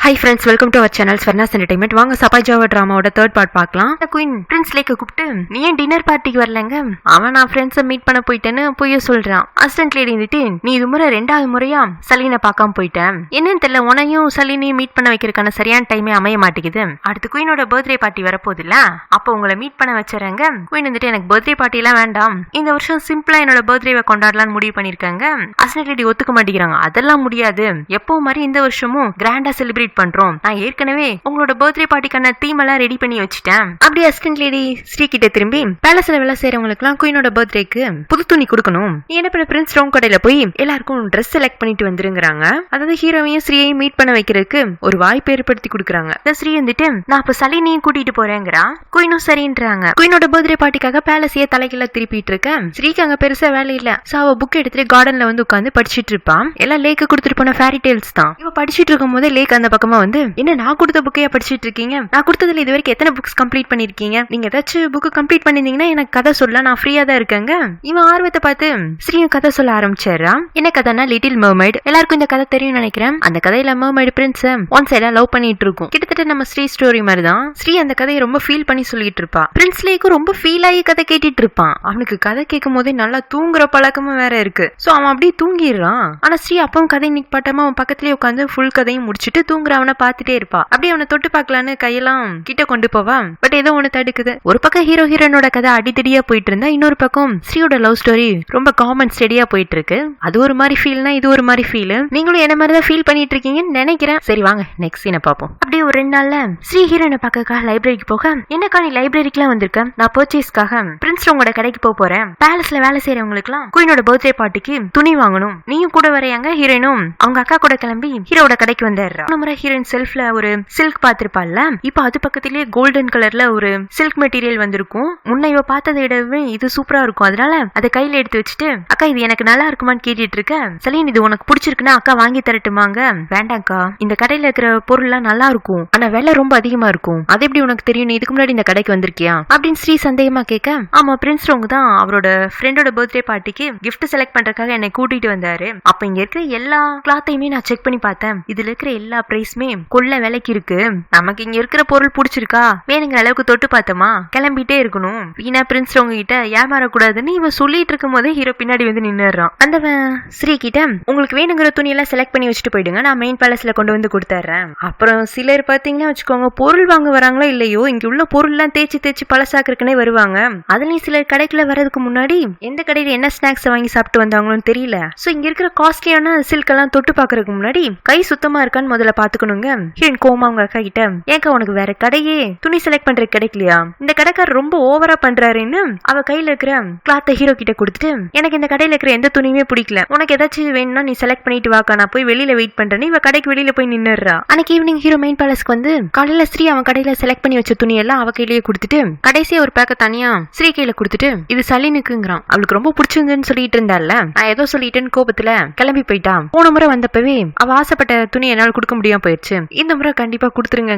Hi friends, welcome to our channel Swarnas entertainment. வாங்க சபாஜாவா டிராமாவோட தேர்ட் பார்ட் பார்க்கலாம். குயின் பிரின்ஸ் லேக்க கூப்பிட்டு, நீ ஏன் டின்னர் பார்ட்டிக்கு வரலங்க? அவன் நான் ஃப்ரெண்ட்ஸை மீட் பண்ண போயிட்டேன்னு போய் சொல்றான். அசிஸ்டன்ட் லேடி இருந்துட்டு, நீ இது முறை 2வது முறையா சலீனை பார்க்காம போயிட்டேன். என்னன்னு தெரியல, உனையும் சலீனையும் மீட் பண்ண வைக்கிறதுக்கான சரியான டைமே அமைய மாட்டேங்குது. அடுத்து குயினோட பர்த்டே பார்ட்டி வரப்போகுது இல்ல, அப்போ உங்களை மீட் பண்ண வச்சுறாங்க. குயின் வந்துட்டு, எனக்கு பர்த்டே பார்ட்டி எல்லாம் வேண்டாம், இந்த வருஷம் சிம்பிளா என்னோட பர்த்டேவை கொண்டாடலாம்னு முடிவு பண்ணிருக்காங்க. அசிஸ்டன்ட் லேடி ஒத்துக்க மாட்டேங்கிறாங்க. அதெல்லாம் முடியாது, எப்போ மாதிரி இந்த வருஷமும் கிராண்டா செலிப்ரேட் பண்றோம். நான் ஏற்கனவே உங்களோட பர்த்டே பார்ட்டிக்கான தீம் எல்லாம் ரெடி பண்ணி வச்சுட்டேன். அப்படியே அசிஸ்டன்ட் லேடி ஸ்ரீ கிட்ட திரும்பி, பேலஸ்ல வேலை செய்யறவங்களுக்கு எல்லாம் குயினோட பர்த்டேக்கு புது துணி கொடுக்கணும். நீ என்ன பண்ண, பிரின்ஸ் ரவுண்ட் கடையில போய் எல்லாருக்கும் ட்ரெஸ் செலக்ட் பண்ணிட்டு வந்துருங்கிறாங்க. அதாவது ஹீரோவையும் ஸ்ரீயையும் மீட் பண்ண வைக்கிறதுக்கு ஒரு வாய்ப்பு ஏற்படுத்தி கொடுக்குறாங்க. ஸ்ரீ வந்துட்டு, நான் அப்ப சலீனையும் கூட்டிட்டு போறேங்கிறா. குயினும் சரின்றாங்க. குயினோட பர்த்டே பார்ட்டிக்காக பேலஸையே தலைகீழ திருப்பிட்டு இருக்கேன். ஸ்ரீக்கு அங்க பெருசா வேலை இல்ல. சோ அவ புக் எடுத்துட்டு கார்டன்ல வந்து உட்காந்து படிச்சுட்டு இருப்பான். எல்லாம் லேக்கு கொடுத்துட்டு போன ஃபேரி டேல்ஸ் தான். இவ படிச்சுட்டு இருக்கும் போதே லேக் அந்த பக்கமா வந்து, என்ன நான் கொடுத்த புக்கையா படிச்சுட்டு இருக்கீங்க? நான் கொடுத்ததுல இது வரைக்கும் எத்தனை புக்ஸ் கம்ப்ளீட் பண்ணிருக்கீங்க? நீங்க ஏதாச்சும் புக் கம்ப்ளீட் பண்ணிருந்தீங்கன்னா எனக்கு கதை சொல்ல, நான் ஃப்ரீயா தான் இருக்கேங்க. இவன் ஆர்வத்தை பார்த்து ஸ்ரீயும் கதை சொல்ல ஆரம்பிச்சாரா. என்ன கதைனா லிட்டில் மர்மைட். எல்லாருக்கும் இந்த கதை தெரியும் நினைக்கிறேன். அந்த கதையில மர்மைட் பிரின்ஸ் ஒன் சைடா லவ் பண்ணிட்டு இருக்கும். கிட்டத்தட்ட நம்ம ஸ்ரீ ஸ்டோரி மாதிரி தான். ஸ்ரீ அந்த கதையை ரொம்ப ஃபீல் பண்ணி சொல்லிட்டு இருப்பா. பிரின்ஸ் லேக்கும் ரொம்ப ஃபீல் ஆகி கதை கேட்டுட்டு இருப்பான். அவனுக்கு கதை கேட்கும் போதே நல்லா தூங்குற பழக்கமும் வேற இருக்கு. சோ அவன் அப்படியே தூங்கிடுறான். ஆனா ஸ்ரீ அப்பவும் கதை நிப்பாட்டாம அவன் பக்கத்துலயே உட்காந்து ஃபுல் கதையும் முடிச்சுட்டு தூங்குற அவனை பார்த்துட்டே இருப்பா. அப்படியே அவனை தொட்டு பார்க்கலான்னு கையெல்லாம் கிட்ட கொண்டு போவான். பட் ஏதோ ஒண்ணு தடுக்குது. ஒரு பக்கம் ஹீரோ ஹீரோனோட கதை அடித்தடியா போயிட்டு இருந்தா, இன்னொரு பக்கம் ஸ்ரீயோட லவ் ஸ்டோரி ரொம்ப காமன் ஸ்டடியா போயிட்டு இருக்கு. அது ஒரு மாதிரி ஃபீல்னா இது ஒரு மாதிரி ஃபீல். நீங்களும் என்ன மாதிரி தான் ஃபீல் பண்ணிட்டு இருக்கீங்கன்னு நினைக்கிறேன். சரி வாங்க நெக்ஸ்ட் சீனை பார்ப்போம். அப்படியே ஒரு 2 நாள்ல ஸ்ரீ ஹீரோனை பார்க்க லைப்ரரிக்கு போக, என்னக்கா நீ லைப்ரரிக்குலாம் வந்திருக்க? நான் பர்ச்சேஸ்க்காக பிரின்ஸ் உங்களோட கடைக்கு போறேன். பேலஸ்ல வேலை செய்யறவங்களுக்கு எல்லாம் குயினோட பர்த்டே பார்ட்டிக்கு துணி வாங்கணும். நீயும் கூட வரையாங்க. ஹீரோயினும் அவங்க அக்கா கூட கிளம்பி ஹீரோட கடைக்கு வந்துடுறா. முறை ஹீரோயின் செல்ஃப்ல ஒரு சில்க் பாத்திருப்பாள்ல, இப்ப அது பக்கத்திலேயே கோல்டன் கலர்ல ஒரு சில்க் மெட்டீரியல் வந்திருக்கும். முன்ன இவ பார்த்ததை விடவே இது சூப்பரா இருக்கும். அதனால அதை கையில எடுத்து வச்சுட்டு, அக்கா இது எனக்கு நல்லா இருக்குமான்னு கேட்டுட்டு இருக்க. சலீன், இது உனக்கு பிடிச்சிருக்குன்னா அக்கா வாங்கி தரட்டுமாங்க? வேண்டாம்க்கா, இந்த கடையில இருக்கிற பொருள் எல்லாம் நல்லா இருக்கும், ஆனா விலை ரொம்ப அதிகமா இருக்கும். அது எப்படி உனக்கு தெரியும்? நீ இதுக்கு முன்னாடி இந்த கடைக்கு வந்திருக்கியா அப்படின்னு ஸ்ரீ சந்தேகமா கேட்க, ஆமா பிரின்ஸ் ரோங் தான் அவரோட ஃப்ரெண்டோட பர்த்டே பார்ட்டிக்கு கிஃப்ட் செலக்ட் பண்றதுக்காக என்னை கூட்டிட்டு வந்தாரு. அப்ப இங்க இருக்கிற எல்லா கிளாத்தையுமே நான் செக் பண்ணி பார்த்தேன். இதுல இருக்கிற எல்லா பிரைஸ்மே கொள்ள விலைக்கு இருக்கு. நமக்கு இங்க இருக்கிற பொருள் பிடிச்சிருக்கா, வேணுங்கிற அளவுக்கு தொட்டு பார்த்தோமா கிளம்பிட்டே இருக்கணும். வீணா பிரின்ஸ் ரவுங்க கிட்ட ஏமாறக்கூடாதுன்னு இவன் சொல்லிட்டு இருக்கும் போதே ஹீரோ பின்னாடி வந்து நின்னுறான். அந்தவன் ஸ்ரீ கிட்ட, உங்களுக்கு வேணுங்கிற துணி எல்லாம் செலக்ட் பண்ணி வச்சுட்டு போயிடுங்க, நான் மெயின் பேலஸ்ல கொண்டு வந்து கொடுத்துறேன். அப்புறம் சிலர் பாத்தீங்கன்னா வச்சுக்கோங்க, பொருள் வாங்க வராங்களோ இல்லையோ, இங்க உள்ள பொருள் எல்லாம் தேய்ச்சி பழசாக்குறதுக்குன்னே வருவாங்க. அதுலயும் சிலர் கடைக்குள்ள வர்றதுக்கு முன்னாடி எந்த கடையில என்ன ஸ்நாக்ஸ் வாங்கி சாப்பிட்டு வந்தாங்களோன்னு தெரியல. சோ இங்க இருக்கிற காஸ்ட்லியான சில்க் எல்லாம் தொட்டு பாக்குறதுக்கு முன்னாடி கை சுத்தமா இருக்கான்னு முதல்ல பாத்துக்கணுங்க. ஹீரோயின் கோமா அவங்க அக்கா கிட்ட, ஏக்கா உனக்கு வேற கடையே துணி செலக்ட் பண்றது கிடைக்கலையா? இந்த கடைக்காரர் ரொம்ப ஓவரா பண்றாருன்னு அவ கையில இருக்கிற கிளாத்த ஹீரோ கிட்ட கொடுத்துட்டு, எனக்கு இந்த கடையில இருக்கிற எந்த துணியுமே பிடிக்கல, உனக்கு ஏதாச்சும் வேணும்னா நீ செலக்ட் பண்ணிட்டு வாக்கா, நான் போய் வெளியில வெயிட் பண்றேன்னு இவ கடைக்கு வெளியில போய் நின்னுறா. அன்னைக்கு ஈவினிங் ஹீரோ மெயின் பேலஸ்க்கு வந்து காலையில ஸ்ரீ அவன் கடையில செலக்ட் பண்ணி வச்ச துணி எல்லாம் அவ கையிலேயே கொடுத்துட்டு, கடைசியா ஒரு பேக்க தனியா ஸ்ரீ கையில கொடுத்துட்டு, இது சலீனுக்குங்கிறான். அவளுக்கு ரொம்ப பிடிச்சிருந்துன்னு சொல்லிட்டு இருந்தால, நான் ஏதோ சொல்லிட்டேன்னு கோபத்துல கிளம்பி போயிட்டா. போன முறை வந்தப்பவே அவ ஆசைப்பட்ட துணி என்னால கொடுக்க முடியாம போயிடுச்சு, இந்த முறை கண்டிப்பா கொடுத்துருங்க.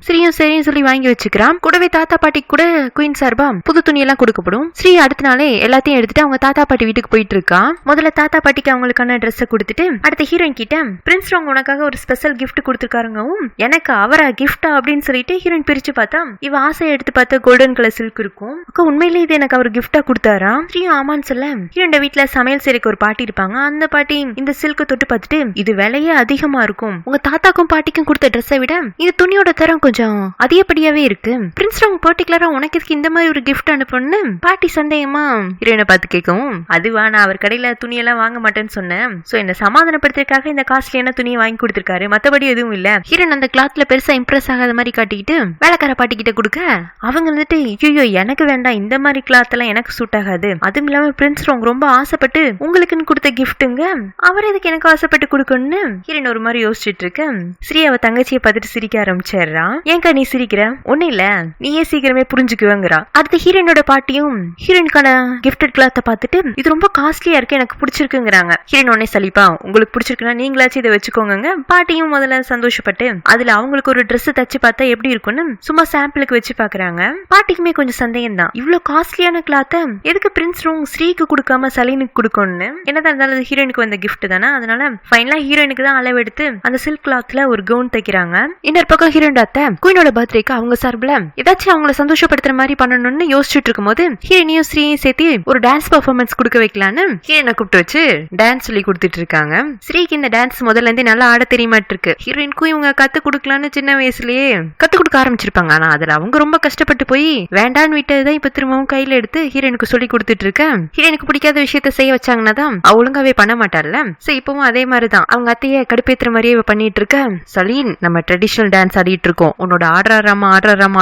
ஸ்ரீயும் சரின்னு சொல்லி வாங்கி வச்சுக்கிறான். கூடவே தாத்தா பாட்டிக்கு கூட குயின் சார்பா புது துணி எல்லாம் கொடுக்கப்படும். ஸ்ரீ அடுத்த நாளே எல்லாத்தையும் எடுத்துட்டு அவங்க தாத்தா பாட்டி வீட்டுக்கு போயிட்டு இருக்கா. முதல்ல தாத்தா பாட்டிக்கு அவங்களுக்கான ட்ரெஸ் கொடுத்துட்டு, அடுத்த ஹீரோயின் கிட்ட, பிரின்ஸ் ரோங் உனக்காக ஒரு ஸ்பெஷல் கிஃப்ட் கொடுத்துருக்காருங்க. எனக்கு அவரா கிஃப்டா அப்படின்னு சொல்லிட்டு ஹீரோயின் பிரிச்சு பார்த்தா, இவ ஆசையை எடுத்து பார்த்தா கோல்டன் கலர் சில்க் இருக்கும். உண்மையிலே இது எனக்கு அவர் கிஃப்டா கொடுத்தாரா? ஸ்ரீயும் ஆமான்னு சொல்ல, ஹீரோட வீட்டுல சமையல் செய்யறதுக்கு ஒரு பாட்டி இருப்பாங்க. அந்த பாட்டி இந்த சில்க் தொட்டு பார்த்துட்டு, இது விலையே அதிகமா இருக்கும், உங்க தாத்தாக்கும் பாட்டிக்கும் கொடுத்த ட்ரெஸ்ஸை விட இது துணியோட தரம் கொஞ்சம் அதிகப்படியாவே இருக்கு. பிரின்ஸ் ரவுங் பர்டிகுலரா உனக்கு இதுக்கு இந்த மாதிரி ஒரு கிஃப்ட் அனுப்பணும்னு பாட்டி சந்தேகமா ஹீரோயினை பார்த்து கேட்கவும், அதுவா நான் அவர் கடையில துணியெல்லாம் வாங்க மாட்டேன்னு சொன்னேன், சோ என்ன சமாதானப்படுத்துறதுக்காக இந்த காஸ்ட்லியான துணியை வாங்கி கொடுத்திருக்காரு, மத்தபடி எதுவும் இல்ல. ஹீரோயின் அந்த கிளாத்ல பெருசா இம்ப்ரெஸ் ஆகாத மாதிரி காட்டிக்கிட்டு வேலைக்கார பாட்டி கிட்ட கொடுக்க, அவங்க வந்துட்டு, ஐயோ எனக்கு வேண்டாம், இந்த மாதிரி கிளாத் எல்லாம் எனக்கு சூட் ஆகாது, அதுவும் இல்லாம பிரின்ஸ் ரோங் ரொம்ப ஆசைப்பட்டு உங்களுக்குன்னு கொடுத்த கிஃப்ட்டுங்க, அவர் எதுக்கு எனக்கு ஆசைப்பட்டு கொடுக்கணும்னு ஹீரோயின் ஒரு மாதிரி யோசிச்சுட்டு இருக்கு. ஸ்ரீ அவ தங்கச்சியை பார்த்துட்டு சிரிக்க ஆரம்பிச்சிடுறா. ஏன்க்கா நீ சிரிக்கிற? ஒண்ணு இல்ல, நீயே சீக்கிரமே புரிஞ்சுக்குவேங்கிறா. அடுத்து ஹீரோயினோட பாட்டியும் ஹீரோயினுக்கான கிஃப்டட் கிளாத்தை பார்த்துட்டு, இது ரொம்ப காஸ்ட்லியா இருக்கு, எனக்கு பிடிச்சிருக்குங்கிறாங்க. ஹீரோயின் உடனே சலிப்பா, உங்களுக்கு பிடிச்சிருக்குன்னா நீங்களாச்சும் இதை வச்சுக்கோங்க. பாட்டியும் முதல்ல சந்தோஷப்பட்டு அதுல அவங்களுக்கு ஒரு ட்ரெஸ் தச்சு பார்த்தா எப்படி இருக்கும்னு சும்மா சாம்பிளுக்கு வச்சு பாக்குறாங்க. பாட்டிக்குமே கொஞ்சம் சந்தேகம் தான், இவ்வளவு காஸ்ட்லியான கிளாத்தை எதுக்கு பிரின்ஸ் ரோங் ஸ்ரீக்கு கொடுக்காம சலீனுக்கு கொடுக்கணும்னு. என்னதான் இருந்தாலும் ஹீரோயினுக்கு வந்த கிஃப்ட் தானே, அதனால ஃபைனலா ஹீரோயினுக்கு தான் அளவு எடுத்து அந்த சில்க் கிளாத்ல ஒரு கவுன் தைக்கிறாங்க. இன்னொரு பக்கம் ஹீரோட அத்தை குயினோட பர்த்டேக்கு அவங்க சார்பில் ஏதாச்சும் அவங்கள சந்தோஷப்படுத்துற மாதிரி பண்ணணும்னு யோசிச்சுட்டு இருக்கும்போது ஹீரோனையும் ஸ்ரீயும் சேர்த்து ஒரு டான்ஸ் பெர்ஃபார்மன்ஸ் கொடுக்க வைக்கலான்னு ஹீரோனை கூப்பிட்டு வச்சு டான்ஸ் சொல்லி கொடுத்துட்டு இருக்காங்க. ஸ்ரீக்கு இந்த டான்ஸ் முதல்ல இருந்தே நல்லா ஆட தெரியமாட்டு இருக்கு. ஹீரோயினுக்கும் இவங்க கத்து கொடுக்கலான்னு சின்ன வயசுலயே கத்து கொடுக்க ஆரம்பிச்சிருப்பாங்க. ஆனா அதுல அவங்க ரொம்ப கஷ்டப்பட்டு போய் வேண்டான்னு விட்டதுதான் இப்ப திரும்பவும் கையில எடுத்து ஹீரோயினுக்கு சொல்லி கொடுத்துட்டு இருக்க. ஹீரோயினுக்கு பிடிக்காத விஷயத்த செய்ய வச்சாங்கன்னா தான் ஒழுங்காவே பண்ண மாட்டார்ல. சோ இப்பவும் அதே மாதிரிதான் அவங்க அத்தைய கடுப்பேத்துற மாதிரியே பண்ணிட்டு இருக்க. சலீன், நம்ம ட்ரெடிஷனல் டான்ஸ் ஆடிட்டு இருக்கோம், உன்னோட ஆடுறாராமா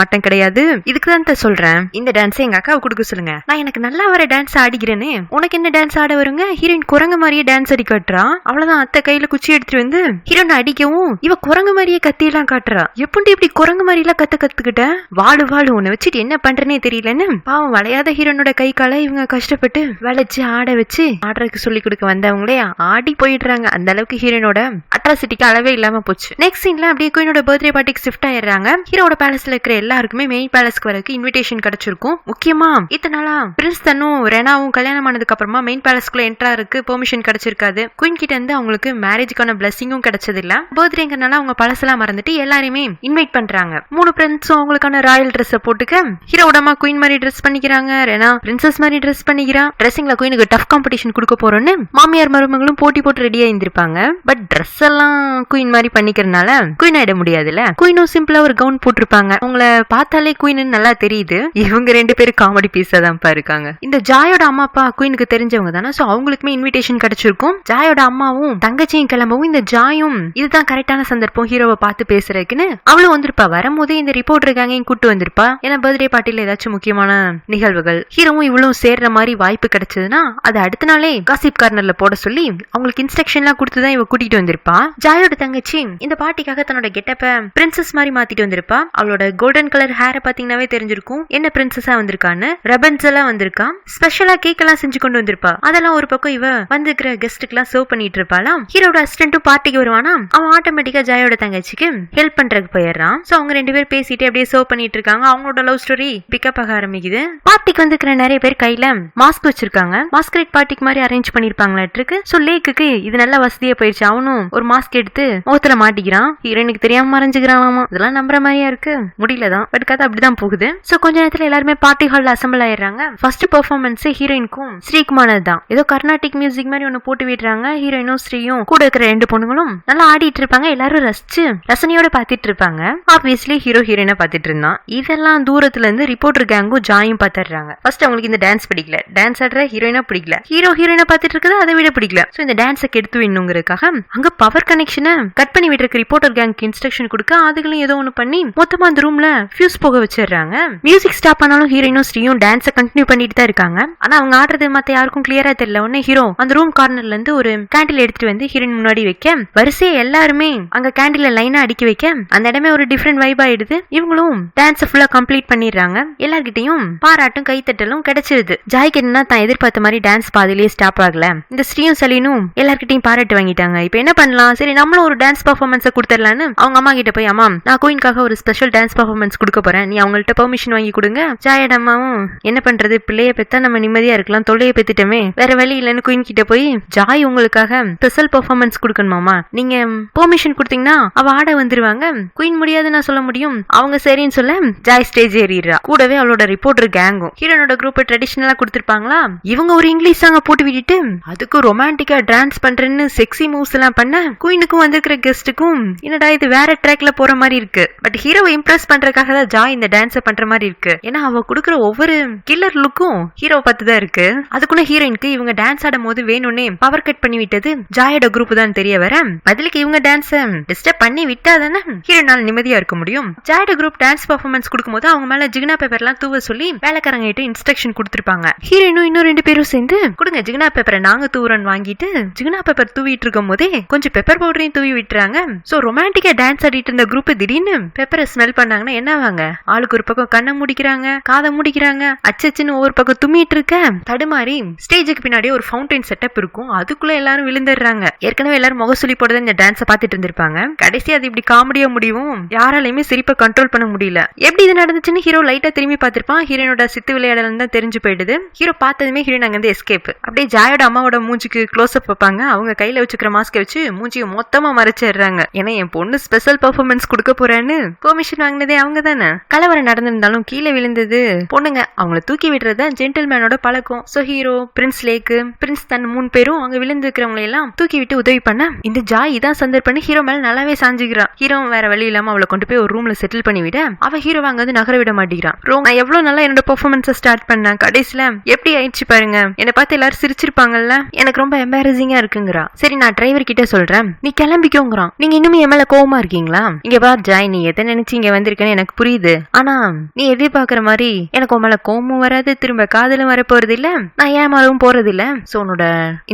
ஆட்டம் கிடையாது. இதுக்குதான் சொல்றேன், இந்த டான்ஸ் எங்க அக்காவை கொடுக்க சொல்லுங்க. நான் எனக்கு நல்லா வர டான்ஸ் ஆடிக்கிறேன்னு, உனக்கு என்ன டான்ஸ் ஆட வருங்க? ஹீரோயின் குரங்கு மாதிரியே டான்ஸ் அடி காட்டுறா. அவ்வளவுதான், அத்தை கையில குச்சி எடுத்துட்டு வந்து ஹீரோனை அடிக்கவும் இவ குரங்கு மாதிரியே கத்தி எல்லாம் காட்டுறா. எப்படி இப்படி குரங்கு மாதிரி எல்லாம் கத்துக்கிட்ட? வாழு உன்னை வச்சுட்டு என்ன பண்றேனே தெரியலன்னு பாவம் வளையாத ஹீரோனோட கை காலை இவங்க கஷ்டப்பட்டு வளைச்சு ஆட வச்சு ஆடுறதுக்கு சொல்லி கொடுக்க வந்தவங்களே ஆடி போயிடுறாங்க. அந்த அளவுக்கு ஹீரோனோட அட்ராசிட்டிக்கு அளவே இல்லாம போச்சு. நெக்ஸ்ட் சீன்ல அப்படியே குயினோட பர்த்டே பார்ட்டிக்கு ஷிஃப்ட் ஆயிடுறாங்க. ஹீரோட பேலஸ்ல இருக்கிற எல்லாருக்குமே மெயின் பேலஸ்க்கு வரக்கு இன்விடேஷன் கிடைச்சிருக்கும். முக்கியமா இத்தனை நாளா பிரின்ஸ் தன்னும் ரெனாவும் கல்யாணம் ஆனதுக்கு அப்புறமா மெயின் பேலஸ்க்குள்ள என்ட்ரா இருக்கு பெர்மிஷன் கிடைச்சிருக்காது. குயின் கிட்ட இருந்து அவங்களுக்கு மேரேஜ்க்கான பிளஸிங்கும் கிடைச்சது இல்ல. பர்த்டேங்கறனால அவங்க பழசெல்லாம் மறந்துட்டு எல்லாரையுமே இன்வைட் பண்றாங்க. 3 பிரின்ஸும் அவங்களுக்கான ராயல் ட்ரெஸ் போட்டுக்க ஹீரோட அம்மா குயின் மாதிரி ட்ரெஸ் பண்ணிக்கிறாங்க. ரெனா பிரின்சஸ் மாதிரி ட்ரெஸ் பண்ணிக்கிறா. ட்ரெஸ்ஸிங்ல குயினுக்கு டஃப் காம்படிஷன் கொடுக்க போறோம்னு மாமியார் மருமகளும் போட்டி போட்டு ரெடியா இருந்திருப்பாங்க. பட் ட்ரெஸ் எல்லாம் குயின் மாதிரி பண்ணிக்கிறதுனால குயின் ஆயிட முடியாதுல்ல. குயினும் சிம்பிளா ஒரு கவுன் போட்டிருப்பாங்க. அவங்கள பார்த்தாலே குயின் நல்லா தெரியுது. இவங்க 2 பேரும் காமெடி பீஸா தான் இருக்காங்க. இந்த ஜாயோட அம்மா அப்பா குயினுக்கு தெரிஞ்சவங்க தானே. சோ அவங்களுக்குமே இன்விடேஷன் கிடைச்சிருக்கும். ஜாயோட அம்மாவும் தங்கச்சியும் கிளம்பவும் இந்த ஜாயும் இதுதான் கரெக்டான சந்தர்ப்பம் ஹீரோவை பார்த்து பேசுறதுக்குன்னு அவளும் வந்திருப்பா. வரும்போது இந்த ரிப்போர்ட் இருக்காங்க கூட்டு வந்திருப்பா. ஏன்னா பர்த்டே பார்ட்டில ஏதாச்சும் முக்கியமான நிகழ்வுகள் ஹீரோவும் இவளும் சேர்ற மாதிரி வாய்ப்பு கிடைச்சதுன்னா அது அடுத்த நாளே காசிப் கார்னர்ல போட சொல்லி அவங்களுக்கு இன்ஸ்ட்ரக்ஷன்லாம் கொடுத்துதான் இவ கூட்டிட்டு வந்திருப்பா. ஜாயோட தங்கச்சி இந்த பார்ட்டிக்காக தன்னோட கெட்டப்ப பிரின்சஸ் மாதிரி மாத்திட்டு வந்திருப்பா. அவளோட கோல்டன் கலர் ஹேரை பாத்தீங்கன்னாவே தெரிஞ்சிருக்கும் என்ன பிரின்சஸா வந்திருக்கான்னு. ரபன்ஸ் எல்லாம் வந்திருக்கா. ஸ்பெஷலா கேக் எல்லாம் செஞ்சு கொண்டு வந்திருப்பா. அதெல்லாம் ஒரு பக்கம் இவ வந்திருக்கிற கெஸ்ட்டுக்கு எல்லாம் சர்வ் பண்ணிட்டு இருப்பாளாம். ஹீரோட அசிஸ்டன்ட்டும் பார்ட்டிக்கு வருவானா. அவன் ஆட்டோமேட்டிக்கா ஜாயோட தங்கச்சிக்கு ஹெல்ப் பண்றதுக்கு போயிடுறான். சோ அவங்க 2 பேர் பேசிட்டு அப்படியே சர்வ் பண்ணிட்டு இருக்காங்க. அவங்களோட லவ் ஸ்டோரி பிக்கப் ஆக ஆரம்பிக்குது. பார்ட்டிக்கு வந்துக்கிற நிறைய பேர் கையில மாஸ்க் வச்சிருக்காங்க. மாஸ்கரேட் பார்ட்டிக்கு மாதிரி அரேஞ்ச் பண்ணிருப்பாங்களாட்டிருக்கு. சோ லேக்குக்கு இது நல்ல வசதியா போயிடுச்சு. அவனும் ஒரு மாஸ்க் எடுத்து முகத்துல மாட்டிக்கிறான். ஹீரோனுக்கு தெரியாம மறைஞ்சுக்கிறானாமா. இதெல்லாம் நம்புற மாதிரியா இருக்கு, முடியலதான். பட் கதை அப்படிதான் போகுது. சோ கொஞ்ச நேரத்துல எல்லாருமே பார்ட்டி ஹால்ல அசம்பிள் ஆயிடுறாங்க. ஃபர்ஸ்ட் பெர்ஃபார்மன்ஸ் ஹீரோயினுக்கும் ஸ்ரீக்குமானது தான். ஏதோ கர்நாடிக் மியூசிக் மாதிரி ஒன்னு போட்டு விடுறாங்க. ஹீரோயினும் ஸ்ரீயும் கூட இருக்கிற 2 பொண்ணுங்களும் நல்லா ஆடிட்டு இருப்பாங்க. எல்லாரும் ரசனையோட பாத்துட்டு இருப்பாங்க. ஆப்வியஸ்லி ஹீரோ ஹீரோயினை பாத்துட்டு இருந்தான். இதெல்லாம் தூரத்துல இருந்து ரிப்போர்ட்டர் கேங்கும் ஜாயும் பாத்துறாங்க. ஃபர்ஸ்ட் அவங்களுக்கு இந்த டான்ஸ் பிடிக்கல, டான்ஸ் ஆடுற ஹீரோயினா பிடிக்கல, ஹீரோயினை பாத்துட்டு இருக்கிறது அதை விட பிடிக்கல. சோ இந்த டான்ஸை கெடுத்து வேணுங்கிறதுக்காக அங்க பவர் கனெக்ஷனை கட் பண்ணி விட்டுருக்கு ரிப்போர்ட்டர் கேங்க்கு இன்ஸ்ட்ரக்ஷன் கொடுக்க. அதுகளும் ஏதோ ஒண்ணு பண்ணி மொத்தமா அந்த ரூம்ல ஃபியூஸ் போக வச்சிடுறாங்க. மியூசிக் ஸ்டாப் ஆனாலும் ஹீரோயினும் ஸ்ரீயும் டான்ஸை கண்டினியூ பண்ணிட்டு தான் இருக்காங்க. ஆனா அவங்க ஆடுறது மத்த யாருக்கும் கிளியரா தெரியல. உடனே ஹீரோ அந்த ரூம் கார்னர்ல இருந்து ஒரு கேண்டில் எடுத்துட்டு வந்து ஹீரோயின் முன்னாடி வைக்க வரிசையா எல்லாருமே அங்க கேண்டில லைனா அடிக்க வைக்க அந்த இடமே ஒரு டிஃபரெண்ட் வைப் ஆயிடுது. இவங்களும் டான்ஸ் ஃபுல்லா கம்ப்ளீட் பண்ணிடுறாங்க. எல்லார்கிட்டையும் பாராட்டும் கைத்தட்டலும் கிடைச்சிருது. ஜாய்க்கு என்ன தான் எதிர்பார்த்த மாதிரி டான்ஸ் பாதிலேயே ஸ்டாப் ஆகல. இந்த ஸ்ரீயும் சலீனும் எல்லார்கிட்டையும் பாராட்டு வாங்கிட்டாங்க. இப்ப என்ன பண்ணலாம், சரி நம்மளும் ஒரு டான்ஸ் பர்ஃபார்மன்ஸ் கொடுத்துடலான்னு அவங்க அம்மா கிட்ட போய், அம்மா நான் குயின்காக ஒரு ஸ்பெஷல் டான்ஸ் பர்ஃபார்மன்ஸ் கொடுக்க போறேன், நீ அவங்கள்ட்ட பெர்மிஷன் வாங்கி கொடுங்க. ஜாயோட அம்மாவும் என்ன பண்றது, பிள்ளைய பெத்தா நம்ம நிம்மதியா இருக்கலாம், தொல்லைய பெத்துட்டமே, வேற வழி இல்லைன்னு குயின் கிட்ட போய், ஜாய் உங்களுக்காக ஸ்பெஷல் பர்ஃபார்மன்ஸ் கொடுக்கணுமாமா, நீங்க பெர்மிஷன் கொடுத்தீங்கன்னா அவ ஆட வந்துருவாங்க. குயின் முடியாதுன்னு சொல்ல முடியும். அவங்க சரின்னு சொல்ல ஜாய் ஸ்டேஜ் ஏறிடுறா. கூடவே அவளோட ரிப்போர்ட்டர் கேங்கும். ஹீரோனோட குரூப் ட்ரெடிஷனலா கொடுத்திருப்பாங்களா. இவங்க ஒரு இங்கிலீஷ் சாங்க போட்டு விட்டுட்டு அதுக்கு ரொமான்டிக்கா டான்ஸ் பண்றேன்னு செக்ஸி மூவ்ஸ் எல்லாம் பண்ண குயினுக்கும் வந்திருக்கிற கெஸ்ட்டுக்கும் என்னடா இது வேற ட்ராக்ல போற மாதிரி இருக்கு. பட் ஹீரோவை இம்ப்ரெஸ் பண்றதுக்காக தான் ஜாய் இந்த டான்ஸ் பண்ற மாதிரி இருக்கு. ஏன்னா அவ கொடுக்குற ஒவ்வொரு கில்லர் லுக்கும் ஹீரோ பார்த்து தான் இருக்கு. அதுக்குள்ள ஹீரோயினுக்கு இவங்க டான்ஸ் ஆடும் போது வேணும்னே பவர் கட் பண்ணி விட்டது ஜாயோட குரூப் தான் தெரிய வர, பதிலுக்கு இவங்க டான்ஸ் டிஸ்டர்ப் பண்ணி விட்டா தானே ஹீரோனால நிம்மதியா இருக்க முடியும். ஜாயோட குரூப் டான்ஸ் பர்ஃபார்மன்ஸ் கொடுக்கும்போது அவங்க மேல ஜிகினா பேப்பர் எல்லாம் தூவ சொல்லி வேலைக்காரங்க கிட்ட இன்ஸ்ட்ரக்ஷன் கொடுத்திருப்பாங்க. ஹீரோயினும் இன்னும் 2 பேரும் சேர்ந்து கொடுங்க ஜிகினா பேப்பரை நாங்க தூரன் வாங்கிட்டு ஜிகினா பேப்பர் தூவிட்டு இருக்கும் போதே கொஞ்சம் பெப்பர் பவுடரையும் தூவி விட்டுறாங்க. சோ ரொமான்டிக்கா டான்ஸ் ஆடிட்டு இருந்த குரூப் திடீர்னு பெப்பரை ஸ்மெல் பண்ணாங்கன்னா என்னவாங்க, ஆளுக்கு ஒரு பக்கம் கண்ணை முடிக்கிறாங்க, காதை முடிக்கிறாங்க, அச்சச்சுன்னு ஒவ்வொரு பக்கம் தும்மிட்டு இருக்க தடுமாறி ஸ்டேஜுக்கு பின்னாடி ஒரு ஃபவுண்டைன் செட்டப் இருக்கும். அதுக்குள்ள எல்லாரும் விழுந்துடுறாங்க. ஏற்கனவே எல்லாரும் முகசொலி போடுறத இந்த டான்ஸை பார்த்துட்டு இருந்திருப்பாங்க. கடைசி அது இப்படி காமெடியா முடியும். யாராலையுமே சிரிப்பை கண்ட்ரோல் பண்ண முடியல. எப்படி இது நடந்துச்சுன்னு ஹீரோ லைட்டா திரும்பி பார்த்திருப்பான். ஹீரோனோட சித்து விளையாடல் தான் தெரிஞ்சு போயிடுது. ஹீரோ பார்த்ததுமே ஹீரோயின் அங்க இருந்து எஸ்கேப். அப்படியே ஜாயோட அம்மாவோட மூஞ்சிக்கு க்ளோஸ் அப் வைப்பாங்க. அவங்க கையில வச்சுக்கிற மாஸ்கை வச்சு மூஞ்சியை மொத்தமா மறைச்சிடுறாங்க. ஏன்னா என் பொண்ணு ஸ்பெஷல் பெர்ஃபார்மன்ஸ் கொடுக்க போறேன்னு பெர்மிஷன் வாங்கினதே அவங்க தானே. கலவரம் நடந்திருந்தாலும் கீழே விழுந்தது பொண்ணுங்க, அவங்கள தூக்கி விடுறதா ஜென்டில்மேனோட பழக்கம். சோ ஹீரோ, பிரின்ஸ் லேக்கு, பிரின்ஸ் தன் 3 பேரும் அங்க விழுந்துக்கிறவங்களை எல்லாம் தூக்கி விட்டு உதவி பண்ண இந்த ஜாய் இதான் சந்தர்ப்பன்னு ஹீரோ மேல நல்லாவே சாஞ்சுக்கிறான். ஹீரோ வேற வழி இல்லாம அவளை கொண்டு போய் ஒரு ரூம்ல செட்டில் பண்ணி விட அவ ஹீரோ அங்க வந்து நகர விட மாட்டேங்கிறான். நான் எவ்வளவு நல்லா என்னோட பெர்ஃபார்மன்ஸை ஸ்டார்ட் பண்ணேன், கடைசியில எப்படி ஆயிடுச்சு பாருங்க, என்னை பார்த்து எல்லாரும் சிரிச்சிருப்பாங்கல்ல, எனக்கு ரொம்ப எம்பாரசிங்கா இருக்குங்கிறா. சரி நான் டிரைவர் கிட்ட சொல்றேன், நீ கிளம்பிக்கோங்கிறான். நீங்க இன்னும் என் மேல கோவமா இருக்கீங்களா? இங்க பார் ஜாய், நீ எதை நினைச்சு இங்க வந்திருக்கேன்னு எனக்கு புரியுது. ஆனா நீ எதிர்பார்க்கிற மாதிரி எனக்கு உன் மேல கோவமும் வராது, திரும்ப காதலும் வர போறது இல்ல, நான் ஏமாறவும் போறது இல்ல. சோ உன்னோட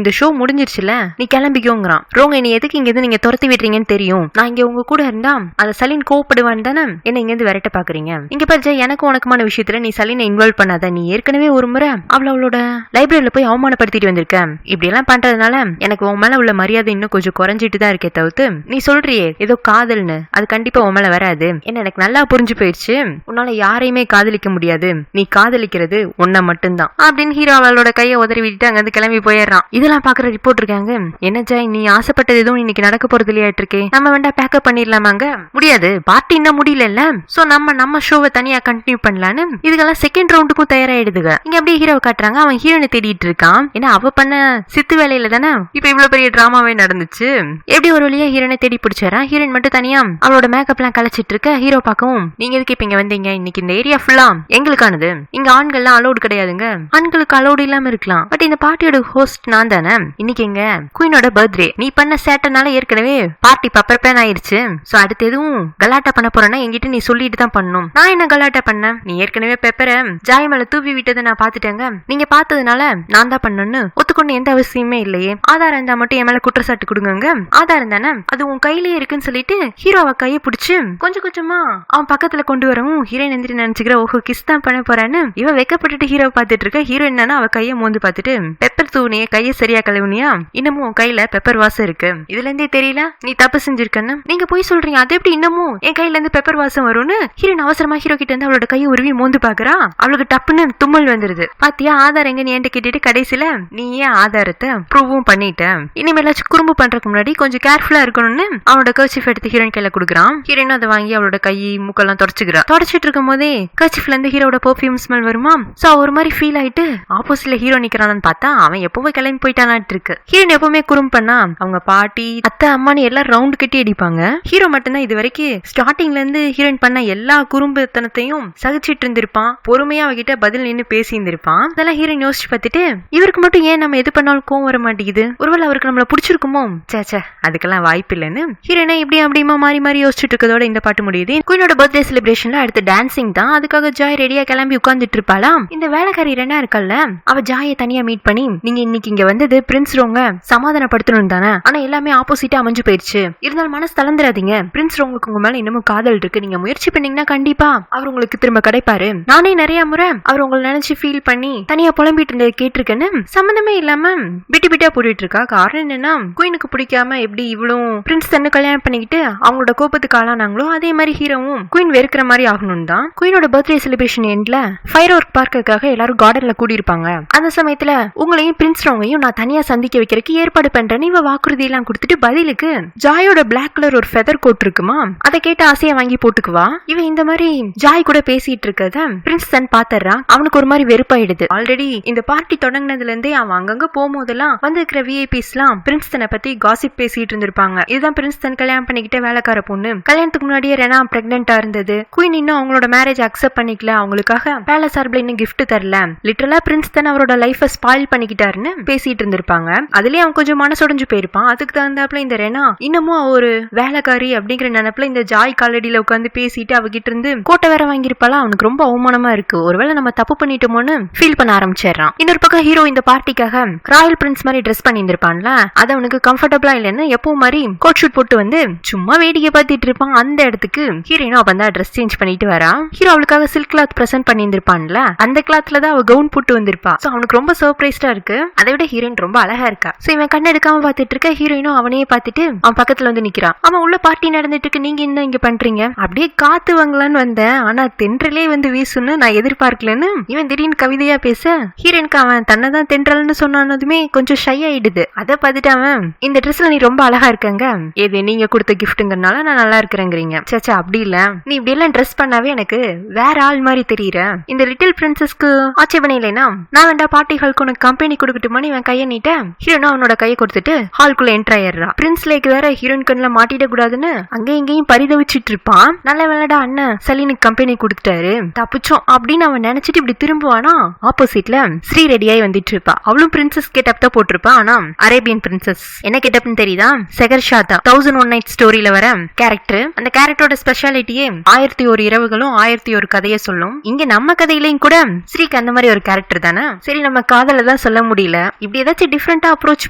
இந்த ஷோ முடிஞ்சிருச்சுல, நீ கிளம்பிக்கோங்கிறான். ரோங்க, நீ எதுக்கு இங்க இருந்து நீங்க துரத்தி விடுறீங்கன்னு தெரியும். நான் இங்க உங்க கூட இருந்தா அந்த சலீன் கோவப்படுவான்னு தானே என்ன இங்க இருந்து விரட்ட பாக்குறீங்க. இங்க பாரு ஜாய், எனக்கு உனக்குமான விஷயத்துல நீ சலீனை இன்வால்வ் பண்ணாத. நீ ஏற்கனவே ஒரு முறை அவளோட லைப்ரரியில போய் அவமானப்படுத்திட்டு வந்திருக்க. இப்படி எல்லாம் பண்றதுனால எனக்கு உன் மேல உள்ள மரியாதை இன்னும் கொஞ்சம் குறைஞ்சிட்டு தான் இருக்கே தவிர்த்து, நீ சொல்றியே ஏதோ காதல்னு, அது கண்டிப்பா உன் மேல வராது. என்ன எனக்கு நல்லா புரிஞ்சு போயிடுச்சு, உன்னால யாரையுமே காதலிக்க முடியாது, நீ காதலிக்கிறது உன்னை மட்டும்தான் அப்படின்னு ஹீரோ அவளோட கையை உதறி விட்டுட்டு அங்க இருந்து கிளம்பி போயிடுறான். இதெல்லாம் பாக்குற ரிப்போர்ட் இருக்காங்க, என்ன ஜாய் நீ ஆசைப்பட்டது எதுவும் இன்னைக்கு நடக்க போறது இல்லையாட்டு இருக்கே, நம்ம வேண்டாம் பேக்கப் பண்ணிடலாமாங்க. முடியாது, பார்ட்டி இன்னும் முடியல, சோ நம்ம ஷோவை தனியா கண்டினியூ பண்ணலான்னு இதுக்கெல்லாம் செகண்ட் ரவுண்டுக்கும் தயாராயிடுதுங்க. இங்க அப்படியே ஹீரோவை காட்டுறாங்க, அவன் ஹீரோனை தேடிட்டு இருக்கான். ஏன்னா அவ பண்ண சித்து வேலையில தானே இப்ப இவ்வளவு பெரிய டிராமாவே நடந்துச்சு. எப்படி ஒரு வழியா ஹீரோனை தேடி பிடிச்சாரா. ஹீரோயின் மட்டும் தனியா அவளோட மேக்கப் எல்லாம் கலைச்சிட்டு இருக்க. ஹீரோ பாக்கவும், நீங்க எதுக்கு இப்ப இங்க வந்தீங்க, இன்னைக்கு இந்த ஏரியா ஃபுல்லா எங்களுக்கானது, இங்க ஆண்கள்லாம் அலோடு கிடையாதுங்க, ஆண்களுக்கு அலோடு இல்லாம இருக்கலாம், பட் இந்த பார்ட்டியோட ஹோஸ்ட் நான் தானே, இன்னைக்கு எங்க குயினோட பர்த்டே, நீ பண்ண சேட்டனால ஏற்கனவே பார்ட்டி பப்பர் பேன் ஆயிருச்சு. சோ அடுத்து எதுவும் கலாட்டா பண்ண போறேன்னா என்கிட்ட நீ சொல்லிட்டு தான் பண்ணணும். நான் என்ன கலாட்டா பண்ணேன், நீ ஏற்கனவே பெப்பரை ஜாய் மேல தூவி விட்டதை நான் பாத்துட்டேங்க, நீங்க பார்த்ததுனால நான் தான் பண்ணணும்னு ஒத்துக்கொண்டு எந்த அவசியமே இல்லையே, ஆதாரம் இருந்தா மட்டும் என் மேல குற்றச்சாட்டு கொடுங்க, ஆதாரம் தானே அது உன் கையிலேயே இருக்குன்னு சொல்லிட்டு ஹீரோவை கையை பிடிச்சு கொஞ்சம் கொஞ்சமா அவன் பக்கத்துல கொண்டு வரவும் ஹீரோயின் எந்திரி நினைச்சுக்கிற, ஓஹோ கிஸ் தான் பண்ண போறான்னு இவ வெக்கப்பட்டுட்டு ஹீரோவை பாத்துட்டு இருக்க. ஹீரோ என்னன்னா அவ கையை மோந்து பாத்துட்டு, பெப்பர் தூணிய கையை சரியா கழுவுனியா, இன்னமும் உன் கையில பெப்பர் வாசம் இருக்கு, இதுல இருந்தே தெரியல நீ தப்பு செஞ்சிருக்கன்னு, நீங்க போய் சொல்றீங்க, அது எப்படி இன்னமும் என் கையில இருந்து பெப்பர் வாசம் வரும்னு ஹீரோயின் அவசரமா ஹீரோ கிட்ட இருந்து அவளோட கையை உருவி மோந்து பாக்குறா. அவளுக்கு டப்புன்னு தும்மல் வந்துருது. பாத்தியா ஆதாரம் எங்க நீ என்கிட்ட கேட்டுட்டு கடைசியில நீ ஏன் ஆதாரத்தை ப்ரூவும் பண்ணிட்ட, இனிமேலாச்சும் குறும்பு பண்றதுக்கு முன்னாடி கொஞ்சம் கேர்ஃபுல்லா இருக்கணும்னு அவனோட கர்ச்சிஃப் எடுத்து ஹீரோயின் கையில கொடுக்குறான். ஹீரோயின் அதை வாங்கி அவளோட கை மூக்கெல்லாம் தொடச்சுக்கிறா. தொடச்சிட்டு இருக்கும் போதே கர்ச்சிஃப்ல இருந்து ஹீரோட பெர்ஃபியூம் ஸ்மெல் வருமா. சோ ஒரு மாதிரி ஃபீல் ஆயிட்டு ஆப்போசிட்ல ஹீரோ நிக்கிறான்னு பார்த்தா அவன் எப்பவுமே கிளம்பி போயிட்டானாட்டு இருக்கு. ஹீரோயின் எப்பவுமே குறும்பு பண்ணா அவங்க பாட்டி அத்தை அம்மானு எல்லாம் ரவுண்ட் கட்டி அடிப்பாங்க. ஹீரோ மட்டும்தான் இது வரைக்கும் ஸ்டார்டிங்ல இருந்து ஹீரோயின் பண்ண எல்லா குறும்புத்தனத்தையும் சகிச்சிட்டு இருந்திருப்பான். பொறுமையா அவகிட்ட பதில் நின்னு பேசி இருந்திருப்பான். அதெல்லாம் ஹீரோயின் யோசிச்சு பார்த்துட்டு, இவருக்கு மட்டும் ஏன் நம்ம எது பண்ணாலும் கோவம் வர மாட்டேங்குது, ஒருவேளை அவருக்கு நம்மள பிடிச்சிருக்குமோ, சேச்சே அதுக்கெல்லாம் வாய்ப்பு இல்லைன்னு ஹீரோயினை இப்படி அப்படிமா மாறி மாறி யோசிச்சுட்டு இருக்கதோட இந்த பாட்டு முடியுது. குயினோட பர்த்டே செலிப்ரேஷன்ல அடுத்து டான்சிங் தான். அதுக்காக ஜாய் ரெடியா கிளம்பி உட்கார்ந்துட்டு இருப்பாளா. இந்த வேலைக்காரி ரெண்டா இருக்கல்ல, அவ ஜாயை தனியா மீட் பண்ணி, நீங்க இன்னைக்கு இங்க வந்தது பிரின்ஸ் ரோங்க சமாதானப்படுத்தணும் தானே, ஆனா எல்லாமே ஆப்போசிட்டா அமைஞ்சு போயிருச்சு, இருந்தாலும் மனசு தளர்ந்துடாதீங்க, பிரின்ஸ் ரோங்களுக்கு உங்க மேல இன்னமும் காதல் இருக்கு, நீங்க முயற்சி பண்ணீங்கன்னா கண்டிப்பா அவர் உங்களுக்கு திரும்ப கிடைப்பாரு. நானே நிறைய முறை அவர் உங்களை நினைச்சு ஃபீல் பண்ணி தனியா புலம்பிட்டு இருந்தது கேட்டிருக்கேன்னு சம்பந்தமே இல்லாம பிட்டி பிட்டியா போட்டுட்டு இருக்கா. காரணம் என்னன்னா, குயினுக்கு பிடிக்காம எப்படி இவ்வளவு பிரின்ஸ் தன்னை கல்யாணம் பண்ணிக்கிட்டு அவங்களோட கோபத்துக்கு ஆளானாங்களோ அதே மாதிரி ஹீரோவும் குயின் வெறுக்கிற மாதிரி ஆகணும் தான். குயினோட பர்த்டே செலிப்ரேஷன் எண்ட்ல ஃபயர் ஒர்க் பார்க்கறதுக்காக எல்லாரும் கார்டன்ல கூடி இருப்பாங்க. அந்த சமயத்துல உங்களையும் பிரின்ஸ் ரோங்கையும் நான் தனியா சந்திக்க வைக்கிறதுக்கு ஏற்பாடு பண்றேன்னு இவ வாக்குறுதி எல்லாம் கொடுத்துட்டு பதிலுக்கு ஜாயோட பிளாக் கலர் ஒரு ஃபெதர் கோட் இருக்குமா, அதை கேட்டு ஆசையா வாங்கி போட்டுக்குவா. இவ இந்த மாதிரி ஜாய் கூட பேசிட்டு இருக்கத பிரின்ஸ் தன் பாத்துறான். அவனுக்கு ஒரு மாதிரி வெறுப்பாயிடுது. ஆல்ரெடி இந்த பார்ட்டி தொடங்கினதுல இருந்தே அவன் அங்கங்க போகும்போதெல்லாம் வந்திருக்கிற விஐபிஸ் எல்லாம் பிரின்ஸ் தன்னை பத்தி காசிப் பேசிட்டு இருந்திருப்பாங்க. இதுதான் பிரின்ஸ் தன் கல்யாணம் பண்ணிக்கிட்ட வேலைக்கார பொண்ணு. கல்யாணத்துக்கு முன்னாடியே ரெனா பிரெக்னெண்டா இருந்தது. குயின் இன்னும் அவங்களோட மேரேஜ் அக்செப்ட் பண்ணிக்கல, அவங்களுக்காக பேலஸ் சார்பில் இன்னும் கிஃப்ட் தரல, லிட்டரலா பிரின்ஸ் தன் அவரோட லைஃபை ஸ்பாயில் பண்ணிக்கிட்டாருன்னு பேசிட்டு இருந்திருப்பாங்க. அதுலயே அவன் கொஞ்சம் மனசுடைஞ்சு போயிருப்பான். அதுக்கு தகுந்தாப்புல இந்த ரெனா இன்னமும் ஒரு வேலைக்காரி அப்படிங்கிற நினைப்புல இந்த ஜாய் காலடியில உட்காந்து பேசிட்டு அவகிட்ட இருந்து கோட்டை வேற வாங்கிருப்பாளா. அவனுக்கு ரொம்ப அவமானமா இருக்கு, ஒருவேளை நம்ம தப்பு பண்ணிட்டோமோன்னு ஃபீல் பண்ண ஆரம்பிச்சிடறான். இன்னொரு பக்கம் ஹீரோ இந்த பார்ட்டிக்காக ராயல் பிரின்ஸ் மாதிரி ட்ரெஸ் பண்ணி இருந்திருப்பான்ல, அது அவனுக்கு கம்ஃபர்டபிளா இல்லைன்னு எப்பவும் மாதிரி கோட் ஷூட் போட்டு வந்து சும்மா வேடிக்கை பார்த்துட்டு இருப்பான். அந்த இடத்துக்கு ஹீரோயினும் அப்ப தான் ட்ரெஸ் சேஞ்ச் பண்ணிட்டு வரா. ஹீரோ அவளுக்காக சில்க் கிளாத் பிரசன்ட் பண்ணி இருந்திருப்பான்ல, அந்த கிளாத்ல தான் அவ கவுன் போட்டு வந்திருப்பா. சோ அவனுக்கு ரொம்ப சர்ப்ரைஸ்டா இருக்கு. அதை விட ஹீரோயின் ரொம்ப அழகா இருக்கா. சோ இவன் கண்ணு எடுக்காம பாத்துட்டு இருக்க. ஹீரோயினும் அவனையே பார்த்துட்டு அவன் பக்கத்துல வந்து நிக்கிறான். அவன் உள்ள பார்ட்டி நடந்துட்டு இருக்கு, நீங்க என்ன இங்க பண்றீங்க, அப்படியே காத்து வாங்கலான்னு வந்தேன், ஆனா தென்றலே வந்து வீசுன்னு நான் எதிர்பார்க்கலன்னு இவன் திடீர்னு கவிதையா பேச ஹீரோயினுக்கு அவன் தன்னைதான் தென்றல்னு சொன்னதுமே கொஞ்சம் ஷை ஆயிடுது. அதை பார்த்துட்டு அவன், இந்த ட்ரெஸ்ல நீ ரொம்ப அழகா இருக்கங்க, ஏது நீங்க கொடுத்த கிஃப்ட்டுங்கிறனால நான் நல்லா இருக்கிறேங்கிறீங்க. சேச்சா அப்படி இல்ல, நீ இப்படி எல்லாம் ட்ரெஸ் பண்ணாவே எனக்கு வேற ஆள் மாதிரி தெரியற. இந்த லிட்டில் பிரின்சஸ்க்கு ஆட்சேபனை இல்லைனா நான் வேண்டா பார்ட்டி ஹால்க்கு உனக்கு கம்பெனி கொடுக்கட்டுமா இவன் கையை நீட்ட ஹீரோனா அவனோட கையை கொடுத்துட்டு ஹால்குள்ள என்டர் ஆயிடுறா. பிரின்ஸ் லேக் வேற ஹீரோயின் கண்ணுல மாட்டிட கூடாதுன்னு அங்க இங்கேயும் பரிதவிச்சிட்டு இருப்பான். நல்ல வேலைடா அண்ணன் சலீனுக்கு கம்பெனி கொடுத்துட்டாரு தப்பிச்சோம் அப்படின்னு அவன் நினைச்சிட்டு இப்படி திரும்புவானா ஆப்போசிட்ல ஸ்ரீ ரெடியாய் வந்துட்டு இருப்பா. அவளும் பிரின்சஸ் கெட்டப் தான் போட்டிருப்பா. ஆனா அரேபியன் பிரின்சஸ் என்ன கெட்டப்னு தெரியுதா? செகர்ஷாதா 1001 நைட் ஸ்டோரியில வர கேரக்டர். அந்த கேரக்டரோட ஸ்பெஷாலிட்டியே 1001 இரவுகளும் 1001 கதையை சொல்லும். இங்க நம்ம கதையிலையும் கூட ஸ்ரீக்கு அந்த மாதிரி ஒரு கேரக்டர் தானே. சரி நம்ம காதல தான் சொல்ல முடியல, இப்படி ஏதாச்சும் டிஃபரெண்டா அப்ரோச்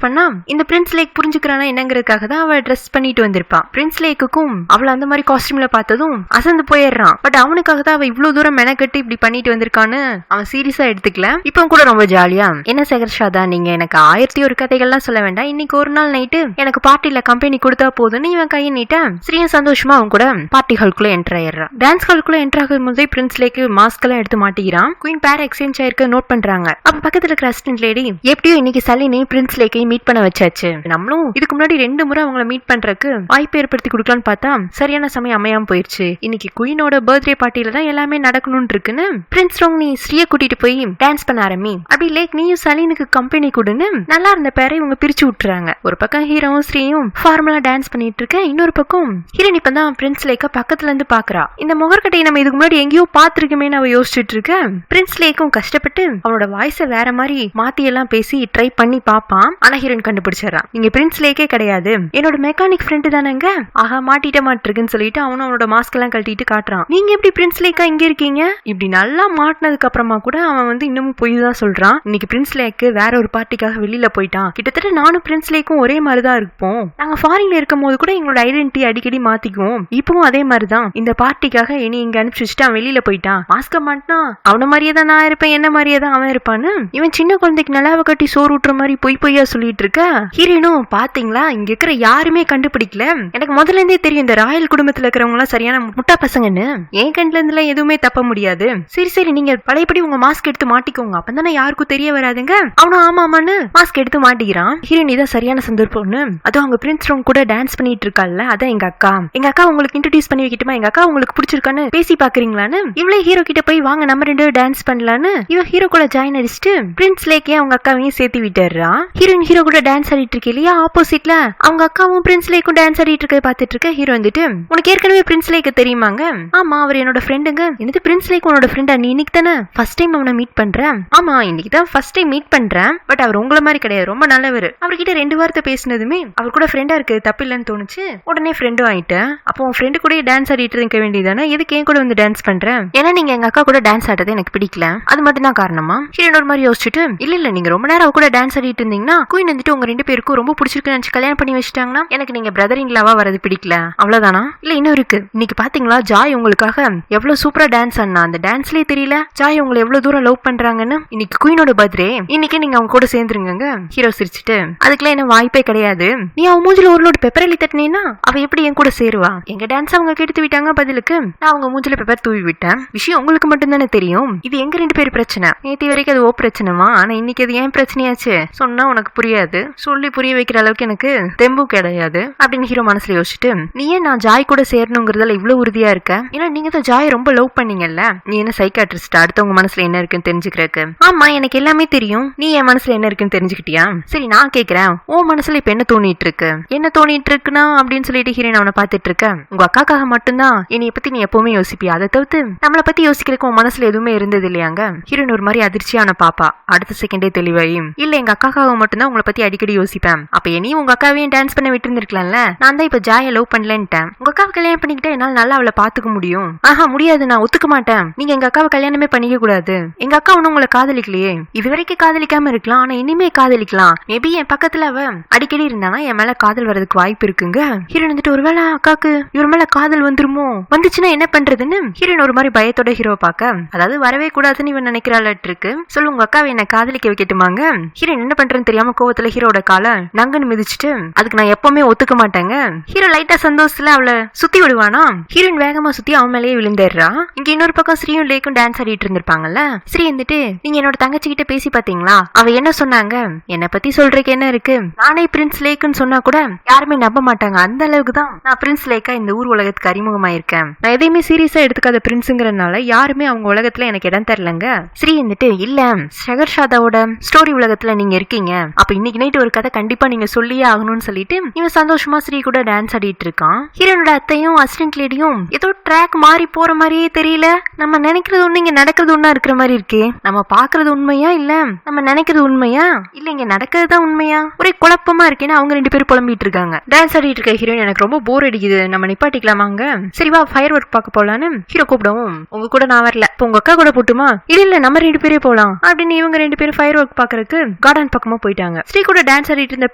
பண்ணா இந்த பிரின்ஸ் லேக் புரிஞ்சுக்கிறானா என்னங்கிறதுக்காக தான் அவ ட்ரெஸ் பண்ணிட்டு வந்திருப்பா. பிரின்ஸ் லேக்குக்கும் அவளை அந்த மாதிரி காஸ்டியூம்ல பார்த்ததும் அசந்து போயிடுறான். பட் அவனுக்காக தான் அவ இவ்வளவு தூரம் மெனக்கட்டு இப்படி பண்ணிட்டு வந்திருக்கான்னு அவன் சீரியஸா எடுத்துக்கல. இப்போ கூட ரொம்ப ஜாலியா என்ன செகர்ஷாதா நீங்க எனக்கு 1001 கதைகள்லாம் சொல்ல வேண்டாம், இன்னைக்கு ஒரு நாள் நைட்டு எனக்கு பார்ட்டில கம்பெனி கொடுத்தா போதுன்னு இவன் கையை நீட்ட ஸ்ரீயும் சந்தோஷமா அவன் கூட பார்ட்டி ஹால்குள்ள என்டர் ஆயிடுறான். டான்ஸ் ஹால்குள்ள என்டர் ஆகும் போதே பிரின்ஸ் லேக்கு மாஸ்க் எல்லாம் எடுத்து மாட்டிக்கிறான். குயின் பேர் எக்ஸ்சேஞ்ச் ஆயிருக்க நோட் பண்றாங்க. அப்ப பக்கத்துல இருக்கிற அசிஸ்டன்ட் லேடி எப்படியோ இன்னைக்கு சலினி பிரின்ஸ் லேக்கையும் மீட் பண்ண வச்சாச்சு, நம்மளும் இதுக்கு முன்னாடி 2 முறை அவங்கள மீட் பண்றதுக்கு வாய்ப்பு ஏற்படுத்தி கொடுக்கலான்னு பார்த்தா சரியான சமயம் அமையாம போயிருச்சு. இன்னைக்கு குயினோட பர்த்டே பார்ட்டில தான் எல்லாமே நடக்கணும்னு இருக்குன்னு பிரின்ஸ் ரோங் நீ ஸ்ரீயை கூட்டிட்டு போய் டான்ஸ் பண்ண ஆரம்பி, அப்படி லேக் நீயும் சலீனுக்கு கம்பெனி கொடுன்னு நல்லா இருந்த பேரை இவங்க பிரிச்சு விட்டுறாங்க. ஒரு பக்கம் ஹீரோவும் ஸ்ரீயும் ஃபார்மலா டான்ஸ் பண்ணிட்டு இருக்க, இன்னொரு பக்கம் ஹீரோயின் இப்பதான் பிரின்ஸ் லேக்க பக்கத்துல இருந்து பாக்குறா. இந்த முகர்கட்டையை நம்ம இதுக்கு முன்னாடி எங்கேயோ பாத்துருக்கமே அவ யோசிச்சுட்டு இருக்க. பிரின்ஸ் லேக்கும் கஷ்டப்பட்டு அவனோட வாய்ஸ வேற மாதிரி மாத்தி எல்லாம் பேசி ட்ரை பண்ணி பாப்பான். ஆனா ஹீரோயின் கண்டுபிடிச்சிடறான், நீங்க பிரின்ஸ் லேக்கே கிடையாது, என்னோட மெக்கானிக் ஃப்ரெண்டு தானங்க. ஆஹா மாட்டிட்ட மாட்டிருக்குன்னு சொல்லிட்டு அவனும் அவனோட மாஸ்க் எல்லாம் கழட்டிட்டு காட்டுறான். நீங்க எப்படி பிரின்ஸ் லேக்கா இங்க இருக்கீங்க? இப்படி நல்லா மாட்டினதுக்கு அப்புறமா கூட அவன் வந்து இன்னமும் பொய் தான் சொல்றான். இன்னைக்கு பிரின்ஸ் லேக்கு வேற ஒரு பார்ட்டிக்காக வெளியில போயிட்டான். கிட்டத்தட்ட நானும் பிரின்ஸ் லேக்கும் ஒரே மாதிரிதான் இருப்போம். நாங்க ஃபாரின்ல இருக்கும் போது கூட எங்களோட ஐடென்டிட்டி அடிக்கடி மாத்திக்குவோம். இப்பவும் அதே மாதிரிதான். இந்த பார்ட்டிக்காக இனி இங்க அனுப்பிச்சு வச்சுட்டு அவன் வெளியில போயிட்டான். மாஸ்க மாட்டினா அவன மாதிரியே தான் நான் இருப்பேன், என்ன மாதிரியே தான் அவன் இருப்பான்னு இவன் சின்ன குழந்தைக்கு நிலாவை கட்டி சோறு ஊட்டுற மாதிரி பொய்யா சொல்லிட்டு இருக்க. ஹீரோனும் பாத்தீங்களா இங்க இருக்கிற யாருமே கண்டுபிடிக்கல, எனக்கு முதல்ல இருந்தே தெரியும் இந்த ராயல் குடும்பத்துல இருக்கிறவங்க எல்லாம் சரியான முட்டா பசங்கன்னு. என் கண்ணுல இருந்து எதுவுமே தப்ப முடியாது. சரி நீங்க பழையபடி உங்க மாஸ்க் எடுத்து மாட்டிக்கோங்க, அப்பதானே யாருக்கும் தெரிய வராதுங்க. அவனும் ஆமாமான்னு மாஸ்க் எடுத்து மாட்டிக்கிறான். ஹீரோயின் இதான் சரியான சந்தர்ப்பம்னு அதுவும் அவங்க பிரின்ஸ் ரோங் கூட டான்ஸ் பண்ணிட்டு இருக்கால, அதான் எங்க அக்கா உங்களுக்கு இன்ட்ரோடியூஸ் பண்ணி வைக்கட்டுமா, எங்க அக்கா உங்களுக்கு பிடிச்சிருக்கான்னு பேசி பாக்குறீங்களான்னு இவ்வளவு ஹீரோ கிட்ட போய் வாங்க நம்ம 2 பேரும் டான்ஸ் பண்ணலான்னு இவன் ஹீரோ கூட ஜாயின் அடிச்சுட்டு பிரின்ஸ் லேக்கே அவங்க அக்காவையும் சேர்த்து விட்டுறான். ஹீரோயின் ஹீரோ கூட டான்ஸ் ஆடிட்டு இருக்கே இல்லையா, ஆப்போசிட்ல அவங்க அக்காவும் பிரின்ஸ் லேக்கும் டான்ஸ் ஆடிட்டு இருக்க பாத்துட்டு இருக்க. ஹீரோ வந்துட்டு உனக்கு ஏற்கனவே பிரின்ஸ் லேக்க தெரியுமாங்க? ஆமா அவர் என்னோட ஃப்ரெண்டுங்க. என்னது பிரின்ஸ் லேக் உன்னோட ஃப்ரெண்டா? நீ இன்னைக்கு தானே ஃபர்ஸ்ட் டைம் அவனை மீட் பண்றேன்? ஆமா இன்னைக்கு தான் ஃபர்ஸ்ட் டைம் மீட் பண்றேன். பட் அவர் உங்கள மாதிரி கிடையாது, ரொம்ப நல்லவர். அவர்கிட்ட 2 வார்த்தை பேசினதுமே அவர் கூட ஃப்ரெண்டா இருக்கு தப்பு இல்லைன்னு தோணுச்சு, உடனே ஃப்ரெண்டும் ஆயிட்டேன். அப்போ உன் ஃப்ரெண்டு கூட டான்ஸ் ஆடிட்டு இருக்க வேண்டியதானே, எதுக்கு என் கூட வந்து டான்ஸ் பண்றேன்? ஏன்னா நீங்க எங்க அக்கா கூட டான்ஸ் ஆடுறது எனக்கு பிடிக்கல, அது மட்டும் தான் காரணமா? ஹீரோயின் ஒரு மாதிரி யோசிச்சுட்டு இல்ல நீங்க ரொம்ப நேரம் அவ கூட டான்ஸ் ஆடிட்டு இருந்தீங்கன்னா குயின் வந்துட்டு உங்க 2 பேருக்கும் ரொம்ப பிடிச்சிருக்குன்னு நினைச்சு கல்யாணம் பண்ணி வச்சுட்டாங்கன்னா எனக்கு நீங்க பிரதர் இன் லாவா வரது பிடிக்கல, அவ்வளவுதானா? இல்ல இன்னும் இருக்கு. இன்னைக்கு பாத்தீங்களா ஜாய் உங்களுக்காக எவ்வளவு சூப்பரா டான்ஸ் ஆடினா, அந்த டான்ஸ்லயே தெரியல ஜாய் உங்களை எவ்வளவு தூரம் லவ் பண்றாங்கன்னு. இன்னைக்கு குயினோட பர்த்டே, இன்னைக்கு நீங்க அவங்க கூட சேர்ந்துருங்க. ஹீரோ சிரிச்சுட்டு அதுக்கெல்லாம் என்ன வாய்ப்பே கிடையாது, நீ அவன் மூஞ்சில ஒரு லோடு பெப்பர் அள்ளி தட்டினேன்னா அவ எப்படி என் கூட சேருவா? எங்க டான்ஸ் அவங்க கெடுத்து விட்டாங்க, பதிலுக்கு நான் அவங்க மூஞ்சில பெப்பர் தூவி விட்டேன். விஷயம் உங்களுக்கு மட்டும் தானே தெரியும், இது எங்க 2 பேர் பிரச்சனை. நேற்று வரைக்கும் அது ஓ பிரச்சனைமா, ஆனா இன்னைக்கு அது ஏன் பிரச்சனையாச்சு சொன்னா உனக்கு புரியாது, சொல்லி புரிய வைக்கிற அளவுக்கு எனக்கு தெம்பும் கிடையாது அப்படின்னு ஹீரோ மனசுல யோசிச்சுட்டு நீ ஏன் நான் ஜாய் கூட சேரணுங்கிறதுல இவ்வளவு உறுதியா இருக்க? ஏன்னா நீங்க தான் ஜாய் ரொம்ப லவ் பண்ணீங்கல்ல, நீ என்ன சைக்காட்ரிஸ்ட் அடுத்தவங்க மனசுல என்ன இருக்குன்னு தெரிஞ்சுக்கிறதுக்கு? ஆமா எனக்கு எல்லாமே தெரியும், நீ என் மனசுல என்ன இருக்குன்னு தெரிஞ்சுக்கிட்டியா? சரி நான் கேக்குறேன் உன் மனசுல இப்ப என்ன தோணிட்டு இருக்கு? என்ன தோணிட்டு இருக்குன்னா அப்படின்னு சொல்லிட்டு ஹீரோயின் அவனை பாத்துட்டு இருக்க. உங்க அக்காக்காக மட்டும்தான் என்னைய பத்தி நீ எப்பவுமே யோசிப்பியா, அதை தவிர்த்து நம்மளை பத்தி யோசிக்கிறதுக்கு உன் மனசுல எதுவுமே இருந்தது இல்லையாங்க? ஹீரோயின் ஒரு மாதிரி அதிர்ச்சியான பாப்பா. அடுத்த செகண்டே தெளிவாயும் இல்ல எங்க அக்காக்காக மட்டும்தான் உங்களை பத்தி அடிக்கடி யோசிப்பேன். அப்ப என்னையும் உங்க அக்காவையும் டான்ஸ் பண்ண விட்டு இருந்திருக்கலாம்ல, நான் தான் இப்ப ஜாயை லவ் பண்ணலன்ட்டேன். உங்க அக்காவை கல்யாணம் பண்ணிக்கிட்டா என்னால நல்லா அவளை பாத்துக்க முடியும். ஆஹா முடியாது, நான் ஒத்துக்க மாட்டேன். நீங்க எங்க அக்காவை கல்யாணமே பண்ணிக்க கூடாது. எங்க அக்கா ஒன்னும் உங்களை காதலிக்கலையே, இது வரைக்கும் காதலிக்காம இருக்கலாம், ஆனா இனிமே காதலிக்கலாம். மேபி என் பக்கத்துல அவ அடிக்கடி இருந்தானா என் மேல காதல் வர்றதுக்கு வாய்ப்பு இருக்குங்க. ஹீரோயின் வந்துட்டு ஒருவேளை அக்காக்கு இவர் மேல காதல் வந்துருமோ, வந்துச்சுன்னா என்ன பண்றதுன்னு ஹீரோயின் ஒரு மாதிரி பயத்தோட ஹீரோ பாக்க, அதாவது வரவே கூடாதுன்னு இவன் நினைக்கிறாள் இருக்கு. சொல்லு உங்க அக்காவை என்ன காதலிக்க வைக்கட்டுமாங்க? ஹீரோயின் என்ன பண்றேன்னு தெரியாம கோவத்துல ஹீரோட கால நங்கன்னு மிதிச்சுட்டு அதுக்கு நான் எப்பவுமே ஒத்துக்க மாட்டேங்க. ஹீரோ லைட்டா சந்தோஷத்துல அவளை சுத்தி விடுவானா, ஹீரோயின் வேகமா சுத்தி அவன் மேலேயே விழுந்துடுறா. இங்க இன்னொரு பக்கம் ஸ்ரீயும் லேக்கும் டான்ஸ் ஆடிட்டு இருந்திருப்பாங்கல்ல. ஸ்ரீ வந்துட்டு நீங்க என்னோட தங்கச்சி கிட்ட பேசி பாத்தீங்களா, அவ என்ன சொன்னாங்க? என்ன பத்தி சொல்றதுக்கு என்ன இருக்கு, நானே பிரின்ஸ் லேக்குன்னு சொன்னா கூட யாருமே யாருமே நம்ப மாட்டாங்க. அந்த அளவுக்கு தான் நான் பிரின்ஸ் லேக்கா இந்த ஊர் உலகத்துக்கு அறிமுகமாயிருக்கேன். நான் எதையுமே சீரியஸா எடுத்துக்காத பிரின்ஸுங்கிறதுனால யாருமே அவங்க உலகத்துல எனக்கு இடம் தரலங்க. ஸ்ரீ வந்துட்டு இல்ல ஷகர்ஷாதாவோட ஸ்டோரி உலகத்துல நீங்க இருக்கீங்க, அப்ப இன்னைக்கு நைட் ஒரு கதை கண்டிப்பா நீங்க சொல்லியே ஆகணும்னு சொல்லிட்டு இவன் சந்தோஷமா ஸ்ரீ கூட டான்ஸ் ஆடிட்டு இருக்கான். ஹீரோனோட அத்தையும் அசிஸ்டன்ட் லேடியும் ஏதோ ட்ராக் மாறி போற மாதிரியே தெரியல, நம்ம நினைக்கிறது ஒண்ணு இங்க நடக்கிறது ஒண்ணா இருக்கிற மாதிரி இருக்கே, நம்ம பாக்குறது உண்மையா இல்ல நம்ம நினைக்கிறது உண்மையா இல்ல இங்க நடக்கிறதுதான் உண்மையா, ஒரே குழப்பமா இருக்கேன்னு அவங்க 2 பேரும் புலம்பிட்டு இருக்காங்க. டான்ஸ் ஆடிட்டு இருக்க ஹீரோயின் எனக்கு ரொம்ப போர் அடிக்குது, நம்ம நிப்பாட்டிக்கலாமாங்க, சரி வா ஃபயர் ஒர்க் பார்க்க போலான்னு ஹீரோ கூப்பிடவும் உங்க கூட நான் வரல, இப்ப உங்க அக்கா கூட போட்டுமா, இல்ல நம்ம 2 பேரே போலாம் அப்படின்னு இவங்க 2 பேரும் ஃபயர் ஒர்க் பாக்குறதுக்கு கார்டன் பக்கமா போயிட்டாங்க. ஸ்ரீ கூட டான்ஸ் ஆடிட்டு இருந்த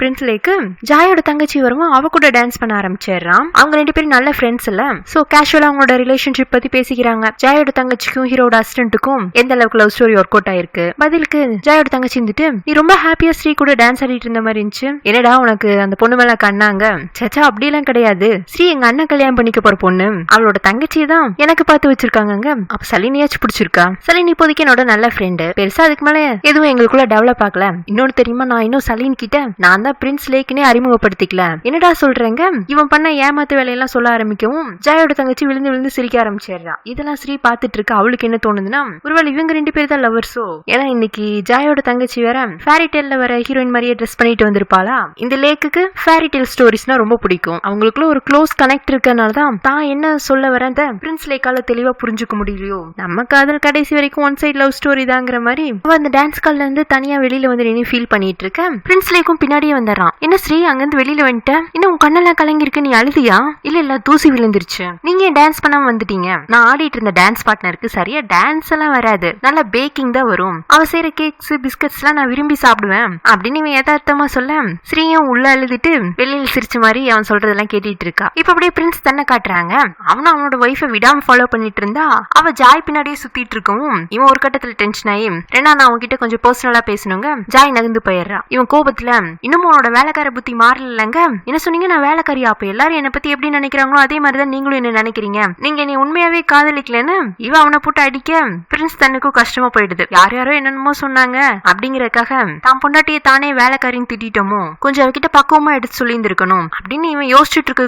பிரின்ஸ் லேக்கு ஜாயோட தங்கச்சி வரவும் அவ கூட டான்ஸ் பண்ண ஆரம்பிச்சிடறான். அவங்க 2 பேரும் நல்ல ஃப்ரெண்ட்ஸ் இல்ல, சோ கேஷுவலா அவங்களோட ரிலேஷன்ஷிப் பத்தி பேசிக்கிறாங்க. ஜாயோட தங்கச்சிக்கும் ஹீரோட அசிஸ்டன்ட்டுக்கும் எந்த அளவுக்கு லவ் ஸ்டோரி ஒர்க் அவுட் ஆயிருக்கு. பதிலுக்கு ஜாயோட தங்கச்சி இருந்துட்டு நீ ரொம்ப ஹாப்பியா ஸ்ரீ கூட டான்ஸ் ஆடிட்டு இருந்த மாதிரி இருந்துச்சு, என்னடா உனக்கு அந்த பொண்ணு மேல கண்ணாங்க, சச்சா அப்படிலாம் கிடையாது, ஸ்ரீ எங்க அண்ணன் கல்யாணம் பண்ணிக்க போற பொண்ணு, அவளோட தங்கச்சி தான் எனக்கு பார்த்து வச்சிருக்காங்க. அப்ப சலினியாச்சும் பிடிச்சிருக்கா, சலினி இப்போதைக்கு என்னோட நல்ல ஃப்ரெண்டு, பெருசா அதுக்கு மேல எதுவும் எங்களுக்குள்ள டெவலப் ஆகல. இன்னொன்னு தெரியுமா, நான் இன்னும் சலீன் கிட்ட நான் தான் பிரின்ஸ் லேக்னே அறிமுகப்படுத்திக்கல. என்னடா சொல்றேங்க, இவன் பண்ண ஏமாத்து வேலையெல்லாம் சொல்ல ஆரம்பிக்கவும் ஜாயோட தங்கச்சி விழுந்து விழுந்து சிரிக்க ஆரம்பிச்சிடுறா. இதெல்லாம் ஸ்ரீ பாத்துட்டு இருக்கு. அவளுக்கு என்ன தோணுதுன்னா, ஒருவேளை இவங்க 2 பேர் தான் லவர்ஸோ, ஏன்னா இன்னைக்கு ஜாயோட தங்கச்சி வேற ஃபேரி டேல்ல வர ஹீரோயின் மாதிரியே ட்ரெஸ் பண்ணிட்டு வந்திருப்பாளா. இந்த லேக்குக்கு ஃபேரி டேல் ஸ்டோரிஸ்னா ரொம்ப பிடிக்கும், அவங்களுக்குள்ள ஒரு க்ளோஸ் கனெக்ட் இருக்கனால தான் என்ன சொல்ல வர பிரின்ஸ் லேக்கால தெளிவா புரிஞ்சுக்க முடியலையோ, நம்ம காதல் கடைசி வரைக்கும் ஒன் சைட் லவ் ஸ்டோரி தாங்கிற மாதிரி அவ அந்த டான்ஸ் கால்ல இருந்து தனியா வெளியில வந்து நின்னு ஃபீல் பண்ணிட்டு இருக்க. பிரின்ஸ் லேக்கும் பின்னாடியே வந்துடுறான். என்ன ஸ்ரீ அங்க இருந்து வெளியில வந்துட்ட, இன்னும் உன் கண்ணெல்லாம் கலங்கி இருக்கு, நீ அழுதியா, இல்ல தூசி விழுந்துருச்சு, நீங்க டான்ஸ் பண்ணாம வந்துட்டீங்க, நான் ஆடிட்டு இருந்த டான்ஸ் பார்ட்னருக்கு சரியா டான்ஸ் எல்லாம் வராது, நல்ல பேக்கிங் தான் வரும், அவ செய்யற கேக்ஸ் பிஸ்கட்ஸ் எல்லாம் நான் விரும்பி சாப்பிடுவேன் அப்படின்னு இவன் யதார்த்தமா சொல்ல ஸ்ரீயும் உள்ள அழுதுட்டு வெளியில சிரிச்ச மாதிரி அவன் சொல்றதெல்லாம் கேட்டுட்டு இருக்கா. இப்ப அப்படியே பிரின்ஸ் தன்னை காட்டுறாங்க. அவனும் அவனோட ஒய்ஃபை விடாம ஃபாலோ பண்ணிட்டு இருந்தா அவ ஜாய் பின்னாடியே சுத்திட்டு இருக்கவும் இவன் ஒரு கட்டத்துல டென்ஷன் ஆகி ரெண்டா நான் உங்ககிட்ட கொஞ்சம் பர்சனலா பேசணுங்க, ஜாய் நகர்ந்து போயிடுறா. இவன் கோபத்துல இன்னமும் உன்னோட வேலைக்கார புத்தி மாறலங்க, என்ன சொன்னீங்க நான் வேலைக்காரியா, அப்ப எல்லாரும் என்னை பத்தி எப்படி நினைக்கிறாங்களோ அதே மாதிரிதான் நீங்களும் என்ன நினைக்கிறீங்க, நீங்க என்னை உண்மையாவே காதலிக்கலன்னு இவன் அவனை போட்டு அடிக்க பிரின்ஸ் தன்னுக்கும் கஷ்டமா போயிடுது. யாரோ என்னென்னமோ சொன்னாங்க அப்படிங்கறதுக்காக தான் பொண்டாட்டியை தானே வேலைக்காரின்னு திட்டோமோ, கொஞ்சம் அவகிட்ட பக்குவமா எடுத்து சொல்லி இருந்திருக்கணும் அப்படின்னு இவன் யோசிச்சுட்டு இருக்கே.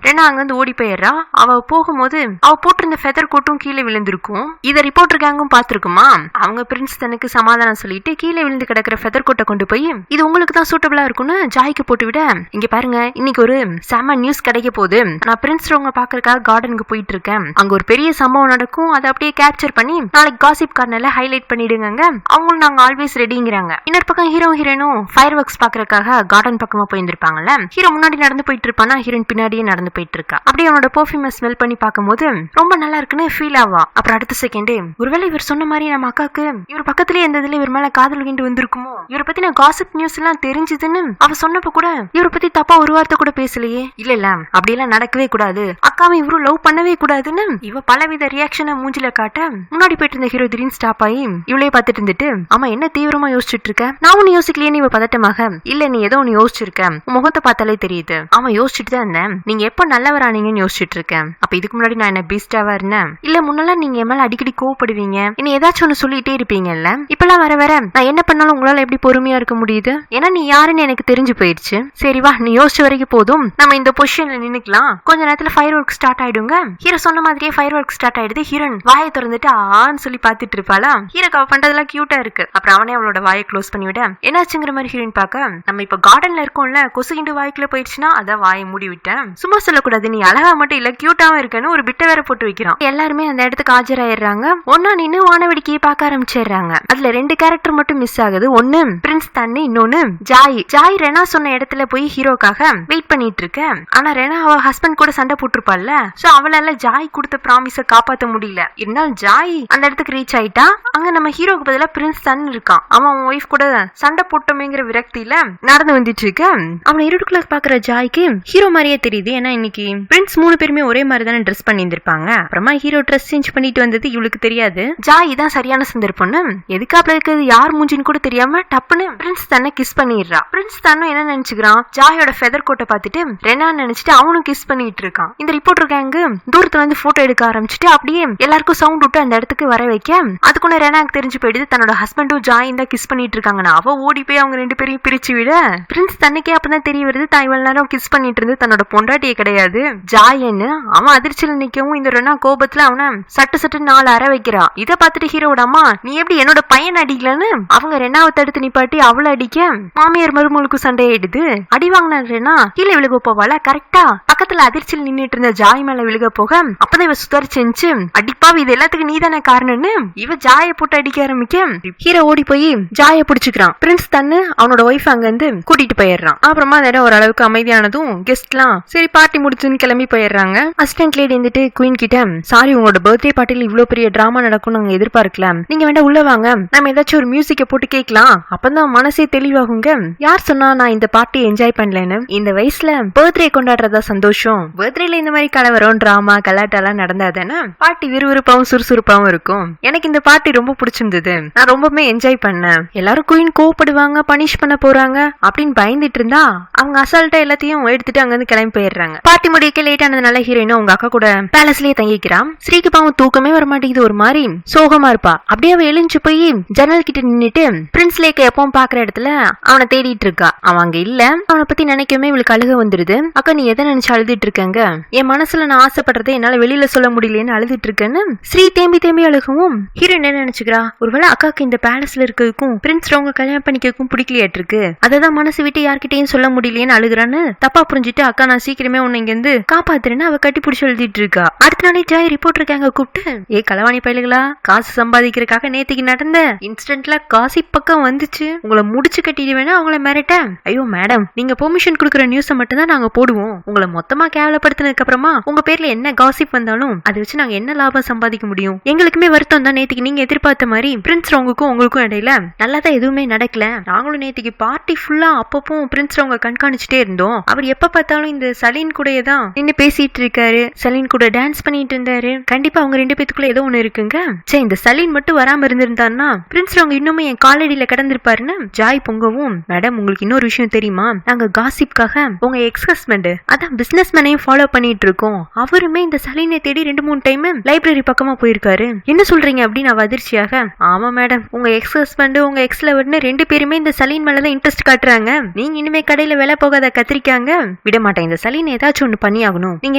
ரெண்டா அங்க வந்து ஓடி போயிடுறா. அவ போகும்போது அவ போட்டிருந்த ஃபெதர் கோட்டும் கீழே விழுந்திருக்கும். இத ரிப்போர்ட்டர் கேங்கும் பாத்துருக்குமா. அவங்க பிரின்ஸ் தனக்கு சமாதானம் சொல்லிட்டு கீழே விழுந்து கிடக்கிற ஃபெதர் கோட்டை கொண்டு போய் இது உங்களுக்கு தான் சூட்டபிளா இருக்கும்னு ஜாய்க்கு போட்டு விட, இங்க பாருங்க இன்னைக்கு ஒரு செம நியூஸ் கிடைக்க போகுது, நான் பிரின்ஸ் ரோங்க பாக்குறதுக்காக கார்டனுக்கு போயிட்டு இருக்கேன், அங்க ஒரு பெரிய சம்பவம் நடக்கும், அதை அப்படியே கேப்சர் பண்ணி நாளைக்கு காசிப் கார்னர்ல ஹைலைட் பண்ணிடுங்க, அவங்களும் நாங்க ஆல்வேஸ் ரெடிங்கிறாங்க. இன்னொரு பக்கம் ஹீரோ ஹீரோனும் ஃபயர் ஒர்க்ஸ் பாக்குறதுக்காக கார்டன் பக்கமா போயிருந்திருப்பாங்கல்ல. ஹீரோ முன்னாடி நடந்து போயிட்டு இருப்பானா, ஹீரோயின் பின்னாடியே நடந்து போயிட்டு இருக்கா. அப்படியே அவனோட பெர்ஃப்யூமை ஸ்மெல் பண்ணி பார்க்கும்போது ரொம்ப நல்லா இருக்குன்னு ஃபீல் ஆவா. அப்புறம் அடுத்த செகண்டே ஒருவேளை இவர் சொன்ன மாதிரி நம்ம அக்காக்கு இவர் பக்கத்திலே இருந்ததுல இவர் மேல காதல் கிண்டு வந்திருக்குமோ, இவரை பத்தி நான் காசிப் நியூஸ் எல்லாம் தெரிஞ்சதுன்னு அவ சொன்னப்ப கூட இவரை பத்தி தப்பா ஒரு வார்த்தை கூட பேசலையே, இல்ல அப்படி எல்லாம் நடக்கவே கூடாது, அக்காவை இவரும் லவ் பண்ணவே கூடாதுன்னு இவ பலவித ரியாக்ஷனை மூஞ்சில காட்ட முன்னாடி போயிட்டு இருந்த ஹீரோ திடீர்னு ஸ்டாப் ஆகி இவளே பார்த்துட்டு இருந்துட்டு, ஆமா என்ன தீவிரமா யோசிச்சுட்டு இருக்க, நான் ஒன்னு யோசிக்கலையே, இவ பதட்டமாக, இல்ல நீ ஏதோ ஒன்னு யோசிச்சிருக்க, முகத்தை பார்த்தாலே தெரியுது, அவன் யோசிச்சுட்டு தான் இருந்தேன், நீங்க எப்ப நல்லவரானீங்கன்னு யோசிச்சுட்டு இருக்கேன், அப்ப இதுக்கு முன்னாடி நான் என்ன பீஸ்டாவா இருந்தேன், இல்ல முன்னெல்லாம் நீங்க என் மேல அடிக்கடி கோவப்படுவீங்க, என்ன ஏதாச்சும் ஒன்னு சொல்லிட்டே இருப்பீங்கல்ல, இப்பெல்லாம் வர வர நான் என்ன பண்ணாலும் உங்களால எப்படி பொறுமையா இருக்க முடியுது, ஏன்னா நீ யாருன்னு எனக்கு தெரிஞ்சு போயிருச்சு, சரி வா நீ யோசிச்ச வரைக்கும் போதும், நம்ம இந்த பொசிஷன்ல நின்னுக்கலாம், கொஞ்ச நேரத்துல ஃபயர் ஒர்க் ஸ்டார்ட் ஆயிடுங்க. ஹீரோ சொன்ன மாதிரியே ஃபயர் ஒர்க் ஸ்டார்ட் ஆயிடுது. ஹீரோன் வாயை திறந்துட்டு ஆன்னு சொல்லி பாத்துட்டு இருப்பாளா. ஹீரோக்கு அவ பண்றதெல்லாம் கியூட்டா இருக்கு. அப்புறம் அவனே அவளோட வாயை க்ளோஸ் பண்ணி விட என்னாச்சுங்கிற மாதிரி ஹீரோயின் பார்க்க, நம்ம இப்ப கார்டன்ல இருக்கோம்ல, கொசு கிண்டு வாய்க்குள்ள போயிடுச்சுன்னா அதான் வாயை மூடி விட்டேன், சும்மா சொல்லக்கூடாது, நீ அழகா மட்டும் இல்ல கியூட்டாவும் இருக்கன்னு ஒரு பிட்ட வேற போட்டு வைக்கிறான். எல்லாருமே அந்த இடத்துக்கு ஆஜராயிடுறாங்க. ஒன்னா நின்னு வானவெடிக்கையை பார்க்க ஆரம்பிச்சிடுறாங்க. அதுல 2 கேரக்டர் மட்டும் மிஸ் ஆகுது. ஒன்னு பிரின்ஸ் தண்ணி, இன்னொன்னு ஜாய். ஜாய் ரெனா சொன்ன இடத்துல போய் ஹீரோக்காக வெயிட் பண்ணிட்டு இருக்க. ஆனா ரெனா அவ ஹஸ்பண்ட் கூட சண்டை போட்டிருப்பாள்ல, சோ அவளால ஜாய் கொடுத்த ப்ராமிஸ காப்பாத்த முடியல. இருந்தாலும் ஜாய் அந்த இடத்துக்கு ரீச் ஆயிட்டா. அங்க நம்ம ஹீரோக்கு பதிலா பிரின்ஸ் தன் இருக்கான். அவன் ஒய்ஃப் கூட சண்டை போட்டோமேங்கிற விரக்தியில நடந்து வந்துட்டு இருக்க. அவனை இருட்டுக்குள்ள பாக்குற ஜாய்க்கு ஹீரோ மாதிரியே தெரியுது. ஏன்னா இன்னைக்கு பிரின்ஸ் 3 பேருமே ஒரே மாதிரி தானே ட்ரெஸ் பண்ணி இருந்திருப்பாங்க. அப்புறமா ஹீரோ ட்ரெஸ் சேஞ்ச் பண்ணிட்டு வந்தது இவளுக்கு தெரியாது. ஜாய் தான் சரியான சந்தர்ப்பம்னு எதுக்காப்ல இருக்கிறது யார் மூஞ்சின்னு கூட தெரியாம டப்புன்னு பிரின்ஸ் தன்னை கிஸ் பண்ணிடுறா. பிரின்ஸ் தன்னும் என்ன நினைச்சுக்கிறான், ஜாயோட ஃபெதர் கோட்டை பார்த்துட்டு ரெனா நினைச்சிட்டு அவனும் கிஸ் பண்ணிட்டு இருக்கான். இந்த ரிப்போர்ட்டர் கேங்கு தூரத்துல வந்து போட்டோ எடுக்க ஆரம்பிச்சுட்டு அப்படியே எல்லாருக்கும் சவுண்ட் விட்டு அந்த இடத்துக்கு வர வைக்க, அதுக்குள்ள ரெனாக்கு தெரிஞ்சு போயிடுது தன்னோட ஹஸ்பண்டும் ஜாயும் தான் கிஸ் பண்ணிட்டு இருக்காங்கன்னா. அவ ஓடி போய் அவங்க 2 பேரையும் பிரிச்சு விட பிரின்ஸ் தன்னைக்கே அப்பதான் தெரிய வருது தான் இவ்வளவு நேரம் கிஸ் பண்ணிட்டு இருந்து தன்னோட பொண்டாட்டியே கிடையாது ஜாயன்னு அவன் அதிர்ச்சியில நிக்கவும் இந்த ரெனா கோபத்துல அவனை சட்டு 4 அறை வைக்கிறா. இதை பார்த்துட்டு ஹீரோட அம்மா நீ எப்படி என்னோட பையன் அடிக்கலன்னு அவங்க ரெனாவை தடுத்து நிப்பாட்டி அவளை அடிக்க மாமியார் மருமகளுக்கு சண்டையிடுது. அடி வாங்கின ரெனா கீழே விழுக போவால கரெக்டா பக்கத்துல அதிர்ச்சியில் நின்னுட்டு இருந்த ஜாய் மேல விழுக போக அப்பதான் இவ சுதாரிச்சு அடிப்பாவி இது எல்லாத்துக்கும் நீதானே காரணம்னு இவ ஜாய போட்டு அடிக்க ஆரம்பிக்க ஹீரோ ஓடி போய் ஜாய பிடிச்சுக்கிறான். பிரின்ஸ் தன்னு அவனோட ஒய்ஃப் அங்க இருந்து கூட்டிட்டு போயிடுறான். அப்புறமா அந்த இடம் ஓரளவுக்கு அமைதியானதும் கெஸ்ட் எல்லாம் சரி பார்ட்டி முடிச்சுன்னு கிளம்பி போயிடுறாங்க. அசிஸ்டன்ட் லேடி இருந்துட்டு குயின் கிட்ட சாரி உங்களோட பர்த்டே பார்ட்டில இவ்வளவு பெரிய டிராமா நடக்கும் நாங்க எதிர்பார்க்கலாம், நீங்க வேண்டாம் உள்ள வாங்க, நம்ம ஏதாச்சும் ஒரு மியூசிக்க போட்டு கேட்கலாம், அப்பதான் மனசே தெளிவாகுங்க. யார் சொன்னா நான் இந்த பார்ட்டியை என்ஜாய் பண்ணலன்னு? இந்த வயசுல பர்த்டே கொண்டாடுறதா சந்தோஷம், பர்த்டேல இந்த மாதிரி கலவரம் டிராமா கலாட்டெல்லாம் நடந்தாதானே பார்ட்டி விறுவிறுப்பாவும் சுறுசுறுப்பாவும் இருக்கும். எனக்கு இந்த பார்ட்டி ரொம்ப பிடிச்சிருந்தது, நான் ரொம்பவே என்ஜாய் பண்ணேன். எல்லாரும் குயின் கோவப்படுவாங்க பனிஷ் பண்ண போறாங்க அப்படின்னு பயந்துட்டு இருந்தா அவங்க அசால்ட்டா எல்லாத்தையும் எடுத்துட்டு அங்க இருந்து கிளம்பி போயிடுறாங்க. பார்ட்டி முடிக்க லேட் ஆனதுனால ஹீரோயினும் உங்க அக்கா கூட பேலஸ்லயே தங்கிக்கிறான். ஸ்ரீக்கு பாவம் தூக்கமே வர மாட்டேங்குது, ஒரு மாதிரி சோகமா இருப்பா. அப்படியே அவ எழுந்து போய் ஜன்னல் கிட்ட நின்னுட்டு பிரின்ஸ் லேக்க எப்பவும் பாக்குற இடத்துல அவனை தேடிட்டு இருக்கா. அவன் அங்க இல்ல. அவனை பத்தி நினைக்கவே இவளுக்கு அழுக வந்துருது. அக்கா நீ எதை நினைச்சு அழுதுட்டு இருக்கங்க? என் மனசுல நான் ஆசைப்படுறதை என்னால வெளியில சொல்ல முடியலன்னு அழுதுட்டு இருக்கேன்னு ஸ்ரீ தேம்பி அழுகவும் ஹீரோயின் என்ன நினைச்சுக்கிறா, ஒருவேளை அக்காக்கு இந்த பேலஸ்ல இருக்கிறதுக்கும் பிரின்ஸ் அவங்க கல்யாணம் பண்ணிக்கிறதுக்கும் பிடிக்கலையாட்டு இருக்கு, அததான் மனசு விட்டு யார்கிட்டயும் சொல்ல முடியலையேன்னு அழுகுறான்னு தப்பா புரிஞ்சுட்டு அக்கா நான் சீக்கிரமே உன்னை இங்க இருந்து காப்பாத்துறேன்னு அவ கட்டி பிடிச்சி எழுதிட்டு இருக்கா. அடுத்த நாளே ஜாய் ரிப்போர்ட் இருக்காங்க கூப்பிட்டு ஏ களவாணி பயலுகளா, காசு சம்பாதிக்கிறதுக்காக நேத்துக்கு நடந்த இன்சிடென்ட்ல காசி பக்கம் வந்துச்சு, உங்களை முடிச்சு கட்டிட்டு வேணா அவங்கள மிரட்ட. ஐயோ மேடம் நீங்க பெர்மிஷன் கொடுக்குற நியூஸை மட்டும் தான் நாங்க போடுவோம், உங்களை மொத்தமா கேவலப்படுத்தினதுக்கு அப்புறமா உங்க பேர்ல என்ன காசிப் வந்தாலும் அதை வச்சு நாங்க என்ன லாபம் சம்பாதிக்க முடியும்? எங்களுக்குமே வருத்தம் தான், நேத்துக்கு நீங்க எதிர்பார்த்த மாதிரி பிரின்ஸ் ரவுங்குக்கும் உங்களுக்கும் இடையில நல்லாதான் எதுவுமே நடக்கல. நாங்களும் நேத்துக்கு பார்ட்டி ஃபுல்லா அப்பப்போ பிரின்ஸ் ரவுங்க கண்காணிச்சுட்டே இருந்தோம். அவர் எப்ப பார்த்தாலும் இந்த சலீன் கூடயே தான் நின்று பேசிட்டு இருக்காரு, சலீன் கூட டான்ஸ் பண்ணிட்டு இருந்தாரு. கண்டிப்பா அவங்க 2 பேத்துக்குள்ள ஏதோ ஒண்ணு இருக்குங்க. சரி இந்த சலீன் மட்டும் வராம இருந்திருந்தாருன்னா பிரின்ஸ் ரவுங்க இன்னுமே என் காலடியில கிடந்திருப்பாருன்னு ஜாய் பொங்கவும் மேடம் உங்களுக்கு இன்னொரு விஷயம் தெரியுமா, நாங்க காசிப்காக உங்க எக்ஸ் ஹஸ்பண்ட் அதான் பிசினஸ் மேனையும் ஃபாலோ பண்ணிட்டு இருக்கோம், அவருமே இந்த சலீனை தேடி 2-3 டைம் லைப்ரரி பக்கமா போயிருக்காரு. என்ன சொல்றீங்க அப்படின்னு அவ அதிர்ச்சியாக ஆமா மேடம் உங்க எக்ஸ் ஹஸ்பண்ட் உங்க எக்ஸ் லவர்னு 2 பேருமே இந்த சலீன் மேலதான் இன்ட்ரெஸ்ட் காட்டுறாங்க. நீங்க இனிமே கடையில வேலை போகாத கத்திரிக்காங்க விட மாட்டேன், இந்த சலீன் ஏதாச்சும் ஒண்ணு பண்ணி ஆகணும். நீங்க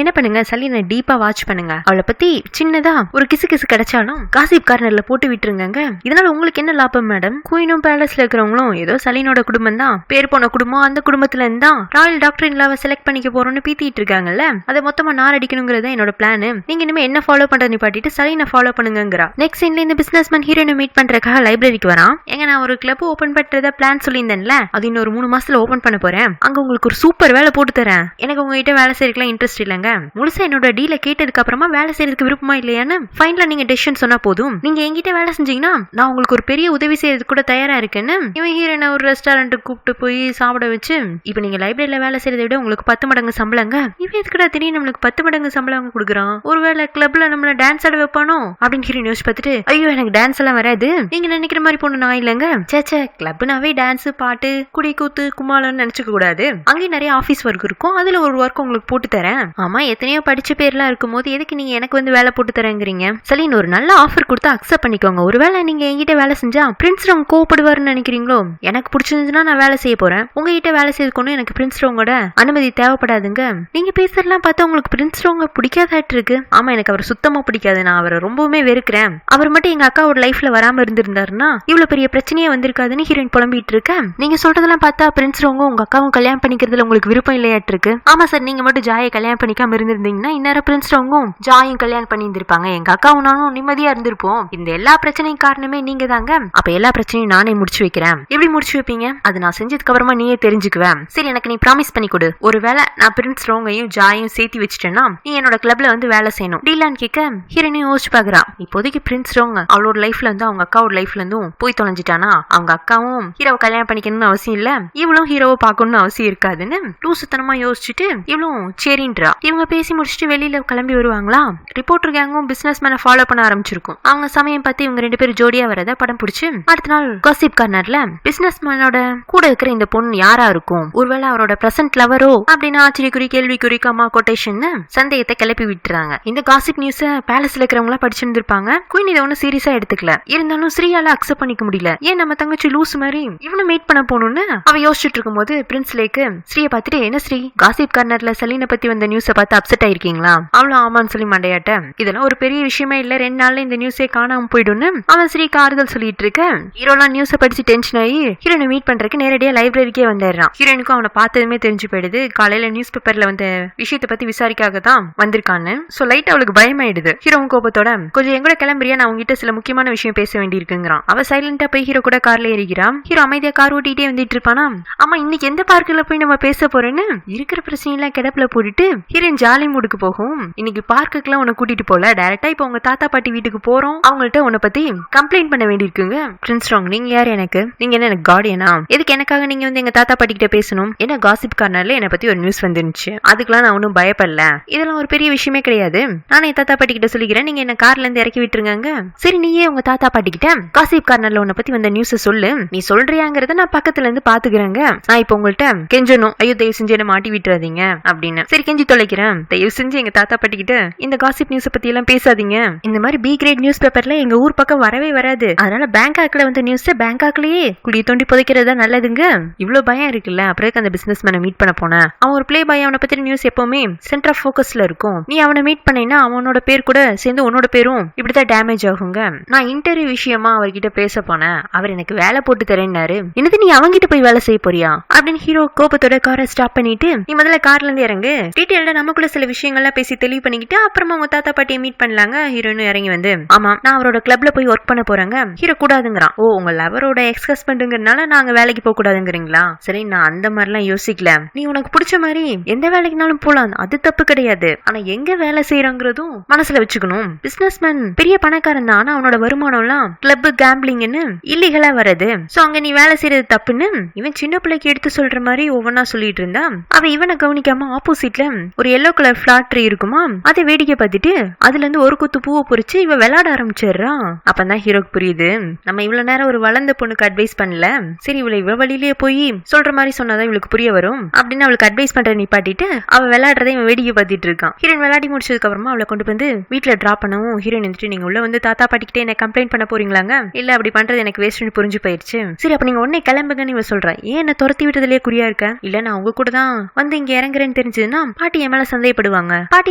என்ன பண்ணுங்க சலீனை டீப்பா வாட்ச் பண்ணுங்க, அவளை பத்தி சின்னதா ஒரு கிசு கிடைச்சாலும் காசிப் கார்னர்ல போட்டு விட்டுருங்க. இதனால உங்களுக்கு என்ன லாபம் மேடம்? குயினும் பேலஸ்ல இருக்கிறவங்களும் ஏதோ சலீனோட குடும்பம் தான், பேர் போன குடும்பம், அந்த குடும்பத்துல இருந்தா ராயல் டாக்டர் இல்லாம செலக்ட் பண்ணிக்க போறோம்னு பீத்திட்டு இருக்காங்கல்ல, அதை மொத்தமா நார் அடிக்கணுங்கிறது என்னோட பிளான். நீங்க இனிமே என்ன ஃபாலோ பண்றது நிப்பாட்டிட்டு சலீனை ஃபாலோ பண்ணுங்கங்கறா. நெக்ஸ்ட் சீன்ல இந்த பிசினஸ்மேன் ஹீரோயினை மீட் பண்றதுக்காக லைப்ரரிக்கு வரான். எங்க நான் ஒரு கிளப் ஓபன் பண்றதா பிளான் சொல்லியிருந்தேன்ல, அது இன்னொரு 3 மாசத்துல ஓபன் பண்ண போறேன், அங்க உங்களுக்கு ஒரு சூப்பர் வேலை போட்டு தரேன், எனக்கு உங்ககிட்ட வேலை செய்யறதுக்கு இன்ட்ரெஸ்ட் இல்லங்க, முழுசா என்னோட டீலை கேட்டதுக்கு அப்புறமா வேலை செய்யறதுக்கு விருப்பமா இல்லையான்னு ஃபைனலா நீங்க டெசிஷன் சொன்னா போதும், நீங்க என்கிட்ட வேலை செஞ்சீங்கன்னா நான் உங்களுக்கு ஒரு பெரிய உதவி செய்யறது கூட தயாரா இருக்கேன்னு இவன் ஹீரோயினை ஒரு ரெஸ்டாரண்ட்டுக்கு கூப்பிட்டு போய் சாப்பிட வச்சு இப்ப நீங்க லைப்ரரியில வேலை செய்யறதை விட உங்களுக்கு 10 மடங்கு சம்பளங்க, இவன் எதுக்குடா திடீர்னு நம்மளுக்கு 10 மடங்கு சம்பளம் கொடுக்குறான், ஒருவேளை கிளப்ல நம்மள டான்ஸ் ஆட வைப்பானோ அப்படின்னு ஹீரோயின் யோசிச்சு பார்த்துட்டு ஐயோ எனக்கு டான்ஸ் எல்லாம் வராது, நீங்க நினைக்கிற மாதிரி பொண்ணு நான் இல்லங்க, சேச்சே கிளப்னாவே டான்ஸ் பாட்டு குடி கூத்து குமாலன்னு நினைச்சுக்க கூடாது, அங்கேயும் நிறைய ஆபீஸ் ஒர்க் இருக்கும், அதுல ஒரு ஒர்க் உங்களுக்கு போட்டு தரேன். ஆமா எத்தனையோ படிச்ச பேர்லாம் இருக்கும் போது எதுக்கு நீங்க எனக்கு வந்து வேலை போட்டு தரேங்கிறீங்க, சலீன் ஒரு நல்ல ஆஃபர் கொடுத்து அக்செப்ட் பண்ணிக்கோங்க, ஒருவேளை நீங்க என்கிட்ட வேலை செஞ்சா பிரின்ஸ் ரவுங் கோவப்படுவாருன்னு நினைக்கிறீங்களோ, எனக்கு பிடிச்சிருந்துச்சுன்னா நான் வேலை செய்ய போறேன், உங்ககிட்ட வேலை செய்யணும் எனக்கு பிரின்ஸ் ரவுங்கோட அனுமதி தேவைப்படாதுங்க, நீங்க பேசுறதெல்லாம் பார்த்தா உங்களுக்கு பிரின்ஸ் ரவுங்க பிடிக்காதாட்டு இருக்கு. ஆமா எனக்கு அவர் சுத்தமா பிடிக்காது, நான் அவரை ரொம்பவுமே வெறுக்கிறேன், அவர் மட்டும் எங்க அக்காவோட லைஃப்ல வராம இருந்திருந்தாருன்னா இவ்வளவு பெரிய பிரச்சனையே வந்திருக்காதுன்னு ஹீரோயின் புலம்பிட்டு இருக்கேன். நீங்க சொல்றதெல்லாம் பார்த்தா பிரின்ஸ் ரவுங்க உங்க அக்காவும் கல்யாணம் பண்ணிக்கிறதுல உங்களுக்கு விருப்பம் இல்லையாட்டு இருக்கு. ஆமா சார் நீங்க மட்டும் ஜாயை கல்யாணம் பண்ணிக்காம இருந்திருந்தீங்கன்னா இந்நேரம் பிரின்ஸ் ரவுங்கும் ஜாயும் கல்யாணம் பண்ணி இருந்திருப்பாங்க, எங்க அக்காவும் நானும் நிம்மதியா இருந்திருப்போம், இந்த எல்லா பிரச்சனையும் காரணமே நீங்க தாங்க, அப்ப எல்லா பிரச்சனையும் நானே முடிச்சு வைக்கிறேன். எப்படி முடிச்சு வைப்பீங்க? அது நான் செஞ்சதுக்கு அப்புறமா நீயே தெரிஞ்சுக்குவேன். சரி எனக்கு நீ ப்ராமிஸ் பண்ணி கொடு, ஒருவேளை நான் பிரின்ஸ் ரவுங்கையும் ஜாயும் சேர்த்து வச்சுட்டேன்னா நீ என்னோட கிளப்ல வந்து வேலை செய்யணும் டீலான்னு கேட்க ஹீரோயினும் யோசிச்சு பாக்குறா. இப்போதைக்கு பிரின்ஸ் ரவுங்க அவளோட லைஃப்ல இருந்து அவங்க அக்காவோட லைஃப்ல இருந்தும் போய் தொலைஞ்சிட்டானா அவங்க அக்காவும் ஹீரோவை கல்யாணம் பண்ணிக்கணும்னு அவசியம் இல்ல, இவளும் ஹீரோவை பார்க்கணும்னு அவசியம் இருக்காதுன்னு லூசுத்தனமா யோசிச்சுட்டு இவளும் சரின்றா. இவங்க பேசி முடிச்சுட்டு வெளியில கிளம்பி வருவாங்களா, ரிப்போர்ட்டர் கேங்கும் பிசினஸ் மேனை ஃபாலோ பண்ண ஆரம்பிச்சிருக்கும். அவங்க சமயம் பார்த்து இவங்க 2 பேரும் ஜோடியா வரத படம் பிடிச்சு அடுத்த நாள் காசிப் கார்னர்ல பிசினஸ் மேனோட கூட இருக்கிற இந்த பொண்ணு யாரா இருக்கும், ஒருவேளை அவரோட பிரசன்ட் லவரோ அப்படின்னு ஆச்சரியக்குறி கேள்விக்குறி கமா கொட்டேஷன் சந்தேகத்தை கிளப்பி விட்டுறாங்க. இந்த காசிப் நியூஸ பேலஸ்ல இருக்கிறவங்களா படிச்சிருந்திருப்பாங்க. குயின் இதை ஒன்னும் சீரியஸா எடுத்துக்கல, இருந்தாலும் ஸ்ரீயால அக்செப்ட் பண்ணிக்க முடியல, ஏன் நம்ம தங்கச்சி லூஸ் மாதிரி இவனை மீட் பண்ண போகணும்னு அவ யோசிச்சுட்டு இருக்கும் போது பிரின்ஸ் லேக்கு ஸ்ரீயை பார்த்துட்டு, என்ன ஸ்ரீ, காசிப் கார்னர்ல சலீனை பத்தி வந்த நியூஸை பார்த்து அப்செட் ஆயிருக்கீங்களா? அவளும் ஆமான்னு சொல்லி மண்டையாட்ட, இதெல்லாம் ஒரு பெரிய விஷயமே இல்ல, 2 நாள்ல இந்த நியூஸே காணாம போயிடும்னு அவன் ஸ்ரீக்கு ஆறுதல் சொல்லிட்டு இருக்க. ஹீரோலாம் நியூஸை படிச்சு டென்ஷன் ஆகி ஹீரோனை மீட் பண்றதுக்கு நேரடியா லைப்ரரிக்கே வந்துடுறான். ஹீரோனுக்கும் அவனை பார்த்ததுமே தெரிஞ்சு போயிடுது, காலையில நியூஸ் பேப்பர்ல வந்த விஷயத்தை பத்தி விசாரிக்காக தான் வந்திருக்கான்னு. சோ லைட் அவளுக்கு பயமாயிடுது. ஹீரோவும் கோபத்தோட, கொஞ்சம் எங்கூட கிளம்புறியா, நான் உங்ககிட்ட சில முக்கியமான விஷயம் பேச வேண்டியிருக்குங்கிறான். அவ சைலண்டா போய் ஹீரோ கூட கார்ல ஏறிக்கிறான். ஹீரோ அமைதியா கார் ஓட்டிட்டே வந்துட்டு இருப்பானா. ஆமா, இன்னைக்கு எந்த பார்க்ல போய் நம்ம பேச போறேன்னு இருக்கிற பிரச்சனையெல்லாம் கிடப்புல போட்டுட்டு ஹீரோயின் ஜாலி மூடுக்கு போகும். இன்னைக்கு பார்க்குக்கெல்லாம் உன்னை கூட்டிட்டு போல, டைரக்டா இப்ப உங்க தாத்தா பாட்டி வீட்டுக்கு போறோம், அவங்கள்ட்ட உன்னை பத்தி கம்ப்ளைண்ட் பண்ண வேண்டியிருக்குங்க. பிரின்ஸ் ராங், நீங்க யாரு எனக்கு? நீங்க என்ன எனக்கு கார்டியனா? எதுக்கு எனக்காக நீங்க வந்து எங்க தாத்தா பாட்டி கிட்ட பேசணும்? என்ன காசிப் கார்னர்ல என்னை பத்தி ஒரு நியூஸ் வந்துருந்துச்சு, அதுக்கெல்லாம் நான் ஒன்னும் பயப்படல, இதெல்லாம் ஒரு பெரிய விஷயமே கிடையாது, நானே என் தாத்தா பாட்டி கிட்ட சொல்லிக்கிறேன், நீங்க என்ன கார்ல இருந்து இறக்கி விட்டுருங்க. சரி, நீயே உங்க தாத்தா பாட்டி கிட்ட காசிப் கார்னர்ல உன்னை பத்தி வந்த நியூஸ் சொல்லு, நீ சொல்றியாங்கிறத நான் பக்கத்துல இருந்து பாத்துக்கிறேங்க. நான் இப்ப உங்கள்ட்ட கெஞ்சணும், ஐயோ தயவு செஞ்சு என்ன மாட்டி விட்டுறாதீங்க அப்படின்னு. சரி, கெஞ்சி தொலைக்கிறேன், தயவு செஞ்சு எங்க தாத்தா பாட்டி கிட்ட இந்த காசிப் நியூஸ் பத்தி எல்லாம் பேசாதீங்க, இந்த மாதிரி பி கிரேட் நியூஸ் பேப்பர்ல எங்க ஊர் பக்கம் வரவே வராது, அதனால பேங்காக்ல வந்த நியூஸ் பேங்காக்லயே குழி தோண்டி புதைக்கிறதா நல்லதுங்க. இவ்வளவு பயம் இருக்குல்ல, அப்புறம் அந்த பிசினஸ் மேனை மீட் பண்ண போனேன், அவன் ஒரு பிளே பாய், அவனை பத்தி நியூஸ் எப்பவுமே சென்டர் ஆஃப் ஃபோக்கஸ்ல இருக்கும், நீ அவனை மீட் பண்ணினா அவனோட பேர் கூட சேர்ந்து உன்னோட பேரும் இப்படிதான் டேமேஜ் ஆகுங்க. நான் இன்டர்வியூ விஷயமா அவர்கிட்ட பேச போனேன், அவர் எனக்கு வேலை போட்டு தரேன்னாரு, என்னது நீ அவங்கிட்ட போய் வேலை செய்ய போறியா அப்படின்னு ஹீரோ கோபத்தோட காரை ஸ்டாப் பண்ணிட்டு, நீ முதல்ல கார்ல இருந்து இறங்கு, டீடைல்டா நமக்குள்ள சில விஷயங்கள்லாம் பேசி தெளிவு பண்ணிக்கிட்டு அப்புறமா உங்க தாத்தா பாட்டியை மீட் பண்ணலாங்க. ஹீரோன்னு இறங்கி வந்து, ஆமா நான் அவரோட கிளப்ல போய் ஒர்க் பண்ண போறேங்க. ஹீரோ கூடாதுங்கிறான். ஓ, உங்க லவரோட எக்ஸ் ஹஸ்பண்டுங்கிறனால நாங்க வேலைக்கு போக கூடாதுங்கிறீங்களா? சரி, நான் அந்த மாதிரிலாம் யோசிக்கல, நீ உனக்கு பிடிச்ச மாதிரி எந்த வேலைக்குனாலும் போலாம், அது தப்பு கிடையாது, ஆனா எங்க வேலை செய்யறோங்கிறதும் மனசுல வச்சுக்கணும். பிசினஸ் மேன் பெரிய பணக்காரன் தான், ஆனா அவனோட வருமானம் எல்லாம் கிளப் கேம்பிளிங்னு இல்லீகலா வருது, சோ அங்க நீ வேலை செய்யறது தப்புன்னு இவன் சின்ன பிள்ளைக்கு எடுத்து சொல்ற மாதிரி ஒவ்வொன்னா சொல்லிட்டு இருந்தா, அவ இவனை கவனிக்காம ஆப்போசிட்ல ஒரு எல்லோ கலர் பிளாட் ட்ரீ இருக்குமா, அதை வேடிக்கை பார்த்துட்டு அதுல இருந்து ஒரு குத்து பூவை பொறிச்சு இவ விளையாட ஆரம்பிச்சிடுறான். அப்பதான் ஹீரோக்கு புரியுது, நம்ம இவ்வளவு நேரம் ஒரு வளர்ந்த பொண்ணுக்கு அட்வைஸ் பண்ணல, சரி இவளை இவ வழியிலேயே போய் சொல்ற மாதிரி சொன்னாதான் இவளுக்கு புரிய வரும் அப்படின்னு அவளுக்கு அட்வைஸ் பண்ற நிப்பாட்டிட்டு அவ விளையாடுறதை இவன் வேடிக்கை பார்த்துட்டு இருக்கான். ஹீரோயின் விளையாடி முடிச்சதுக்கு அப்புறமா அவளை கொண்டு வந்து வீட்டுல டிராப் பண்ணவும் ஹீரோயின் வந்துட்டு, நீங்க உள்ள வந்து தாத்தா பாட்டிக்கிட்டே என்ன கம்ப்ளைண்ட் பண்ண போறீங்களாங்க? இல்ல, அப்படி பண்றது எனக்கு வேஸ்ட்னு புரிஞ்சு போயிருச்சு. சரி, அப்ப நீங்க உடனே கிளம்புங்கன்னு இவ சொல்றேன். ஏன் என்ன துரத்தி விட்டதுலயே குறியா இருக்க? இல்ல, நான் உங்க கூட தான் வந்து இங்க இறங்குறேன்னு தெரிஞ்சதுன்னா பாட்டி என் மேல சந்தேகப்படுவாங்க. பாட்டி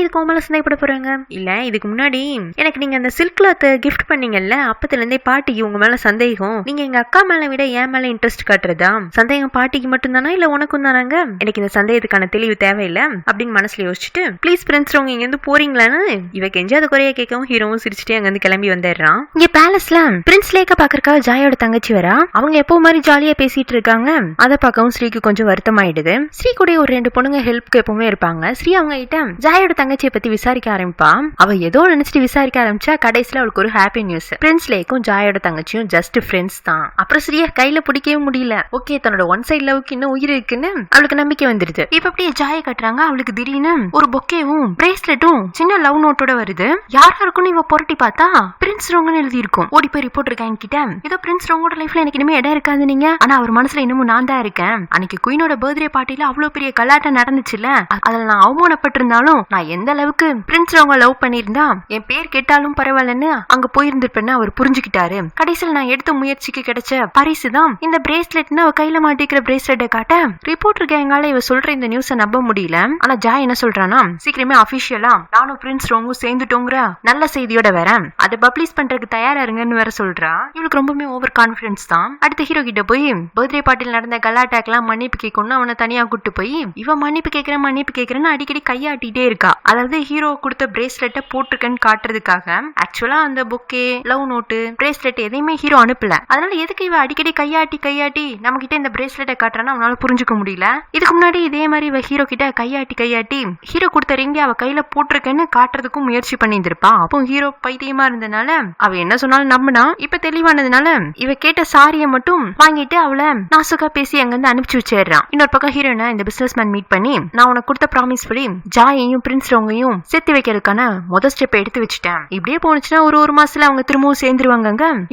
இதுக்கு உன் மேல சந்தேகப்பட போறாங்க? இல்ல, இதுக்கு முன்னாடி எனக்கு நீங்க அந்த சில்க் கிளாத் கிஃப்ட் பண்ணீங்கல்ல, அப்பத்துல இருந்தே பாட்டிக்கு உங்க மேல சந்தேகம், நீங்க எங்க அக்கா மேல விட என் மேல இன்ட்ரெஸ்ட் காட்டுறதா? சந்தேகம் பாட்டிக்கு மட்டும் தானா இல்ல உனக்கும் தானாங்க? எனக்கு இந்த சந்தேகத்துக்கான தெளிவு தேவையில்லை அப்படின்னு மனசுல யோசிச்சுட்டு, ப்ளீஸ் பிரின்ஸ் ரோங் இங்க இருந்து போறீங்களான்னு இவ கெஞ்சாத குறைய கேட்கவும் ஹீரோவும் சிரிச்சுட்டு அங்க இருந்து கிளம்பி வந்துடுறான். இங்க பேலஸ்ல பிரின்ஸ் லேக்க பாக்குறக்கா ஜாயோட தங்கச்சி வரா. அவங்க எப்போ மாதிரி ஜாலியா பேசிட்டு இருக்காங்க, அதை பார்க்கவும் ஸ்ரீக்கு கொஞ்சம் வருத்தம் ஆயிடுது. ஸ்ரீ கூட ஒரு 2 பொண்ணுங்க ஹெல்ப்க்கு எப்பவுமே இருப்பாங்க. ஸ்ரீ அவங்க கிட்ட ஜாயோட தங்கச்சியை பத்தி விசாரிக்க ஆரம்பிப்பா. அவ ஏதோ நினைச்சிட்டு விசாரிக்க ஆரம்பிச்சா கடைசியில அவளுக்கு ஒரு ஹாப்பி நியூஸ், பிரின்ஸ் லேக்கும் ஜாயோட தங்கச்சியும் ஜஸ்ட் ஃப்ரெண்ட்ஸ் தான். அப்புறம் ஸ்ரீயா கையில பிடிக்கவே முடியல, ஓகே தன்னோட ஒன் சைட் லவ்க்கு இன்னும் உயிர் இருக்குன்னு அவளுக்கு நம்பிக்கை வந்துருது. இப்ப அப்படியே ஜாய கட்டுறாங்க. அவளுக்கு திடீர்னு ஒரு பொக்கேவும் பிரேஸ்லெட்டும் சின்ன லவ் நோட்டோட வருது. யாரா இருக்குன்னு இவ புரட்டி பார்த்தா பிரின்ஸ் ரோங்னு எழுதி இருக்கும். ஓடி போய் ரிப்போர்ட் இருக்காங்க கிட்ட, ஏதோ பிரின்ஸ் ரோங்கோட லைஃப்ல எனக்கு இனிமே இடம் இருக்காது நீங்க, ஆனா அவர் மனசுல இன்னமும் நான் தான் இருக்கேன். அன்னைக்கு குயினோட பர்த்டே பார்ட்டில அவ்வளவு பெரிய கலாட்டம் நடந்துச்சுல, அதுல நான் அவமானப்பட்டிருந்தாலும் நான் எந்த அளவுக்கு பிரின்ஸ் ரோங்க லவ் பண்ணிருந்தா என் பேர் கேட்டாலும் பரவாயில்லன்னு அங்க போயிருந்திருப்பேன்னு அவர் புரிஞ்சுக்கிட்டாரு. கடைசியில் நான் எடுத்த முயற்சிக்கு கிடைச்ச பரிசு தான் இந்த பிரேஸ்லெட்னு அவ கையில மாட்டிக்கிற பிரேஸ்லெட்டை காட்ட ரிப்போர்ட்டர் கேங்கால இவ சொல்ற இந்த நியூஸை நம்ப முடியல. ஆனா ஜாய் என்ன சொல்றானா, சீக்கிரமே அபிஷியலா நானும் பிரின்ஸ் ரோங்கும் சேர்ந்துட்டோங்கிற நல்ல செய்தியோட வரேன், அதை பப்ளிஷ் பண்றதுக்கு தயாரா இருங்கன்னு வேற சொல்றா. இவளுக்கு ரொம்பவே ஓவர் கான்பிடன்ஸ் தான். அடுத்த ஹீரோ கிட்ட போய் பர்த்டே பார்ட்டியில் நடந்த கலாட்டாக்கெல்லாம் மன்னிப்பு கேட்கணும்னு அவனை தனியா கூட்டு போய் இவ மன்னிப்பு கேட்கிறேன்னு அடிக்கடி கையாட்டிட்டே இருக்கா. அதாவது ஹீரோ கொடுத்த பிரேஸ்லெட்டை போட்டிருக்கேன்னு காட்டுறதுக்காக. ஆக்சுவலா அந்த பொக்கே, லவ் நோட்டு, பிரேஸ்லெட் எதையுமே ஹீரோ அனுப்பல. அதனால எதுக்கு இவ அடிக்கடி கையாட்டி நம்ம கிட்ட இந்த பிரேஸ்லெட்டை காட்டுறான்னு அவனால புரிஞ்சுக்க முடியல. இதுக்கு முன்னாடி இதே மாதிரி இவ ஹீரோ கிட்ட கையாட்டி ஹீரோ கொடுத்த ரிங்க அவ கையில போட்டிருக்கேன்னு காட்டுறதுக்கும் முயற்சி பண்ணியிருந்திருப்பா. அப்போ ஹீரோ பைத்தியமா இருந்தனால அவ என்ன சொன்னாலும் நம்பினா. இப்ப தெளிவானதுனால இவ கேட்ட சாரிய மட்டும் வாங்கிட்டு அவளை நாசுக்கா பேசி அங்க இருந்து அனுப்பிச்சு வச்சிடறான். இன்னொரு பக்கம் ஹீரோனை இந்த பிசினஸ் மேன் மீட் பண்ணி, நான் உனக்கு கொடுத்த ப்ராமிஸ் படி ஜாயையும் பிரின்ஸ் ரோங்கையும் சேர்த்து வைக்கிறதுக்கான முதல் ஸ்டெப் எடுத்து வச்சுட்டேன். இப்படியே போனுச்சுன்னா ஒரு மாசத்துல அவங்க திரும்பவும் சேர்ந்துருவாங்க.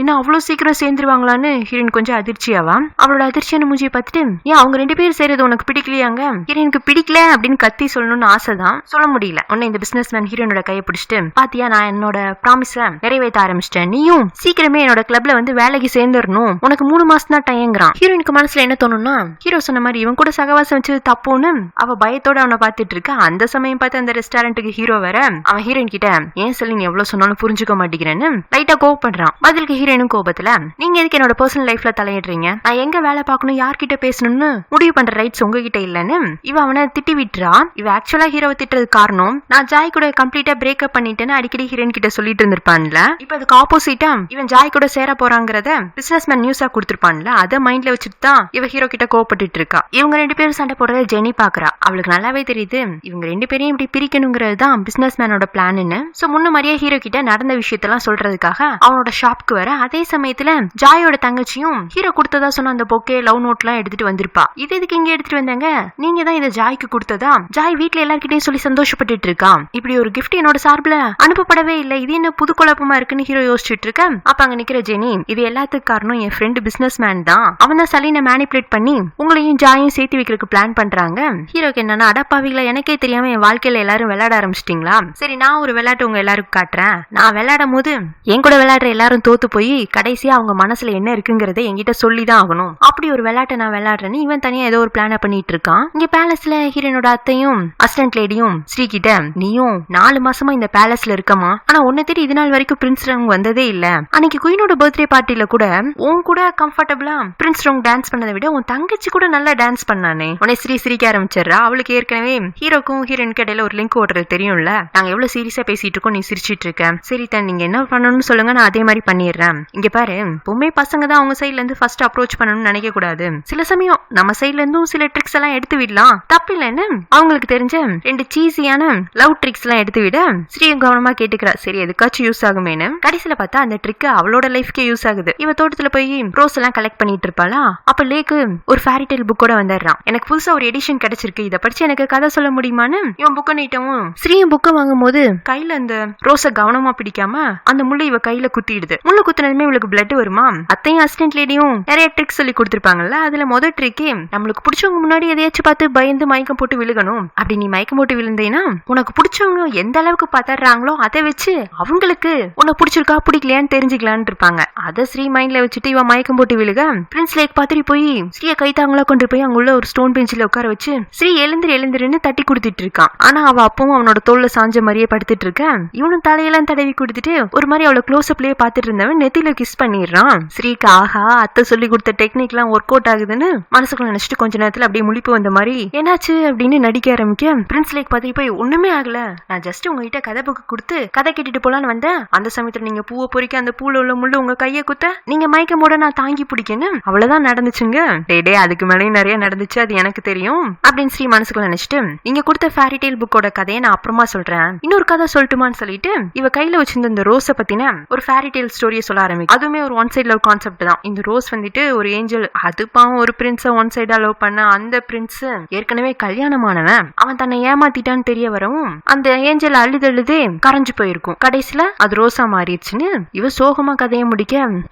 இன்னும் அவ்வளவு சீக்கிரம் சேர்ந்துருவாங்களான்னு ஹீரோயின் கொஞ்சம் அதிர்ச்சியாவா. அவளோட அதிர்ச்சியான மூஞ்சியை பார்த்துட்டு, ஏன் அவங்க 2 பேரும் செய்யறது உனக்கு பிடிக்கலையாங்க? ஹீரோயினுக்கு பிடிக்கல அப்படின்னு கத்தி சொல்லணும்னு ஆசைதான், சொல்ல முடியல. உன்னை இந்த பிசினஸ் மேன் ஹீரோனோட கையை பிடிச்சிட்டு, பாத்தியா நான் என்னோட ப்ராமிஸ நிறைவேற்ற ஆரம்பிச்சிட்டேன், நீயும் சீக்கிரமே என்னோட கிளப்ல வந்து வேலைக்கு சேர்ந்துடணும், உனக்கு 3 மாசம் தான் டைம்ங்கிறான். ஹீரோயினுக்கு மனசுல என்ன தோணும்னா, ஹீரோ சொன்ன மாதிரி இவன் கூட கூட சகவாசம் வச்சு தப்புன்னு அவ பயத்தோட அவனை பாத்துட்டு இருக்க. அந்த சமயம் பார்த்து அந்த ரெஸ்டாரண்ட்டுக்கு ஹீரோ வேற அவன் ஹீரோயின் கிட்ட ஏன் சொல்லி நீ எவ்வளவு சொன்னாலும் புரிஞ்சுக்க மாட்டேங்கிறேன்னு லைட்டா கோவப்படுறான். பதிலுக்கு ஹீரோயினும் கோபத்துல நீங்க எதுக்கு என்னோட பர்சனல் லைஃப்ல தலையிடுறீங்க, நான் எங்க வேலை பார்க்கணும் யார்கிட்ட பேசணும்னு முடிவு பண்ற ரைட்ஸ் உங்ககிட்ட இல்லன்னு இவ அவனை திட்டி விட்டுறா. இவ ஆக்சுவலா ஹீரோவை திட்டுறது காரணம் நான் ஜாய் கூட கம்ப்ளீட்டா பிரேக்அப் பண்ணிட்டேன்னு அடிக்கடி ஹீரோயின் கிட்ட சொல்லிட்டு இருந்திருப்பான்ல. இப்ப அதுக்கு ஆப்போசிட்டா இவன் ஜாய் கூட சேர போறாங்கிறத பிசினஸ் மேன் நியூஸா கொடுத்திருப்பான்ல. அதை மைண்ட்ல வச்சுட்டு தான் இவ ஹீரோ கிட்ட கோவப்பட்டு இருக்கா. இவங்க 2 பேரும் சண்டை போடுறத ஜெனி பாக்குறா. அவளுக்கு நல்லாவே தெரியுது இவங்க 2 பேரையும் இப்படி பிரிக்கணுங்கிறது தான் பிசினஸ் மேனோட பிளான்னு. சோ முன்ன மாதிரியே ஹீரோ கிட்ட நடந்த விஷயத்தெல்லாம் சொல்றதுக்காக அவனோட ஷாப்க்கு வர. அதே சமயத்துல ஜாயோட தங்கச்சியும் ஹீரோ கொடுத்ததா சொன்ன அந்த பொக்கே லவ் நோட் எல்லாம் எடுத்துட்டு வந்திருப்பா. இது எதுக்கு இங்க எடுத்துட்டு வந்தாங்க, நீங்க தான் இதை ஜாய்க்கு கொடுத்ததா. ஜாய் வீட்டுல எல்லார்கிட்டயும் சொல்லி சந்தோஷப்பட்டு இருக்கான். இப்படி ஒரு கிஃப்ட் என்னோட சார்பில் அனுப்பப்படவே இல்லை, இது என்ன புது குழப்பமா இருக்குன்னு ஹீரோ யோசிச்சுட்டு இருக்க. அப்ப அங்க நிக்கிற ஜெனி இது எல்லாத்துக்கு காரணம் என் ஃப்ரெண்டு பிசினஸ் மேன் தான், அவன் தான் சலீனை மேனிபுலேட் பண்ணி உங்களையும் ஜாயும் சேர்த்து வைக்கிறதுக்கு பிளான் பண்றாங்க. ஹீரோக்கு என்னன்னா அடப்பாவிகளா எனக்கே தெரியாம என் வாழ்க்கையில எல்லாரும் விளையாட ஆரம்பிச்சிட்டீங்களா, சரி நான் ஒரு விளையாட்டு உங்க எல்லாருக்கும் காட்டுறேன். நான் விளையாடும் போது என் கூட விளையாடுற எல்லாரும் தோத்து போய் கடைசியா அவங்க மனசுல என்ன இருக்குங்கிறத என்கிட்ட சொல்லிதான் ஆகணும். அப்படி ஒரு விளையாட்டை நான் விளையாடுறேன்னு இவன் தனியா ஏதோ ஒரு பிளான பண்ணிட்டு இருக்கான். இங்க பேலஸ்ல ஹீரோனோட அத்தையும் அசிஸ்டன்ட் லேடியும் ஸ்ரீ கிட்ட நீயும் 4 மாசமா இந்த பேலஸ்ல இருக்கமா, ஆனா உன்னை தேடி இது நாள் வரைக்கும் பிரின்ஸ் ராங் வந்ததே இல்ல. அன்னைக்கு குயினோட பர்த்டே பார்ட்டில கூட உன் கூட கம்ஃபர்டபுளா பிரின்ஸ் ராங் டான்ஸ் பண்ணதை விட உன் தங்கச்சி கூட நல்லா டான்ஸ் பண்ணானே. உன்னை ஸ்ரீ சிரிக்க ஆரம்பிச்சிடறா. அவளுக்கு ஏற்கனவே ஹீரோக்கும் ஹீரோயினுக்கு இடையில ஒரு லிங்க் ஓடுறது தெரியும்ல, நாங்க எவ்வளவு சீரியஸா பேசிட்டு இருக்கோம் நீ சிரிச்சிட்டு இருக்க, சரி தான் நீங்க என்ன பண்ணணும்னு சொல்லுங்க நான் அதே மாதிரி பண்ணிடுறேன். இங்க பாரு பொம்மை பசங்க தான் அவங்க சைட்ல இருந்து ஃபர்ஸ்ட் அப்ரோச் பண்ணணும்னு நினைக்க கூடாது, சில சமயம் நம்ம சைட்ல இருந்தும் சில ட்ரிக்ஸ் எல்லாம் எடுத்து விடலாம், தப்பு இல்லைன்னு அவங்களுக்கு தெரிஞ்ச 2 சீஸியான லவ் ட்ரிக்ஸ் எல்லாம் எடுத்து விட ஸ்ரீயும் கவனமா கேட்டுக்கிறா. சரி எதுக்காச்சும் யூஸ் ஆகுமேனு. கடைசியில பார்த்தா அந்த ட்ரிக் அவளோட லைஃப்க்கே யூஸ் ஆகுது. இவ தோட்டத்துல போய் ரோஸ் எல்லாம் கலெக்ட் பண்ணிட்டு இருப்பாளா, அப்ப லேக்கு ஒரு ஃபேரி டெய்ல் புக்கோட வந்துடுறான். எனக்கு புதுசா ஒரு எடிஷன் கிடைச்சிருக்கு, இதை படிச்சு எனக்கு கதை சொல்ல முடியுமான்னு இவன் புக்கை நீட்டவும் ஸ்ரீயும் புக்கை வாங்கும் போது கையில அந்த ரோஸை கவனமா பிடிக்காம அந்த முள்ளு இவ கையில குத்திடுது. முள்ளு குத்துனதுமே இவளுக்கு பிளட் வருமா. அத்தையும் அசிஸ்டன்ட் லேடியும் நிறைய ட்ரிக்ஸ் சொல்லி கொடுத்திருப்பாங்கல்ல, அதுல முதல் ட்ரிக்கே நம்மளுக்கு பிடிச்சவங்க முன்னாடி எதையாச்சும் பார்த்து பயந்து மயக்கம் போட்டு விழுகணும். அப்படி நீ மயக்கம் போட்டு விழுந்தேன்னா உனக்கு பிடிச்சவங்க எந்த அளவுக்கு பதறாங்களோ அதை வச்சு அவங்களுக்கு உன்னை பிடிச்சிருக்கா பிடிக்கலையான்னு தெரிஞ்சுக்கலான்னு இருப்பாங்க. அதை ஸ்ரீ மைண்ட்ல வச்சுட்டு இவன் மயக்கம் போட்டு விழுக பிரின்ஸ் லேக் பாத்திரி போய் ஸ்ரீயை கைத்தாங்களா கொண்டு போய் அங்க உள்ள ஒரு ஸ்டோன் பெஞ்சில உட்கார வச்சு ஸ்ரீ எழுந்துருன்னு தட்டி கொடுத்துட்டு இருக்கான். ஆனா அவ அப்பவும் அவனோட தோல்ல சாஞ்ச மாதிரியே படுத்துட்டு இருக்க. இவனும் தலையெல்லாம் தடவி கொடுத்துட்டு ஒரு மாதிரி அவளை க்ளோஸ் அப்லயே பாத்துட்டு இருந்தவன் நெத்தில கிஸ் பண்ணிடுறான். ஸ்ரீக்கு ஆஹா அத்தை சொல்லி கொடுத்த டெக்னிக் எல்லாம் ஒர்க் அவுட் ஆகுதுன்னு மனசுக்குள்ள நினைச்சிட்டு கொஞ்ச நேரத்துல அப்படியே முழிப்பு வந்த மாதிரி என்னாச்சு அப்படின்னு நடிக்க ஆரம்பிக்க பிரின்ஸ் லேக் பாத்தி போய் ஒண்ணுமே ஆகல, நான் ஜஸ்ட் உங்ககிட்ட கதை புக்கு கொடுத்து கதை கேட்டுட்டு போலான்னு வந்தேன், அந்த சமயத்துல நீங்க பூவை பொறிக்க அந்த பூல உள்ள முள்ளு உங்க கைய குத்த நீங்க மயக்கம் போட நான் தாங்கி பிடிக்கணும், அவ்வளவுதான் நடந்துச்சுங்க. டே அதுக்கு மேலேயும் நிறைய நடந்துச்சு அது எனக்கு தெரியும் அப்படின்னு ஸ்ரீ மனசுக்குள்ள நினைச்சிட்டு நீங்க கொடுத்த ஃபேரி டெய்ல் புக்கோட கதையை நான் அப்புறமா சொல்றேன், இன்னொரு கதை சொல்லட்டுமான்னு சொல்லிட்டு இவ கையில வச்சிருந்த இந்த ரோஸை பத்தின ஒரு ஃபேரி டெய்ல் ஸ்டோரியை சொல்ல ஆரம்பிக்கும். அதுவுமே ஒரு ஒன் சைட் லவ் கான்செப்ட் தான். இந்த ரோஸ் வந்துட்டு ஒரு ஏஞ்சல், அது பாவம் ஒரு பிரின்ஸ ஒன் சைடா லவ் பண்ண அந்த பிரின்ஸ் ஏற்கனவே கல்யாணமானவன், அவன் தன்னை ஏமாத்திட்டான்னு தெரிய வரவும் அந்த ஏஞ்சல் அழுதழுதே கரைஞ்சு போயிருக்கும். கடைசியில அது ரோஸா மாறிடுச்சுன்னு இவ சோகமா கதையை முடிக்க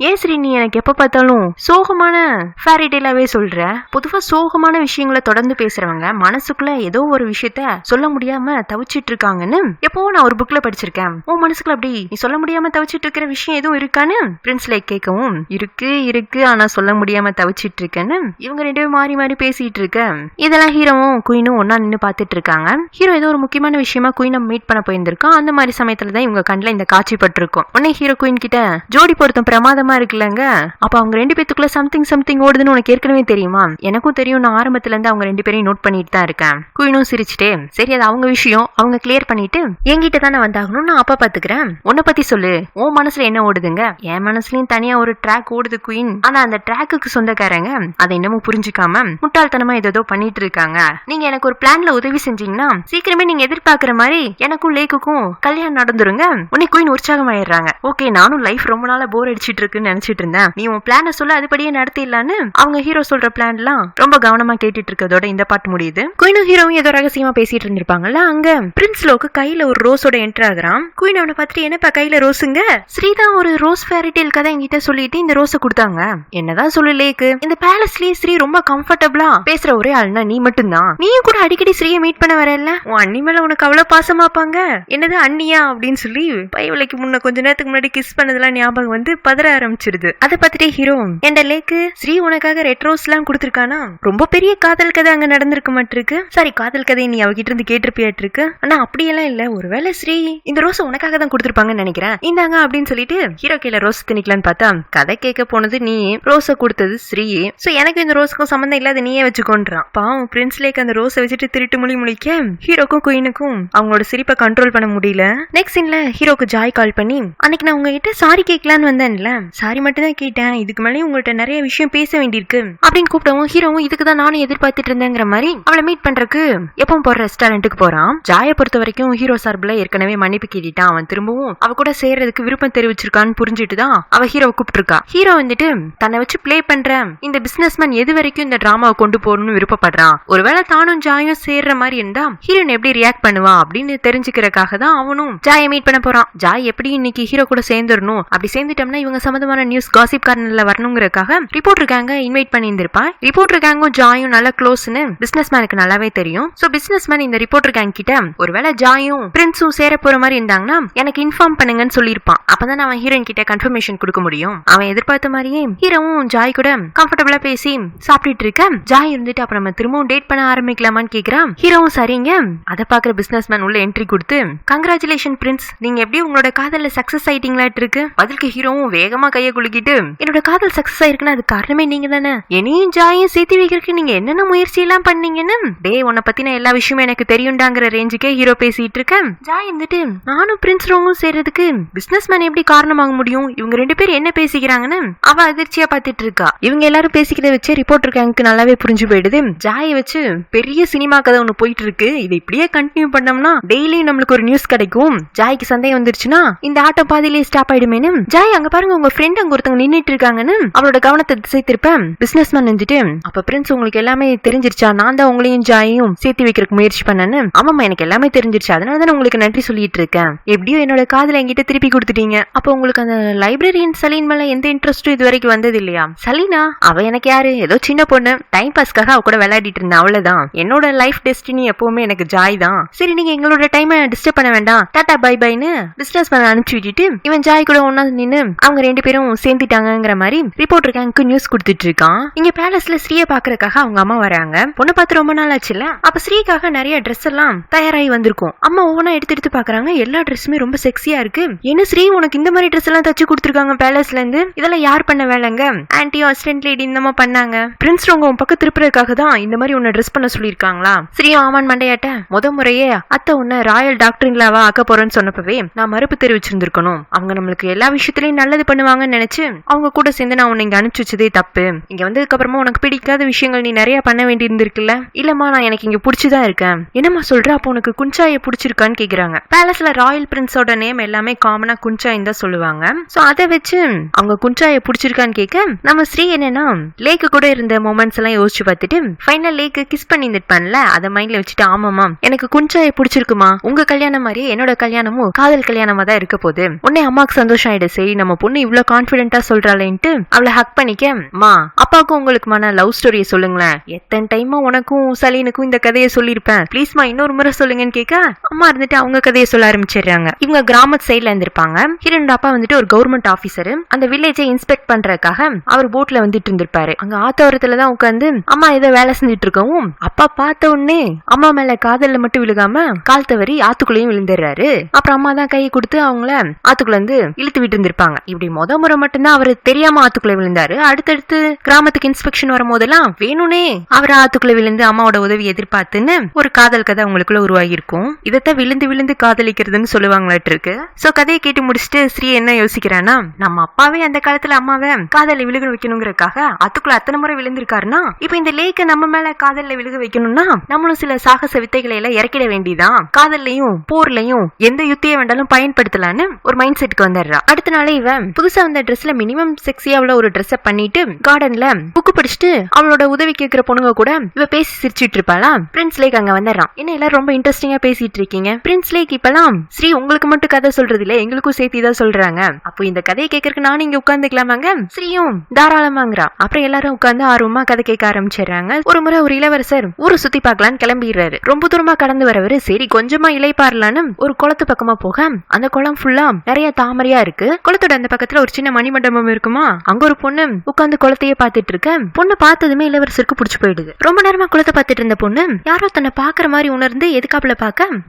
ஏன் ஸ்ரீ நீ எனக்கு எப்ப பார்த்தாலும் சோகமான ஃபேரி டெய்லாவே சொல்ற, பொதுவா சோகமான விஷயங்களை தொடர்ந்து பேசுறவங்க மனசுக்குள்ள ஏதோ ஒரு விஷயத்த சொல்ல முடியாம தவிச்சிட்டு இருக்காங்கன்னு எப்பவும் நான் ஒரு புக்ல படிச்சிருக்கேன். உன் மனசுக்குள்ள அப்படி நீ சொல்ல முடியாம தவிச்சிட்டு இருக்கிற விஷயம் எதுவும் இருக்கான்னு பிரின்ஸ் லேக் கேட்கவும் இருக்கு ஆனா சொல்ல முடியாம தவிச்சிட்டு இருக்கேன்னு இவங்க 2 பேரும் மாறி மாறி பேசிட்டு இருக்க. இதெல்லாம் ஹீரோவும் குயினும் ஒன்னா நின்னு பாத்துட்டு இருக்காங்க. ஹீரோ ஏதோ ஒரு முக்கியமான விஷயமா குயினை மீட் பண்ண போயிருந்திருக்கான். அந்த மாதிரி சமயத்துலதான் இவங்க கண்ணுல இந்த காட்சி பட்டிருக்கும். உடனே ஹீரோ குயின் கிட்ட ஜோடி பொருத்தம் பிரமாதமா இருக்குல்லங்க, அப்ப அவங்க 2 பேத்துக்குள்ள சம்திங் ஓடுதுன்னு உனக்கு ஏற்கனவே தெரியுமா? எனக்கும் தெரியும், நான் ஆரம்பத்துல இருந்து அவங்க 2 பேரையும் நோட் பண்ணிட்டு தான் இருக்கேன். குயினும் சிரிச்சுட்டே சரி அது அவங்க விஷயம், அவங்க கிளியர் பண்ணிட்டு என்கிட்ட தானே வந்தாகணும், நான் அப்ப பாத்துக்கிறேன், உன்னை பத்தி சொல்லு, உன் மனசுல என்ன ஓடுதுங்க? என் மனசுலயும் தனியா ஒரு ட்ராக் ஓடுது குயின், ஆனா அந்த ட்ராக்குக்கு சொந்தக்காரங்க அதை இன்னமும் புரிஞ்சுக்காம முட்டாள்தனமா ஏதோ பண்ணிட்டு இருக்காங்க. நீங்க எனக்கு ஒரு பிளான்ல உதவி செஞ்சீங்கன்னா சீக்கிரமே நீங்க எதிர்பார்க்கிற மாதிரி எனக்கும் லேக்குக்கும் கல்யாணம் நடந்துருங்க. உன்னை குயின் உற்சாகம் ஆயிடுறாங்க. ஓகே நானும் லைஃப் ரொம்ப நாளா போர் அடிச்சிட்டு இருக்குன்னு நினைச்சிட்டு இருந்தேன், நீ உன் பிளான சொல்ல அதுபடியே நடத்திடலான்னு அவங்க ஹீரோ சொல்ற பிளான் எல்லாம் ரொம்ப கவனமா கேட்டுட்டு இருக்கதோட இந்த பாட்டு முடியுது. குயினும் ஹீரோவும் ஏதோ ரகசியமா பேசிட்டு இருந்திருப்பாங்கல்ல, அங்க பிரின்ஸ் லோக்கு கையில ஒரு ரோஸோட என்டர் ஆகுறான். குயின் அவனை பார்த்துட்டு என்னப்பா கையில ரோஸுங்க, ஸ்ரீதான் ஒரு ரோஸ் ஃபேரி டெய்ல் கதை என்கிட்ட சொல்லிட்டு இந்த ரோஸை கொடுத்தாங்க. என்னதான் சொல்லு லேக்கு, இந்த பேலஸ்லயே ஸ்ரீ ரொம்ப கம்ஃபர்டபுளா பேசுற ஒரே ஆள்னா நீ மட்டும்தான், நீயும் கூட அடிக்கடி ஸ்ரீயை மீட் பண்ண வரல, உன் அண்ணி மேல உனக்கு அவ்வளவு பாசமாப்பாங்க, என்னது அண்ணியா அப்படின்னு சொல்லி பைவலைக்கு முன்ன கொஞ்ச நேரத்துக்கு முன்னாடி கிஸ் பண்ணதெல்லாம் ஞாபகம் வந்து பதற ஆரம்பிச்சிருது. அதை பார்த்துட்டே ஹீரோ என்ட லேக்கு ஸ்ரீ உனக்காக ரெட் ரோஸ் எல்லாம் கொடுத்துருக்கானா, ரொம்ப பெரிய காதல் கதை அங்க நடந்திருக்க மாட்டிருக்கு. சாரி, காதல் கதையை நீ அவகிட்ட இருந்து கேட்டிருப்பியாட்டு இருக்கு. ஆனா அப்படியெல்லாம் இல்ல. ஒருவேளை ஸ்ரீ இந்த ரோஸ் உனக்காக தான் கொடுத்திருப்பாங்கன்னு நினைக்கிறேன், இந்தாங்க அப்படின்னு சொல்லிட்டு ஹீரோ கையில ரோஸ் திணிக்கலான்னு பார்த்தா கதை கேட்க போனது நீ, ரோஸ கொடுத்தது ஸ்ரீ. சோ எனக்கு இந்த ரோஸுக்கும் சம்பந்தம் இல்லாத நீயே வச்சுக்கோன்றான். பாவம் பிரின்ஸ் லேக் அந்த ரோஸை வச்சுட்டு திருட்டு முழிக்க ஹீரோக்கும் குயினுக்கும் அவங்களோட சிரிப்பை கண்ட்ரோல் பண்ண முடியல. நெக்ஸ்ட் சீன்ல ஹீரோக்கு ஜாய் கால் பண்ணி, அன்னைக்கு நான் உங்ககிட்ட சாரி கேட்கலான்னு வந்தேன்ல, சாரி மட்டும் தான் கேட்டேன், இதுக்கு மேலே உங்கள்கிட்ட நிறைய விஷயம் பேச வேண்டியிருக்கு அப்படின்னு கூப்பிட்டவும் ஹீரோவும் இதுக்கு தான் நானும் எதிர்பார்த்துட்டு இருந்தேங்கிற மாதிரி அவளை மீட் பண்றதுக்கு எப்பவும் போற ரெஸ்டாரண்ட்டுக்கு போறான். ஜாயை பொறுத்த வரைக்கும் ஹீரோ சார்பில் ஏற்கனவே மன்னிப்பு கேட்டுட்டான். அவன் திரும்பவும் அவ கூட சேர்றதுக்கு விருப்பம் தெரிவிச்சிருக்கான்னு புரிஞ்சுட்டு தான் அவ ஹீரோவை கூப்பிட்டு இருக்கா. ஹீரோ வந்துட்டு தன்னை வச்சு பிளே பண்ற இந்த பிசினஸ்மேன் எது வரைக்கும் இந்த டிராமாவை கொண்டு போகணும்னு விருப்பப்படுறான். ஒருவேளை தானும் ஜாயும் சேர்ற மாதிரி இருந்தா ஹீரோன் எப்படி ரியாக்ட் பண்ணுவா அப்படின்னு தெரிஞ்சுக்கிறதுக்காக தான் அவனும் ஜாயை மீட் பண்ண போறான். ஜாய் எப்படி இன்னைக்கு ஹீரோ கூட சேர்ந்துடணும், அப்படி சேர்ந்துட்டோம்னா இவங்க சம்பந்தமான நியூஸ் காசிப் கார்னர்ல வரணுங்கிறதுக்காக ரிப்போர்ட்டர் கேங்க இன்வைட் பண்ணி இருந்திருப்பா. ரிப்போர்ட்டர் கேங்கும் ஜாயும் நல்ல க்ளோஸ்னு பிசினஸ் மேனுக்கு நல்லாவே தெரியும். சோ பிசினஸ் மேன் இந்த ரிப்போர்ட்டர் கேங் கிட்ட ஒருவேளை ஜாயும் பிரின்ஸும் சேர போற மாதிரி இருந்தாங்கன்னா எனக்கு இன்ஃபார்ம் பண்ணுங்கன்னு சொல்லியிருப்பான். அப்பதான் அவன் ஹீரோயின் கிட்ட கன்ஃபர்மேஷன் கொடுக்க முடியும். அவன் எதிர்பார்த்த மாதிரியே ஹீரோவும் ஜாய் கூட கம்ஃபர்டபுளா பேசி சாப்பிட்டுட்டு இருக்க ஜாய் இருந்துட்டு அப்புறம் நம்ம திரும்பவும் டேட் பண்ண ஆரம்பிக்கலாமான்னு கேக்குறான். ஹீரோவும் சரிங்க. அதை பாக்குற பிசினஸ் மேன் உள்ள என்ட்ரி கொடுத்து, கங்க்ராச்சுலேஷன் பிரின்ஸ், நீங்க எப்படி உங்களோட காதல்ல சக்சஸ் ஆயிட்டீங்களாட்டு இருக்கு. பதிலுக்கு ஹீரோவும் வேகமா கையை குலுக்கிட்டு, என்னோட காதல் சக்சஸ் ஆயிருக்குன்னா அது காரணமே நீங்க தானே, என்னையும் ஜாயும் சேர்த்து வைக்கிறதுக்கு நீங்க என்னென்ன முயற்சி எல்லாம் பண்ணீங்கன்னு டே உன்னை பத்தின எல்லா விஷயமும் எனக்கு தெரியும்டாங்கிற ரேஞ்சுக்கே ஹீரோ பேசிட்டு இருக்க. ஜாய் இருந்துட்டு நானும் பிரின்ஸ் ரோவும் சேர்றதுக்கு பிசினஸ் மேன் எப்படி காரணமாக முடியும், இவங்க ரெண்டு பேரும் என்ன பேசிக்கிறாங்கன்னு அவ அதிர்ச்சியா பாத்துட்டு இருக்கா. இவங்க எல்லாரும் பேசிக்கிறத வச்சு ரிப்போர்ட்டர் கேங்க்கு நல்லாவே புரிஞ்சு போயிடுது. ஜாயை வச்சு பெரிய சினிமா கதை ஒண்ணு போயிட்டு இருக்கு, இது இப்படியே கண்டினியூ பண்ணோம்னா டெய்லியும் நம்மளுக்கு ஒரு நியூஸ் கிடைக்கும். ஜாய்க்கு சந்தேகம் வந்துருச்சுன்னா இந்த ஆட்டம் பாதியிலே ஸ்டாப் ஆயிடுமேனு ஜாய் அங்க பாருங்க உங்க ஃப்ரெண்ட் அங்க ஒருத்தவங்க நின்னுட்டு இருக்காங்கன்னு அவளோட கவனத்தை திசை திருப்ப பிசினஸ் மேன் வந்துட்டு, அப்ப பிரின்ஸ் உங்களுக்கு எல்லாமே தெரிஞ்சிருச்சா, நான் தான் உங்களையும் ஜாயையும் சேர்த்து வைக்கிறதுக்கு முயற்சி பண்ணேன்னு. ஆமாமா எனக்கு எல்லாமே தெரிஞ்சிருச்சு, அதனாலதான் உங்களுக்கு நன்றி சொல்லிட்டு இருக்கேன். எப்படியோ என்னோட காதல என்கிட்ட திருப்பி கொடுத்துட்டீங்க. அப்ப உங்களுக்கு அந்த லைப்ரரியன் சலீன் மேல எந்த இன்ட்ரெஸ்டும் இது வரைக்கும் வந்தது இல்லையா? சலீனா அவ எனக்கு யாரு, ஏதோ சின்ன பொண்ணு, டைம் பாஸ்க்காக அவ கூட விளையாடிட்டு இருந்தேன், அவ்வளவுதான். என்னோட லைஃப் டெஸ்டினி எப்பவுமே எனக்கு ஜாய் தான். சரி நீங்க எங்களோட டைமை டிஸ்டர்ப் பண்ண வேண்டாம், டாடா பை பைன்னு பிசினஸ் மேன் அனுப்பிச்சு விட்டுட்டு இவன் ஜாய் கூட ஒன்னா நின்னு அவங்க ரெண்டு பேரும் சேர்ந்துட்டாங்கிற மாதிரி ரிப்போர்ட்டர் கேங்க்கு நியூஸ் கொடுத்துட்டு இருக்கான். இங்க பேலஸ்ல ஸ்ரீயை பாக்குறதுக்காக அவங்க அம்மா வராங்க. பொண்ணு பார்த்து ரொம்ப நாள் ஆச்சுல, அப்ப ஸ்ரீக்காக நிறைய ட்ரெஸ் எல்லாம் தயாராகி வந்திருக்கும். அம்மா ஒவ்வொன்னா எடுத்து பாக்குறாங்க, எல்லா ட்ரெஸ்ஸுமே ரொம்ப செக்ஸியா இருக்கு. என்ன ஸ்ரீ உனக்கு இந்த மாதிரி ட்ரெஸ் எல்லாம் தச்சு கொடுத்துருக்காங்க பேலஸ்ல இருந்து, இதெல்லாம் யார் பண்ண வேலைங்க? ஆன்டி அசிஸ்டன்ட் லேடி இந்த பண்ணாங்க. பிரின்ஸ் ரோங்க உன் பக்கம் திருப்புறதுக்காக தான் இந்த மாதிரி உன்னை ட்ரெஸ் பண்ண சொல்லிருக்காங்களா? ஸ்ரீ ஆமான் மண்டையாட்ட முறையே அத்தை உன்னை ராயல் டாக்டரிங்களாவா ஆக்க போறேன்னு சொன்னப்பவே நான் மறுப்பு தெரிவிச்சிருந்திருக்கணும். அவங்க நம்மளுக்கு எல்லா விஷயத்திலயும் நல்லது பண்ணுவாங்கன்னு நினைச்சு அவங்க கூட சேர்ந்து நான் உன்னை இங்க அனுப்பிச்சு வச்சதே தப்பு. இங்க வந்ததுக்கு அப்புறமா உனக்கு பிடிக்காத விஷயங்கள் நீ நிறைய பண்ண வேண்டி இருந்திருக்குல்ல. இல்லம்மா நான் எனக்கு இங்க பிடிச்சுதான் இருக்கேன். என்னம்மா சொல்ற, அப்போ உனக்கு குஞ்சாயை பிடிச்சிருக்கான்னு கேக்குறாங்க. பேலஸ்ல ராயல் பிரின்ஸோட நேம் எல்லாமே காமனா குஞ்சாயின்னு தான் சொல்லுவாங்க. சோ அதை வச்சு அவங்க குஞ்சாயை பிடிச்சிருக்கான்னு கேட்க நம்ம ஸ்ரீ என்னன்னா லேக்கு கூட இருந்த மொமெண்ட்ஸ் எல்லாம் யோசிச்சு பார்த்துட்டு ஃபைனல் லேக்கு கிஸ் பண்ணி இருப்பான்ல, அதை மைண்ட்ல வச்சுட்டு ஆமாமா எனக்கு குஞ்சாயை பிடிச்சிருக்குமா, உங்க கல்யாணம் மாதிரியே என்னோட கல்யாணமும் காதல் கல்யாணமா தான் இருக்க போகுது. உடனே அம்மாக்கு சந்தோஷம் ஆயிடு, சரி நம்ம பொண்ணு இவ்வளவு கான்பிடென்டா சொல்றாளேன்ட்டு அவளை ஹக் பண்ணிக்க, மா அப்பாவுக்கும் உங்களுக்குமான லவ் ஸ்டோரியை சொல்லுங்களேன், எத்தனை டைமா உனக்கும் சலீனுக்கும் இந்த கதையை சொல்லிருப்பேன், ப்ளீஸ்மா இன்னொரு முறை சொல்லுங்கன்னு கேட்க அம்மா இருந்துட்டு அவங்க கதையை சொல்ல ஆரம்பிச்சிடுறாங்க. இவங்க கிராம சைட்ல இருந்திருப்பாங்க. ஹீரோட அப்பா வந்துட்டு ஒரு கவர்மெண்ட் ஆபீசர், அந்த வில்லேஜை இன்ஸ்பெக்ட் பண்றதுக்காக அவர் போட்ல வந்துட்டு இருந்திருப்பாரு. அங்க ஆத்தோரத்துலதான் உட்காந்து அம்மா ஏதோ வேலை செஞ்சுட்டு இருக்கவும் அப்பா பார்த்த உடனே அம்மா மேல காதல்ல மட்டும் விழுகாம கால் தவறி ஆத்துக்குள்ளேயும் விழுந்துடுறாரு. அப்புறம் அம்மா தான் கை கொடுத்து அவங்கள ஆத்துக்குள்ள இருந்து இழுத்து விட்டு இருந்திருப்பாங்க. இப்படி முறை மட்டும்தான் அவரு தெரியாம ஆத்துக்குள்ள விழுந்தாரு. அடுத்தடுத்து கிராமத்துக்கு இன்ஸ்பெக்ஷன் வரும்போதெல்லாம் வேணும்னே அவர் ஆத்துக்குள்ள விழுந்து அம்மாவோட உதவி எதிர்பார்த்துன்னு ஒரு காதல் கதை அவங்களுக்குள்ள உருவாகி இருக்கும். இதத்தான் விழுந்து விழுந்து காதலிக்கிறதுன்னு சொல்லுவாங்களாட்டு இருக்கு. சோ கதையை கேட்டு முடிச்சுட்டு ஸ்ரீ என்ன யோசிக்கிறானா, நம்ம அப்பாவே அந்த காலத்துல அம்மாவை காதல விழுக வைக்கணுங்கிறதுக்காக ஆத்துக்குள்ள அத்தனை முறை விழுந்திருக்காருன்னா இப்ப இந்த லேக்க நம்ம மேல காதல்ல விழுக வைக்கணும்னா நம்மளும் சில சாகச வித்தைகளை எல்லாம் இறக்கிட வேண்டியதான். காதல்லையும் போர்லையும் எந்த யுத்தியை வேண்டாலும் பயன்படுத்தலான்னு ஒரு மைண்ட் செட்டுக்கு வந்துடுறா. அடுத்த நாளே இவன் புதுசா வந்த ட்ரெஸ்ல மினிமம் செக்ஸியா ஒரு ட்ரெஸ் பண்ணிட்டு கார்டன்ல புக்கு படிச்சுட்டு அவளோட உதவி கேட்கிற பொண்ணுங்க கூட இவ பேசி சிரிச்சிட்டு இருப்பாளா. பிரின்ஸ் லேக் அங்க வந்துடுறான். என்ன எல்லாரும் ரொம்ப இன்ட்ரெஸ்டிங்கா பேசிட்டு இருக்கீங்க. பிரின்ஸ் லேக் இப்பெல்லாம் ஸ்ரீ உங்களுக்கு மட்டும் கதை சொல்றது இல்ல, எங்களுக்கும் சேர்த்து தான் சொல்றாங்க. அப்போ இந்த கதையை கேட்கறதுக்கு நானும் இங்க உட்காந்துக்கலாமாங்க? ஸ்ரீயும் தாராளமாங்கிறா. அப்புறம் எல்லாரும் உட்காந்து ஆர்வமா கதை கேட்க ஆரம்பிச்சிடுறாங்க. ஒரு முறை ஒரு இளவரசர் ஊரை சுத்தி பார்க்கலான்னு கிளம்பிடுறாரு. ரொம்ப தூரமா கடந்து வரவரு சரி கொஞ்சமா இலைப்பாறலான்னு ஒரு குளத்து பக்கமா போக அந்த குளம் ஃபுல்லா நிறைய தாமரையா இருக்கு. குளத்தோட அந்த பக்கத்துல ஒரு சின்ன மணிமண்டபம் இருக்குமா, அங்க ஒரு பொண்ணு உட்காந்து குளத்தையே பாத்துட்டு இருக்க. பொண்ணு பார்த்ததுமே இளவரசர் இளவரசருக்கு புடிச்சு போயிடுது. ரொம்ப நேரமா குளத்தை பார்த்துட்டு இருந்த பொண்ணு யாரோ தன்னை பாக்குற மாதிரி உணர்ந்து எதுக்காப்புல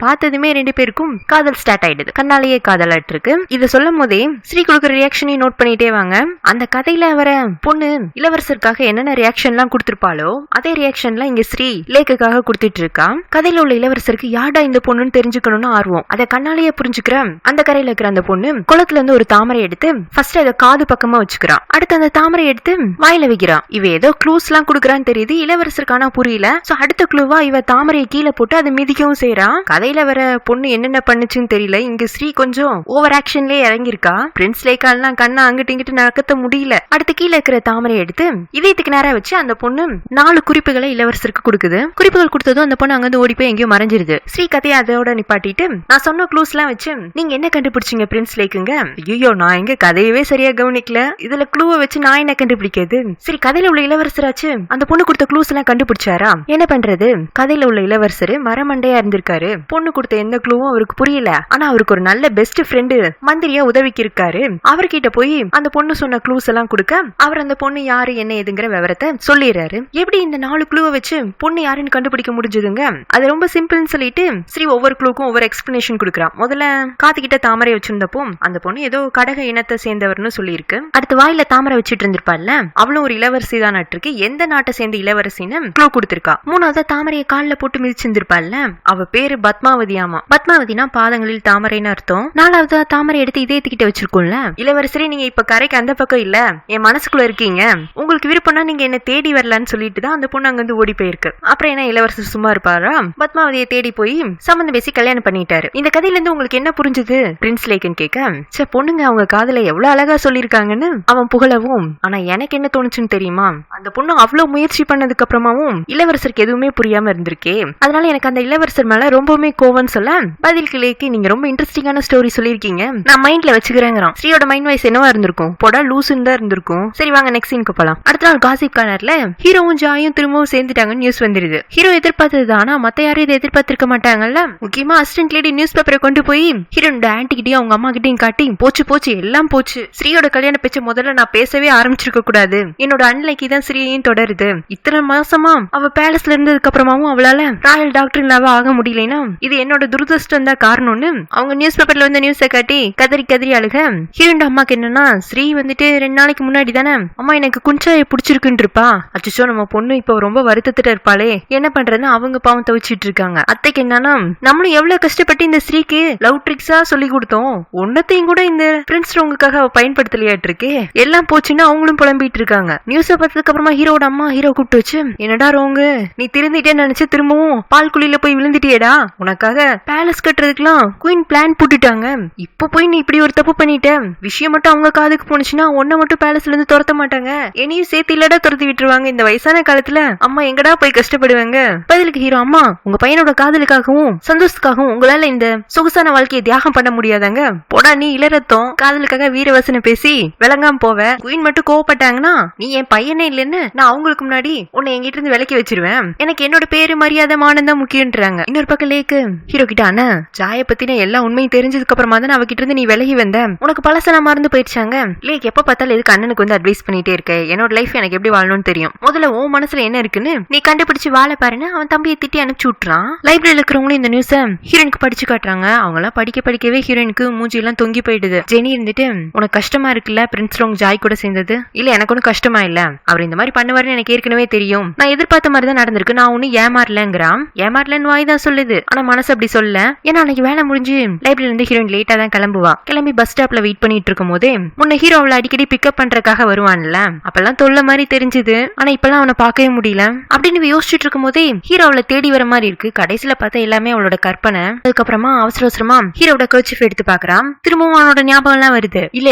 பார்த்ததுமே 2 பேருக்கும் காதல் ஸ்டார்ட் ஆயிடுது. கண்ணாலேயே காதலாட்டு இருக்கு. இத சொல்லும் போதே ஸ்ரீ கொடுக்குற ரியாக்ஷனையும் நோட் பண்ணிட்டே வாங்க. அந்த கதையில வர பொண்ணு இளவரசருக்காக என்னென்ன ரியாக்ஷன் எல்லாம் கொடுத்திருப்பாளோ அதே ரியாக்ஷன்லாம் இங்க ஸ்ரீ லேக்குக்காக கொடுத்துட்டு இருக்கா. கதையில உள்ள இளவரசருக்கு யாடா இந்த பொண்ணுன்னு தெரிஞ்சுக்கணும்னு ஆர்வம். அதை கண்ணாலேயே புரிஞ்சுக்கிற அந்த கரையில இருக்கிற அந்த பொண்ணு குளத்துல இருந்து ஒரு தாமரை எடுத்து ஃபர்ஸ்ட் அதை காது பக்கமா வச்சுக்கிறான். அடுத்து அந்த தாமரை எடுத்து வாயில வைக்கிறான். இவ ஏதோ க்ளூஸ் எல்லாம் கொடுக்குறான்னு தெரியுது. இளவரசருக்கான புரியல. சோ அடுத்த க்ளூவா இவ தாமரையை கீழே போட்டு அதை மிதிக்கவும் செய்யறான். கதையில வர பொண்ணு என்னென்ன பண்ணுச்சுன்னு தெரியல. இங்க ஸ்ரீ கொஞ்சம் ஓவர் ஆக்ஷன்லயே இறங்கிருக்கா. பிரின்ஸ் லேக்காலாம் கண்ணா அங்கிட்டு இங்கிட்டு நகர்த்த முடியல. அடுத்து கீழே இருக்கிற தாமரை எடுத்து இதயத்துக்கு நேரா வச்சு அந்த பொண்ணு 4 குறிப்புகளை இளவரசருக்கு கொடுக்குது. குறிப்புகள் கொடுத்ததும் அந்த பொண்ணு அங்கிருந்து ஓடி போய் எங்கேயோ மறைஞ்சிருது. ஸ்ரீ கதையை அதோட நிப்பாட்டிட்டு நான் சொன்ன க்ளூஸ் எல்லாம் வச்சு நீங்க என்ன கண்டுபிடிச்சீங்க பிரின்ஸ் லேக்குங்க? ஐயோ நான் எங்க கதையவே சரியா கவனிக்கல. இதுல க்ளூவை வச்சு நான் என்ன கண்டுபிடிக்கிறது? சரி கதையில உள்ள இளவரசராச்சு அந்த பொண்ணு கொடுத்த க்ளூஸ் எல்லாம் கண்டுபிடிச்சாரா? என்ன பண்றது? கதையில உள்ள இளவரசர் மரமண்டையா இருந்திருக்காரு. பொண்ணு கொடுத்த எந்த க்ளூவும் அவருக்கு புரியல. ஆனா அவருக்கு ஒரு நல்ல பெஸ்ட் ஃப்ரெண்டு மந்திரியா உதவிக்கு இருக்காரு. அவர்கிட்ட போய் அந்த பொண்ணு சொன்ன க்ளூஸ் எல்லாம் கொடுக்க அவர் அந்த பொண்ணு யாரு என்ன ஏதுங்கிற விவரத்தை சொல்லிடுறாரு. எப்படி இந்த 4 க்ளூவை வச்சு பொண்ணு யாருன்னு கண்டுபிடிக்க முடிஞ்சதுங்க? அது ரொம்ப சிம்பிள்னு சொல்லிட்டு ஸ்ரீ ஒவ்வொரு க்ளூக்கும் ஒவ்வொரு எக்ஸ்பிளனேஷன் கொடுக்குறான். முதல்ல காத்துக்கிட்ட தாமரை வச்சிருந்தப்போ அந்த பொண்ணு ஏதோ கடக இனத்தை சேர்ந்தவர்னு சொல்லியிருக்கு. அடுத்து வாயில தாமரை வச்சிட்டு இருந்திருப்பாள்ல அவளும் ஒரு இளவரசி தான் இருக்கு. எந்த நாட்டை சேர்ந்த இளவரசின்னு க்ளூ கொடுத்திருக்கா. மூணாவது தாமரையை கால்ல போட்டு மிதிச்சிருந்திருப்பாள்ல அவ பேரு பத்மாவதியாமா. பத்மாவதினா பாதங்களில் தாமரைன்னு அர்த்தம். 4வது தாமரை எடுத்து இதயத்துக்கிட்ட வச்சிருக்கோம்ல. இளவரசரே நீங்க இப்ப கரைக்கு அந்த பக்கம் இல்ல என் மனசுக்குள்ள இருக்கீங்க. உங்களுக்கு விருப்பம்னா நீங்க என்ன தேடி வரலான்னு சொல்லிட்டு தான் அந்த பொண்ணு அங்க இருந்து ஓடி போயிருக்கு. அப்புறம் என்ன இளவரசர் சும்மா இருப்பாரா? பத்மாவதியை தேடி போய் சம்பந்தம் பேசி கல்யாணம் பண்ணிட்டாரு. இந்த கதையில இருந்து உங்களுக்கு என்ன புரிஞ்சுது பிரின்ஸ் லேக்குன்னு கேட்க சே பொண்ணுங்க அவங்க காதல எவ்வளவு அழகா சொல்லிருக்காங்கன்னு அவன் புகழவும். ஆனா எனக்கு என்ன தோணுச்சுன்னு தெரியுமா? அந்த பொண்ணு அவ்வளவு முயற்சி பண்ணதுக்கு அப்புறமாவும் இளவரசருக்கு எதுவுமே புரியாம இருந்திருக்கே. அதனால எனக்கு அந்த இளவரசர் மேல ரொம்பவுமே கோவம்னு சொல்ல பதில் கிளேக்கு நீங்க ரொம்ப இன்ட்ரெஸ்டிங்கான ஸ்டோரி சொல்லிருக்கீங்க நான் மைண்ட்ல வச்சுக்கிறேங்கிறான். ஸ்ரீயோட மைண்ட் வைஸ் என்னவா இருந்திருக்கும்? போடா லூசுன்னு தான் இருந்திருக்கும். சரி வாங்க நெக்ஸ்ட் சீனுக்கு போலாம். அடுத்த நாள் காசிப் கார்னர்ல ஹீரோவும் ஜாயும் திரும்பவும் சேர்ந்துட்டாங்கன்னு நியூஸ் வந்துருது. ஹீரோ எதிர்பார்த்தது ஆனா மத்த யாரும் இதை எதிர்பார்த்திருக்க மாட்டாங்கல்ல. முக்கியமா அசிஸ்டன்ட் லேடி நியூஸ் பேப்பரை கொண்டு போய் ஹீரோட ஆன்டி கிட்டயும் அவங்க அம்மா கிட்டயும் காட்டி போச்சு போச்சு எல்லாம் போச்சு. ஸ்ரீயோட கல்யாண பேச்சு முதல்ல நான் பேசவே ஆரம்பிச்சிருக்க கூடாது. என்னோட அன்லைக்கி தான் ஸ்ரீயையும் தொடருது. இத்தனை மாசமா அவ பேலஸ்ல இருந்ததுக்கு அப்புறமாவும் அவளால ராயல் டாக்டர் ஆக முடியலனா இது என்னோட துரதிருஷ்டம் தான் காரணம்னு அவங்க நியூஸ் பேப்பர்ல வந்து நியூஸை காட்டி கதறி கதறி அழுக. ஹீரோட அம்மாக்கு என்னன்னா ஸ்ரீ வந்துட்டு 2 நாளைக்கு முன்னாடி தானே அம்மா எனக்கு குஞ்சாய பிடிச்சிருக்குன்னு இருப்பா. அச்சோ நம்ம பொண்ணு இப்ப ரொம்ப வருத்தத்திட்ட இருப்பாளே என்ன பண்றதுன்னு அவங்க பாவம் தவிச்சிட்டு இருக்காங்க. அத்தைக்கு என்னன்னா நம்மளும் எவ்வளவு கஷ்டப்பட்டு இந்த ஸ்ரீக்கு லவ் ட்ரிக்ஸா சொல்லி கொடுத்தோம். ஒன்னத்தையும் கூட இந்த பிரின்ஸ் ரோங்குக்காக அவ பயன்படுத்தலையாட்டு இருக்கே. எல்லாம் போச்சுன்னா அவங்களும் புலம்பிட்டு இருக்காங்க. நியூஸை பார்த்ததுக்கு அப்புறமா ஹீரோட அம்மா ஹீரோ கூப்பிட்டு வச்சு என்னடா ரோங்கு நீ திருந்திட்டேன்னு நினைச்சு திரும்பவும் பால் குழியில போய் விழுந்துட்டியேடா. உனக்காக பேலஸ் கட்டுறதுக்குலாம் குயின் பிளான் போட்டுட்டாங்க. இப்ப போய் நீ இப்படி ஒரு தப்பு பண்ணிட்ட. விஷயம் மட்டும் அவங்க காதுக்கு போனுச்சுன்னா உன்ன மட்டும் பேலஸ்ல இருந்து துரத்த மாட்டாங்க. என்னையும் சேர்த்து இல்லடா துரத்தி விட்டுருவாங்க. இந்த வயசான காலத்துல அம்மா எங்கடா போய் கஷ்டப்படுவாங்க. பதிலுக்கு ஹீரோ அம்மா உங்க பையனோட காதலுக்காகவும் சந்தோஷத்துக்காகவும் உங்களால இந்த சொகுசான வாழ்க்கையை தியாகம் பண்ண முடியாதாங்க. போடா நீ இளரத்தம் காதலுக்காக வீரவசனம் பேசி விளங்காம போவ. குயின் மட்டும் கோவப்பட்டாங்கன்னா நீ என் பையனே இல்லன்னு நான் அவங்களுக்கு முன்னாடி உன்னை எங்கிட்ட இருந்து விலக்கி வச்சிருவேன். எனக்கு என்னோட பேரு மரியாதை மானந்தான் முக்கியன்றாங்க. இன்னொரு பக்கம் லேக்கு ஹீரோ கிட்ட அண்ணா ஜாய பத்தின எல்லா உண்மையும் தெரிஞ்சதுக்கு அப்புறமா தான் அவகிட்ட இருந்து நீ விலகி வந்த. உனக்கு பழசெல்லாம் மறந்து போயிடுச்சாங்க. லேக் எப்ப பார்த்தாலும் எதுக்கு அண்ணனுக்கு வந்து அட்வைஸ் பண்ணிட்டே இருக்க? என்னோட லைஃப் எனக்கு எப்படி வாழணும்னு தெரியும். முதல்ல உன் மனசுல என்ன இருக்குன்னு நீ கண்டுபிடிச்சு வாழ பாருன்னு அவன் தம்பியை திட்டி அனுப்பிச்சு விட்டுறான். லைப்ரரியில இருக்கிறவங்களும் இந்த நியூஸ ஹீரோனுக்கு படிச்சு காட்டுறாங்க. அவங்க எல்லாம் படிக்கவே ஹீரோனுக்கு மூஞ்சி எல்லாம் தொங்கி போயிடுது. ஜெனி இருந்துட்டு உனக்கு கஷ்டமா இருக்குல்ல பிரின்ஸ் ரோங் ஜாய் கூட சேர்ந்தது? இல்ல எனக்கு ஒன்னும் கஷ்டமா இல்ல. அவர் இந்த மாதிரி பண்ணுவாருன்னு எனக்கு ஏற்கனவே தெரியும். நான் எதிர்பார்த்த மாதிரி தான் நடந்திருக்கு. நான் ஒன்னும் ஏமாறலங்கிறான். ஏமாறலன்னு வாய் தான் சொல்லுது. ஆனா மனசு அப்படி சொல்ல. ஏன்னா அன்னைக்கு வேலை முடிஞ்சு லைப்ரரியில இருந்து ஹீரோயின் லேட்டா தான் கிளம்புவா. கிளம்பி பஸ் ஸ்டாப்ல வெயிட் பண்ணிட்டு இருக்கும் போதே முன்ன ஹீரோ அவளை அடிக்கடி பிக்கப் பண்றதுக்காக வருவான்ல. அப்பெல்லாம் தொல்ல மாதிரி தெரிஞ்சது. ஆனா இப்பெல்லாம் அவனை பார்க்கவே முடியல. அப்படின்னு யோசிச்சுட்டு இருக்கும் போதே ஹீரோ அவளை தேடி வர மாதிரி இருக்கு. கடைசியில பார்த்தா எல்லாமே அவளோட கற்பனை. அதுக்கப்புறமா அவசரமா ஹீரோட கர்ச்சீஃப் எடுத்து பாக்குறான். திரும்பவும் அவனோட ஞாபகம் எல்லாம் வருது. இல்ல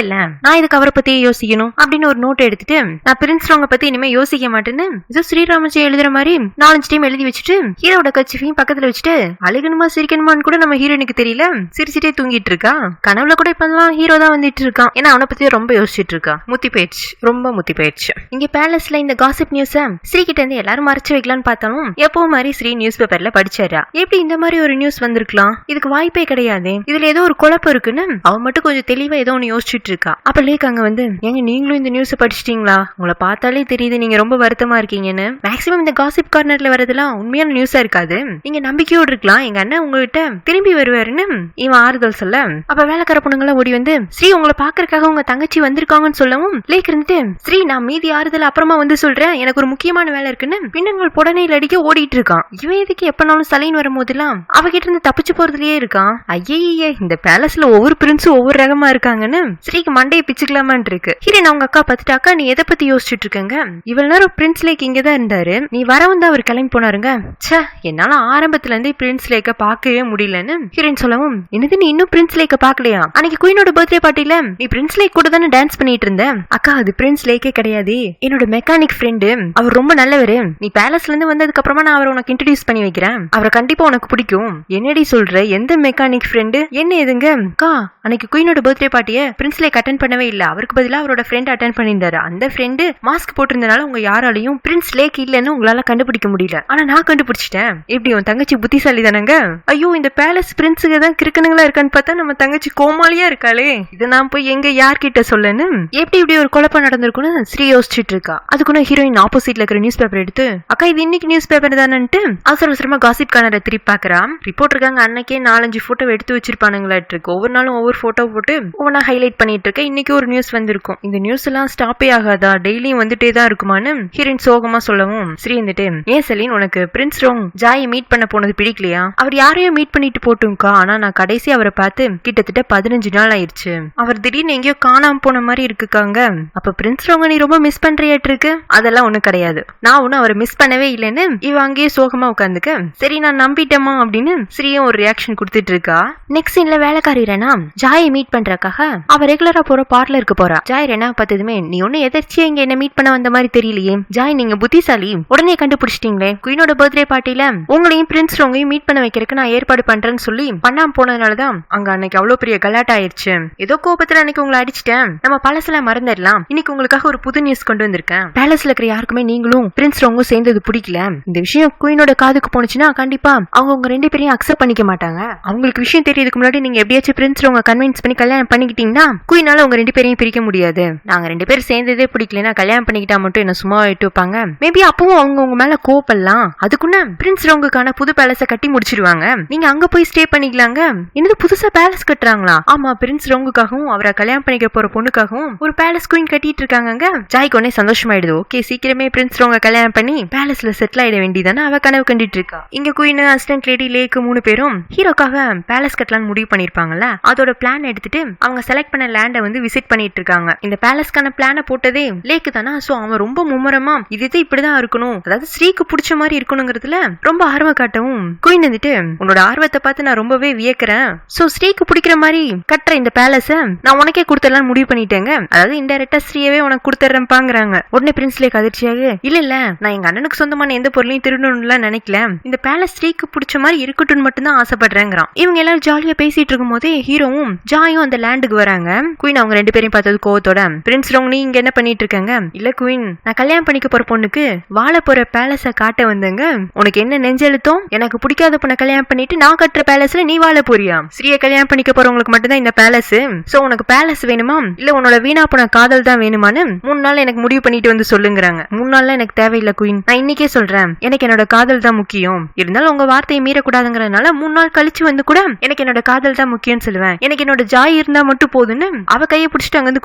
நான் இதுக்கு அவரை பத்தியே யோசிக்கணும் அப்படின்னு ஒரு நோட் எடுத்துட்டு நான் பிரின்ஸ் ரோங்க பத்தி இனிமே யோசிக்க மாட்டேன்னு இது ஸ்ரீராமஜி எழுதுற மாதிரி 4-5 டைம் எழுதி வச்சுட்டு ஹீரோட கர்ச்சீஃபையும் பக்கத்துல வச்சுட்டு அழுகணுமா சிரிக்கணுமான்னு கூட நம்ம ஹீரோனுக்கு தெரியல. சிரிச்சிட்டே தூங்கிட்டு இருக்கா. கனவுல கூட இப்பெல்லாம் ஹீரோ தான் வந்துட்டு இருக்கான். ஏன்னா அவனை பத்தி ரொம்ப யோசிச்சுட்டு இருக்கா. முத்தி போயிடுச்சு, ரொம்ப முத்தி போயிடுச்சு. இங்க பேலஸ்ல இந்த காசிப் நியூஸ ஸ்ரீ கிட்ட இருந்து எல்லாரும் மறைச்சு வைக்கலான்னு பார்த்தாலும் எப்பவும் மாதிரி ஸ்ரீ நியூஸ் பேப்பர்ல படிச்சாரா. எப்படி இந்த மாதிரி ஒரு நியூஸ் வந்திருக்கலாம்? இதுக்கு வாய்ப்பே கிடையாது. இதுல ஏதோ ஒரு குழப்பம் இருக்குன்னு அவன் மட்டும் கொஞ்சம் தெளிவா ஏதோ ஒன்னு யோசிச்சுட்டு இருக்கா. அப்ப லேக் அங்க வந்து ஏங்க நீங்களும் இந்த நியூஸ் படிச்சிட்டீங்களா? உங்களை பார்த்தாலே தெரியுது நீங்க ரொம்ப வருத்தமா இருக்கீங்கன்னு. மேக்ஸிமம் இந்த காசிப் கார்னர்ல வரதெல்லாம் உண்மையான நியூஸா இருக்காது. நீங்க நம்பிக்கையோடு இருக்கலாம், எங்க அண்ணன் உங்ககிட்ட திரும்பி வருவாருன்னு இவன் ஆறுதல் சொல்ல, அப்ப வேலைக்கார பொண்ணுங்களாம் ஓடி வந்து ஸ்ரீ உங்களை பாக்குறதுக்காக உங்க தங்கச்சி வந்திருக்காங்கன்னு சொல்லவும் லேக் இருந்துட்டு ஸ்ரீ நான் மீதி ஆறுதல் அப்புறமா வந்து சொல்றேன், எனக்கு ஒரு முக்கியமான வேலை இருக்குன்னு பின்னங்கள் புடனையில் அடிக்க ஓடிட்டு இருக்கான். இவன் எதுக்கு எப்பனாலும் சலைன் வரும்போதெல்லாம் அவகிட்ட இருந்து தப்பிச்சு போறதுலயே இருக்கான். ஐயே இந்த பேலஸ்ல ஒவ்வொரு பிரின்ஸும் ஒவ்வொரு ரகமா இருக்காங்கன்னு ஸ்ரீக்கு மண்டையை பிச்சுக்கலாமான் இருக்கு. ஹீரோன் அவங்க அக்கா பார்த்துட்டாக்கா நீ எதை பத்தி யோசிச்சுட்டு இருக்கங்க, இவ்வளவு நேரம் பிரின்ஸ் லேக் இங்கதான் இருந்தாரு, நீ வரவும் தான் அவர் கிளம்பி போனாருங்க. ச்சே என்னால ஆரம்பத்துல இருந்தே பிரின்ஸ் லேக்க பாக்கவே முடியலன்னு ஹீரோயின் சொல்லவும், என்னது நீ இன்னும் பிரின்ஸ் லேக்க பாக்கலையா? அன்னைக்கு குயினோட பர்த்டே பார்ட்டில நீ பிரின்ஸ் லேக் கூட தானே டான்ஸ் பண்ணிட்டு இருந்த. அக்கா அது பிரின்ஸ் லேக்கே கிடையாது, என்னோட மெக்கானிக் ஃப்ரெண்டு, அவர் ரொம்ப நல்லவரு. நீ பேலஸ்ல இருந்து வந்ததுக்கு அப்புறமா நான் அவரை உனக்கு இன்ட்ரோடியூஸ் பண்ணி வைக்கிறேன், அவரை கண்டிப்பா உனக்கு பிடிக்கும். என்னடி சொல்ற, எந்த மெக்கானிக் ஃப்ரெண்டு? என்ன எதுங்க அக்கா, அன்னைக்கு குயினோட பர்த்டே பார்ட்டியை பிரின்ஸ் லேக் அட்டென்ட் பண்ணவே இல்ல, அவருக்கு பதிலா அவரோட ஃப்ரெண்ட் அட்டென்ட் பண்ணியிருந்தாரு. அந்த ஃப்ரெண்டு மாஸ்க் போட்டிருந்தனால உங்க யாராலையும் பிரின்ஸ் லேக் இல்லன்னு உங்களால கண்டுபிடிக்க முடியல, ஆனா நான் கண்டுபிடிச்சிட்டேன். எப்படி உன் தங்கச்சி புத்திசாலி தானங்க? ஐயோ இந்த பேலஸ் பிரின்ஸுக்கு தான் கிறுக்கனுங்களா இருக்கான்னு பார்த்தா நம்ம தங்கச்சி கோமாளியா இருக்காளே, இதை நான் போய் எங்க யார்கிட்ட சொல்லன்னு எப்படி இப்படி ஒரு குழப்பம் நடந்திருக்குன்னு ஸ்ரீ யோசிச்சுட்டு இருக்கா. அதுக்குள்ள ஹீரோயின் ஆப்போசிட்ல இருக்கிற நியூஸ் பேப்பர் எடுத்து அக்கா இது இன்னைக்கு நியூஸ் பேப்பர் தானேன்ட்டு அவசர அவசரமா காசிப் கார்னரை திருப்பி பாக்குறான். ரிப்போர்ட் இருக்காங்க அன்னைக்கே 4-5 போட்டோ எடுத்து வச்சிருப்பானுங்களாட்டு இருக்கு. ஒவ்வொரு நாளும் ஒவ்வொரு போட்டோ போட்டு ஒவ்வொன்னா ஹைலைட் பண்ணிட்டு இருக்க. இன்னைக்கு ஒரு நியூஸ் வந்திருக்கும், இந்த நியூஸ் எல்லாம் ஸ்டாப்பே ஆகாதா, டெய்லியும் வந்துட்டே தான் இருக்குமான்னு ஹீரோயின் சோகமா சொல்லவும் ஸ்ரீ வந்துட்டு ஏன் செலின் உனக்கு பிரின்ஸ் ரோங் ஜாயை மீட் பண்ண போனது பிடிக்கலையா? அவர் யாரையும் மீட் பண்ணிட்டு போட்டுங்கக்கா, ஆனா நான் கடைசி அவரை பார்த்து கிட்டத்தட்ட 15 நாள் ஆயிடுச்சு, அவர் திடீர்னு எங்கேயோ காணாம போன மாதிரி இருக்குக்காங்க. அப்ப பிரின்ஸ் ரோங்க நீ ரொம்ப மிஸ் பண்றியாட்டு இருக்கு. அதெல்லாம் ஒண்ணும் கிடையாது, நான் ஒன்னும் அவரை மிஸ் பண்ணவே இல்லைன்னு இவ அங்கேயே சோகமா உட்காந்துக்க. சரி நான் நம்பிட்டேமா அப்படின்னு ஸ்ரீயும் ஒரு ரியாக்ஷன் கொடுத்துட்டு இருக்கா. நெக்ஸ்ட் சீன்ல வேலைக்காரி ரெனா ஜாயை மீட் பண்றதுக்காக அவ ரெகுலரா போற பார்லருக்கு போறா. ஜாய் ரெனா பார்த்ததுமே நீ ஒண்ணு எதர்ச்சியா இங்க என்ன மீட் பண்ண வந்த மாதிரி தெரியலையே, ஜாய் நீங்க புத்திசாலி, உடனே கண்டுபிடிச்சிட்டீங்களே, குயினோட பர்த்டே பார்ட்டில உங்களையும் பிரின்ஸ் ரோங்கையும் மீட் பண்ண வைக்கிறதுக்கு நான் ஏற்பாடு பண்றேன்னு சொல்லி பண்ணாம போனதுனாலதான் அங்க அன்னைக்கு அவ்வளவு பெரிய கலாட்டா ஆயிடுச்சு. ஏதோ கோபத்துல அன்னைக்கு உங்களை அடிச்சிட்டேன், நம்ம பழசெல்லாம் மறந்துடலாம், இன்னைக்கு உங்களுக்காக ஒரு புது நியூஸ் கொண்டு வந்திருக்கேன். பேலஸ்ல இருக்கிற யாருக்குமே நீங்களும் பிரின்ஸ் ரோங்கும் சேர்ந்தது பிடிக்கல, இந்த விஷயம் குயினோட காதுக்கு போனுச்சுன்னா கண்டிப்பா அவங்க உங்க 2 பேரையும் அக்செப்ட் பண்ணிக்க மாட்டாங்க. அவங்களுக்கு விஷயம் தெரியறதுக்கு முன்னாடி நீங்க எப்படியாச்சும் பிரின்ஸ் ரோங்க கன்வின்ஸ் பண்ணி கல்யாணம் பண்ணிக்கிட்டீங்கன்னா குயினால உங்க 2 பேரையும் பிரிக்க முடியாது. நாங்க 2 பேரும் சேர்ந்ததே பிடிக்கலன்னா கல்யாணம் பண்ணிக்கிட்டா மட்டும் என்ன சும்மா விட்டு வைப்பாங்க? மேபி அப்பவும் அவங்க உங்க மேல கோப்பலாம், அதுக்குன்னு பிரின்ஸ் ரோங்குக்கான புது பேலஸ கட்டி முடிச்சிருவாங்க, நீங்க அங்க போய் ஸ்டே பண்ணிக்கலாங்க. என்னது புதுசா பேலஸ் கட்டுறாங்களா? ஆமா பிரின்ஸ் ரோங்குக்காகவும் அவரை கல்யாணம் பண்ணிக்க போற பொண்ணுக்காகவும் ஒரு பேலஸ் குயின் கட்டிட்டு இருக்காங்க. ஜாய்க்கு உடனே சந்தோஷமாயிடுது. ஓகே சீக்கிரமே பிரின்ஸ் ரோங்க கல்யாணம் பண்ணி பேலஸ்ல செட்டில் ஆயிட வேண்டியதானே அவ கனவு கண்டிட்டு இருக்கா. இங்க குயின் அசிஸ்டன்ட் லேடி லேக்கு 3 பேரும் ஹீரோக்காக பேலஸ் கட்டலான்னு முடிவு பண்ணிருப்பாங்கல்ல, அதோட பிளான் எடுத்துட்டு அவங்க செலக்ட் பண்ண லேண்ட வந்து விசிட் பண்ணிட்டு இருக்காங்க. இந்த பேலஸ்க்கான பிளான போட்டதே லேக்கு தானா, சோ அவன் ரொம்ப மும்முரமா இது இப்படிதான் இருக்கணும், அதாவது ஸ்ரீக்கு பிடிச்ச மாதிரி இருக்கணுங்கிறதுல ரொம்ப ஆர்வம் காட்டவும் குயின் வந்துட்டு உன்னோட ஆர்வத்தை பார்த்து நான் ரொம்பவே வியக்கிறேன், சோ ஸ்ரீக்கு பிடிக்கிற மாதிரி கட்டுற இந்த பேலஸ நான் உனக்கே கொடுத்துடலாம் முடிவு பண்ணிட்டேங்க, அதாவது இன்டைரக்டா ஸ்ரீயவே உனக்கு கொடுத்துறேன்பாங்கிறாங்க. உடனே பிரின்ஸ் லேக் அதிர்ச்சியாக இல்ல நான் எங்க அண்ணனுக்கு சொந்தமான எந்த பொருளையும் திருடணும்லாம் நினைக்கல, இந்த பேலஸ் ஸ்ரீக்கு பிடிச்ச மாதிரி இருக்கட்டும் மட்டும் தான் ஆசைப்படுறேங்கிறான். இவங்க எல்லாரும் ஜாலியா பேசிட்டு இருக்கும் போதே ஹீரோவும் ஜாயும் அந்த லேண்டுக்கு வராங்க. குயின் அவங்க 2 பேரையும் பார்த்தது கோவத்தோட பிரின்ஸ் ரோங் நீ இங்க என்ன பண்ணிட்டு இருக்காங்க? இல்ல குயின் நான் கல்யாணம் பண்ணிக்க போற பொண்ணுக்கு வாழ போற பேலஸ காட்ட வந்தங்க, உனக்கு என்ன நெஞ்செழுத்தம், எனக்கு பிடிக்காத பொண்ணை கல்யாணம் பண்ணிட்டு நான் கட்டுற பேலஸ்ல நீ வாழ போறியா? ஸ்ரீய கல்யாணம் பண்ணிக்க போறவங்களுக்கு மட்டும் தான் இந்த பேலஸ், சோ உனக்கு பேலஸ் வேணுமா இல்ல உன்னோட வீணா போன காதல் தான் வேணுமான்னு 3 நாள் எனக்கு முடிவு பண்ணிட்டு வந்து சொல்லுங்கிறாங்க. 3 நாள்ல எனக்கு தேவையில்லை குயின், நான் இன்னைக்கே சொல்றேன் எனக்கு என்னோட காதல் தான் முக்கியம், இருந்தாலும் உங்க வார்த்தையை மீறக்கூடாதுங்கிறதுனால 3 நாள் கழிச்சு வந்து கூட எனக்கு என்னோட காதல் தான் முக்கியம் சொல்லுவேன், எனக்கு என்னோட ஜாய் இருந்தா மட்டும் போதுன்னு அவ கையை பிடிச்சிட்டு அங்க வந்து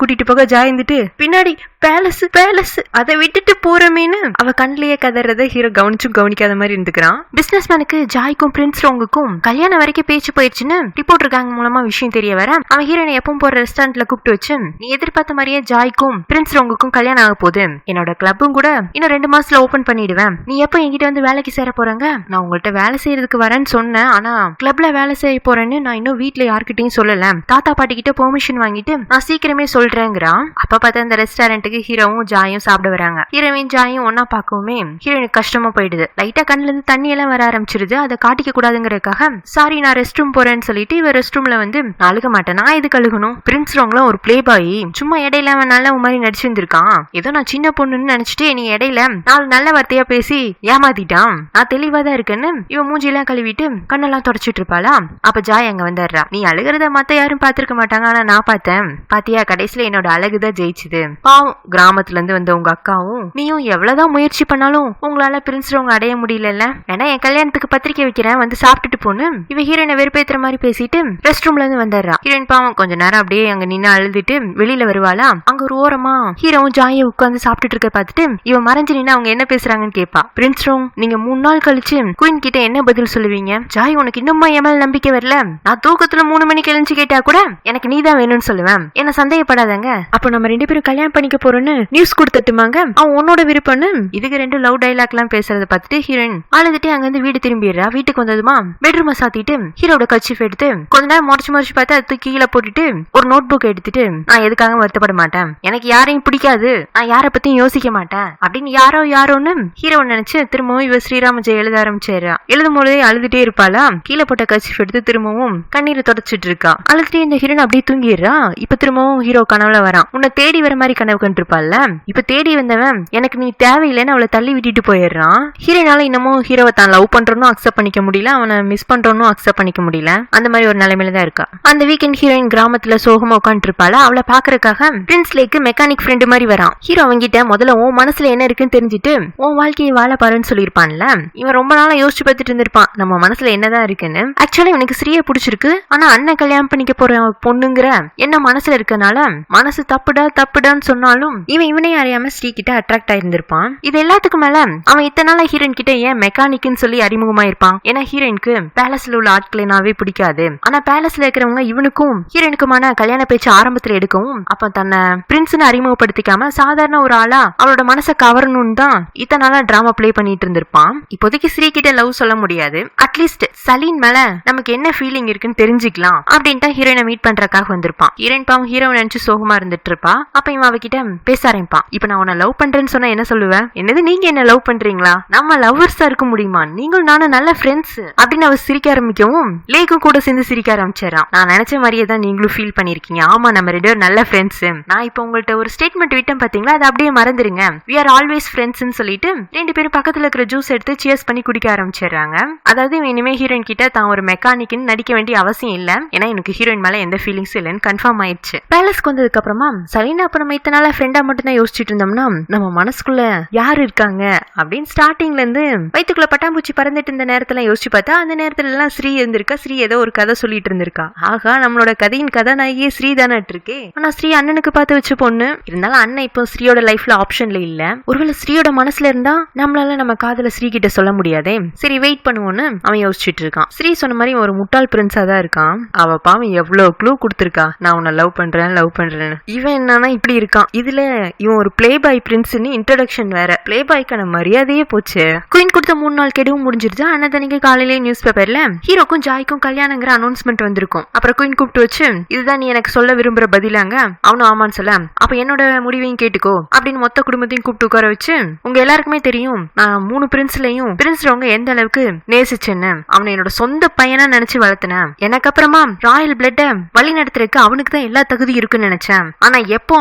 கூட்டிட்டு போக ஜாய் இருந்துட்டு பின்னாடி பேலஸ் பேலஸ் அதை விட்டுட்டு போறமேன்னு அவ கண்ணிலேயே கதறத ஹீரோ கவனிச்சும் கவனிக்காத மாதிரி இருந்துக்கிறான். பிசினஸ் மேனுக்கு ஜாய்க்கும் பிரின்ஸ் ரோங்குக்கும் கல்யாணம் வரைக்கும் பேச்சு போயிடுச்சுன்னு ரிப்போர்ட் இருக்காங்க மூலமா விஷயம் தெரிய வர அவன் ஹீரோனை எப்பவும் போற ரெஸ்டாரண்ட்ல கூப்பிட்டு வச்சு நீ எதிர்பார்த்த மாதிரியே ஜாய்க்கும் பிரின்ஸ் ரோங்குக்கும் கல்யாணம் ஆக போகுது, என்னோட கிளப்பும் கூட இன்னும் 2 மாசத்துல ஓபன் பண்ணிடுவேன், நீ எப்ப என்கிட்ட வந்து வேலைக்கு சேர போறாங்க? நான் உங்கள்கிட்ட வேலை செய்யறதுக்கு வரேன்னு சொன்னேன், ஆனா கிளப்ல வேலை செய்ய போறேன்னு நான் இன்னும் வீட்டுல யார்கிட்டயும் சொல்லல, தாத்தா பாட்டி கிட்ட பெர்மிஷன் வாங்கிட்டு நான் சீக்கிரமே சொல்றேங்கிறான். அப்ப பார்த்தா இந்த ரெஸ்டாரண்ட்டுக்கு ஹீரோவும் ஜாயும் சாப்பிட வராங்க. ஹீரோயின் ஜாயும் ஒன்னா பார்க்கவுமே ஹீரோனுக்கு கஷ்டமா போயிடுது, லைட்டா கண்ணுல இருந்து தண்ணி எல்லாம் வர ஆரம்பிச்சிருது, அதை காட்டிக்க கூடாதுங்கிறதுக்காக சாரி நான் ரெஸ்ட் ரூம் போறேன்னு சொல்லிட்டு இவ ரெஸ்ட் ரூம்ல வந்து நான் அழுக மாட்டேன், நான் எதுக்கு அழுகணும், பிரின்ஸ் ரோங்லாம் ஒரு பிளே பாய் சும்மா இடையில அவன் நல்ல மாதிரி நடிச்சிருந்திருக்கான், ஏதோ நான் சின்ன பொண்ணுன்னு நினைச்சிட்டு நீ இடையில 4 நல்ல வார்த்தையா பேசி ஏமாத்திட்டான், நான் தெளிவா தான் இருக்கேன்னு இவன் மூஞ்சியெல்லாம் கழுவிட்டு கண்ணெல்லாம் தொடச்சிட்டு இருப்பாளா. அப்ப ஜாய் அங்க வந்துடுறா, நீ அழுகிறத மத்த யாரும் பாத்துருக்க மாட்டாங்க, ஆனா நான் பார்த்தேன் பாத்தியா கடைசியில என்னோட அழகுதான் ஜெயிச்சுது, பாவம் கிராமத்துல இருந்து வந்த உங்க அக்காவும் நீ நீயும் எவ்வளவுதான் முயற்சி பண்ணாலும் உங்களால பிரின்ஸ் ரோங் அடைய முடியல. ஏன்னா என் கல்யாணத்துக்கு பத்திரிக்கை வைக்கிறேன், வந்து சாப்பிட்டுட்டு போன்னு இவ ஹீரோயினை வெறுப்பேத்துற மாதிரி பேசிட்டு ரெஸ்ட் ரூம்ல இருந்து வந்துடுறா. ஹீரோயின் பாவம் கொஞ்ச நேரம் அப்படியே அங்க நின்று அழுதுட்டு வெளியில வருவாளா. அங்க ஒரு ஓரமா ஹீரோவும் ஜாயை உட்காந்து சாப்பிட்டுட்டு இருக்க பார்த்துட்டு இவ மறைஞ்சு நின்று அவங்க என்ன பேசுறாங்கன்னு கேட்பா. பிரின்ஸ் ரோங், நீங்க 3 நாள் கழிச்சு குயின் கிட்ட என்ன பதில் சொல்லுவீங்க? ஜாய், உனக்கு இன்னுமா என் மேல நம்பிக்கை வரல? நான் தூக்கத்துல 3 மணிக்கு எழுந்து கேட்டா கூட எனக்கு நீதான் வேணும்னு சொல்லுவேன். என்ன சந்தேகப்படாதங்க. அப்ப நம்ம 2 பேரும் கல்யாணம் பண்ணிக்க போறோம்னு நியூஸ் கொடுத்துட்டுமாங்க. அவன் உன்னோட விருப்பம்னு இதுக்கு 2 லவ் டைலாக் எல்லாம் பேசுறத பார்த்துட்டு ஹீரோயின் அழுதுட்டு அங்க இருந்து வீடு திரும்பிடுறா. வீட்டுக்கு வந்ததுமா பெட்ரூம் சாத்திட்டு ஹீரோட கர்ச்சீஃப் எடுத்து கொஞ்ச நேரம் முறைச்சு பார்த்து அது கீழே போட்டுட்டு ஒரு நோட் புக் எடுத்துட்டு, நான் எதுக்காக வருத்தப்பட மாட்டேன், எனக்கு யாரையும் பிடிக்காது, நான் யார பத்தியும் யோசிக்க மாட்டேன் அப்படின்னு யாரோன்னு ஹீரோ நினைச்சு திரும்பவும் இவ ஸ்ரீராம ஜெய எழுத ஆரம்பிச்சிடறா. எழுதும் போதே அழுதுட்டே இருப்பாளா. கீழே போட்ட கர்ச்சீஃப் எடுத்து திரும்பவும் கண்ணீரை தொடச்சிட்டு இருக்கா. அழுதுட்டே இந்த ஹீரோன் அப்படியே தூங்கிடுறா. இப்ப திரும்பவும் ஹீரோ கனவுல வரான். உன்னை தேடி வர மாதிரி கனவு கண்டிருப்பாள்ல. இப்ப தேடி வந்தவன் எனக்கு நீ தேவையில்லைன்னு அவளை தள்ளி விட்டுட்டு போயிடுறான். ஹீரோனால இன்னமும் ஹீரோவை தான் லவ் பண்றோன்னு அக்செப்ட் பண்ணிக்க முடியல, அவனை மிஸ் பண்றோன்னு அக்செப்ட் பண்ணிக்க முடியல. அந்த மாதிரி ஒரு நிலைமையில தான் இருக்கா. அந்த வீக்கெண்ட் ஹீரோயின் கிராமத்துல சோகமா உட்காந்து இருப்பாளா. அவளை பாக்குறதுக்காக பிரின்ஸ் லேக்கு மெக்கானிக் ஃப்ரெண்டு மாதிரி வரான். ஹீரோ அவங்கிட்ட முதல்ல உன் மனசுல என்ன இருக்குன்னு தெரிஞ்சுட்டு உன் வாழ்க்கையை வாழ பாருன்னு சொல்லியிருப்பான்ல. இவன் ரொம்ப நாளா யோசிச்சு பார்த்துட்டு இருந்திருப்பான் நம்ம மனசுல என்னதான் இருக்குன்னு. ஆக்சுவலா இவனுக்கு ஸ்ரீயை பிடிச்சிருக்கு, ஆனா அண்ணன் கல்யாணம் பண்ணிக்க போற பொண்ணுங்கிற என்ன மனசுல இருக்கனால மனசு தப்புடான்னு சொன்னாலும் இவனே அறியாம ஸ்ரீ கிட்ட அட்ராக்ட் ஆயிருந்திருப்பான். இது எல்லாத்துக்கும் மேல அவன் இத்தனை நாளா ஹீரோயின் கிட்ட ஏன் மெக்கானிக்னு சொல்லி அறிமுகமா இருப்பான். ஏன்னா ஹீரோயினுக்கு பேலஸ்ல உள்ள ஆட்களினாவே பிடிக்காது. ஆனா பேலஸ்ல இருக்கிறவங்க இவனுக்கும் ஹீரோயினுக்குமான கல்யாண பேச்சு ஆரம்பத்துல எடுக்கவும் அப்ப தன்னை பிரின்ஸ்னு அறிமுகப்படுத்திக்காம சாதாரண ஒரு ஆளா அவளோட மனசை கவரணும்னு தான் இத்தனை நாளா டிராமா பிளே பண்ணிட்டு இருந்திருப்பான். இப்போதைக்கு ஸ்ரீ கிட்ட லவ் சொல்ல முடியாது, அட்லீஸ்ட் சலீன் மேல நமக்கு என்ன ஃபீலிங் இருக்குன்னு தெரிஞ்சுக்கலாம் அப்படின்ட்டு ஹீரோயினை மீட் பண்றதுக்காக வந்திருப்பான். ஹீரோயின் பாவம் ஹீரோவை நினைச்சு சோகமா இருந்துட்டு இருப்பா. அப்ப இவன் அவகிட்ட பேச ஆரம்பிப்பான். இப்ப நான் உன்னை லவ் பண்றேன்னு சொன்னா என்ன சொல்லுவேன்? என்னது நீங்க என்ன லவ் பண்றீங்களா? நம்ம லவ்வர்ஸா இருக்க முடியுமா? நீங்களும் நானும் நல்ல ஃப்ரெண்ட்ஸ் அப்படின்னு அவ சிரிக்க ஆரம்பிக்கவும் லேக்கும் கூட சேர்ந்து சிரிக்க ஆரம்பிச்சிடறான். நான் நினைச்ச மாதிரியே தான் நீங்களும் ஃபீல் பண்ணிருக்கீங்க. ஆமா, நம்ம 2 பேரும் நல்ல ஃப்ரெண்ட்ஸ். நான் இப்ப உங்கள்ட்ட ஒரு ஸ்டேட்மெண்ட் விட்டேன் பாத்தீங்களா, அதை அப்படியே மறந்துருங்க. we are always friends ன்னு சொல்லிட்டு 2 பேரும் பக்கத்துல இருக்கிற ஜூஸ் எடுத்து சியர்ஸ் பண்ணி குடிக்க ஆரம்பிச்சிடுறாங்க. அதாவது இனிமே ஹீரோயின் கிட்ட தான் ஒரு மெக்கானிக்னு நடிக்க வேண்டிய அவசியம் இல்ல, ஏன்னா எனக்கு ஹீரோயின் மேல எந்த ஃபீலிங்ஸும் இல்லைன்னு கன்ஃபார்ம் ஆயிடுச்சு. பேலஸ்க்கு வந்ததுக்கு அப்புறமா சலீனா அப்ப நம்ம இத்தனை நாளா ஃப்ரெண்டா மட்டும் தான் யோசிச்சுட்டு இருந்தோம்னா நம்ம மனசுக்குள்ள யாரு இருக்காங்க அப்படின்னு ஸ்டார்டிங்ல இருந்து வயிற்றுக்குள்ள பட்டாம்பூச்சி பறந்துட்டு இருந்த நேரத்துல யோசிச்சு பார்த்தா அந்த நேரத்துல எல்லாம் ஸ்ரீ இருந்திருக்கா. ஸ்ரீ ஏதோ ஒரு கதை சொல்லிட்டு இருந்திருக்கா. ஆகா, நம்மளோட கதையின் கதாநாயகியே ஸ்ரீ தானே இருக்கே. ஆனா ஸ்ரீ அண்ணனுக்கு பார்த்து வச்ச பொண்ணு. இருந்தாலும் அண்ணன் இப்போ ஸ்ரீயோட லைஃப்ல ஆப்ஷன்ல இல்ல. ஒருவேளை ஸ்ரீயோட மனசுல இருந்தா நம்மளால நம்ம காதல ஸ்ரீ கிட்ட சொல்ல முடியாதே. சரி வெயிட் பண்ணுவோன்னு அவன் யோசிச்சுட்டு இருக்கான். ஸ்ரீ சொன்ன மாதிரி ஒரு முட்டாள் பிரின்ஸா தான் இருக்கான். அவ பாவம் எவ்வளவு க்ளூ கொடுத்திருக்கா, நான் உன்னை லவ் பண்றேன்னு. இவன் என்னன்னா இப்படி இருக்கான். இதுல இவன் ஒரு பிளே பாய் பிரின்ஸ்னு இன்ட்ரோடக்ஷன் வேற. பிளே பாய்க்கான மரியாதையே போச்சு. குயின் கொடுத்த 3 நாள் கெடுவும் முடிஞ்சிருச்சு. அன்னதனிக்கு காலையிலேயே நியூஸ் பேப்பர்ல ஹீரோக்கும் ஜாய்க்கும் கல்யாணங்கிற அனௌன்ஸ்மெண்ட் வந்திருக்கும். அப்புறம் குயின் கூப்பிட்டு வச்சு இதுதான் நீ எனக்கு சொல்ல விரும்புற பதிலாங்க. அவனும் ஆமான்னு சொல்ல, அப்ப என்னோட முடிவையும் கேட்டுக்கோ அப்படின்னு மொத்த குடும்பத்தையும் கூப்பிட்டு உட்கார வச்சு, உங்க எல்லாருக்குமே தெரியும் நான் 3 பிரின்ஸ்லயும் பிரின்ஸ் ரோங்க எந்த அளவுக்கு நேசிச்சேன்னு. அவனை என்னோட சொந்த பையனா நினைச்சு வளர்த்தனேன். எனக்கு அப்புறமா ராயல் பிளட்ட வழி நடத்துறதுக்கு அவனுக்கு தான் எல்லா தகுதி இருக்குன்னு நினைச்சேன். ஆனா எப்போ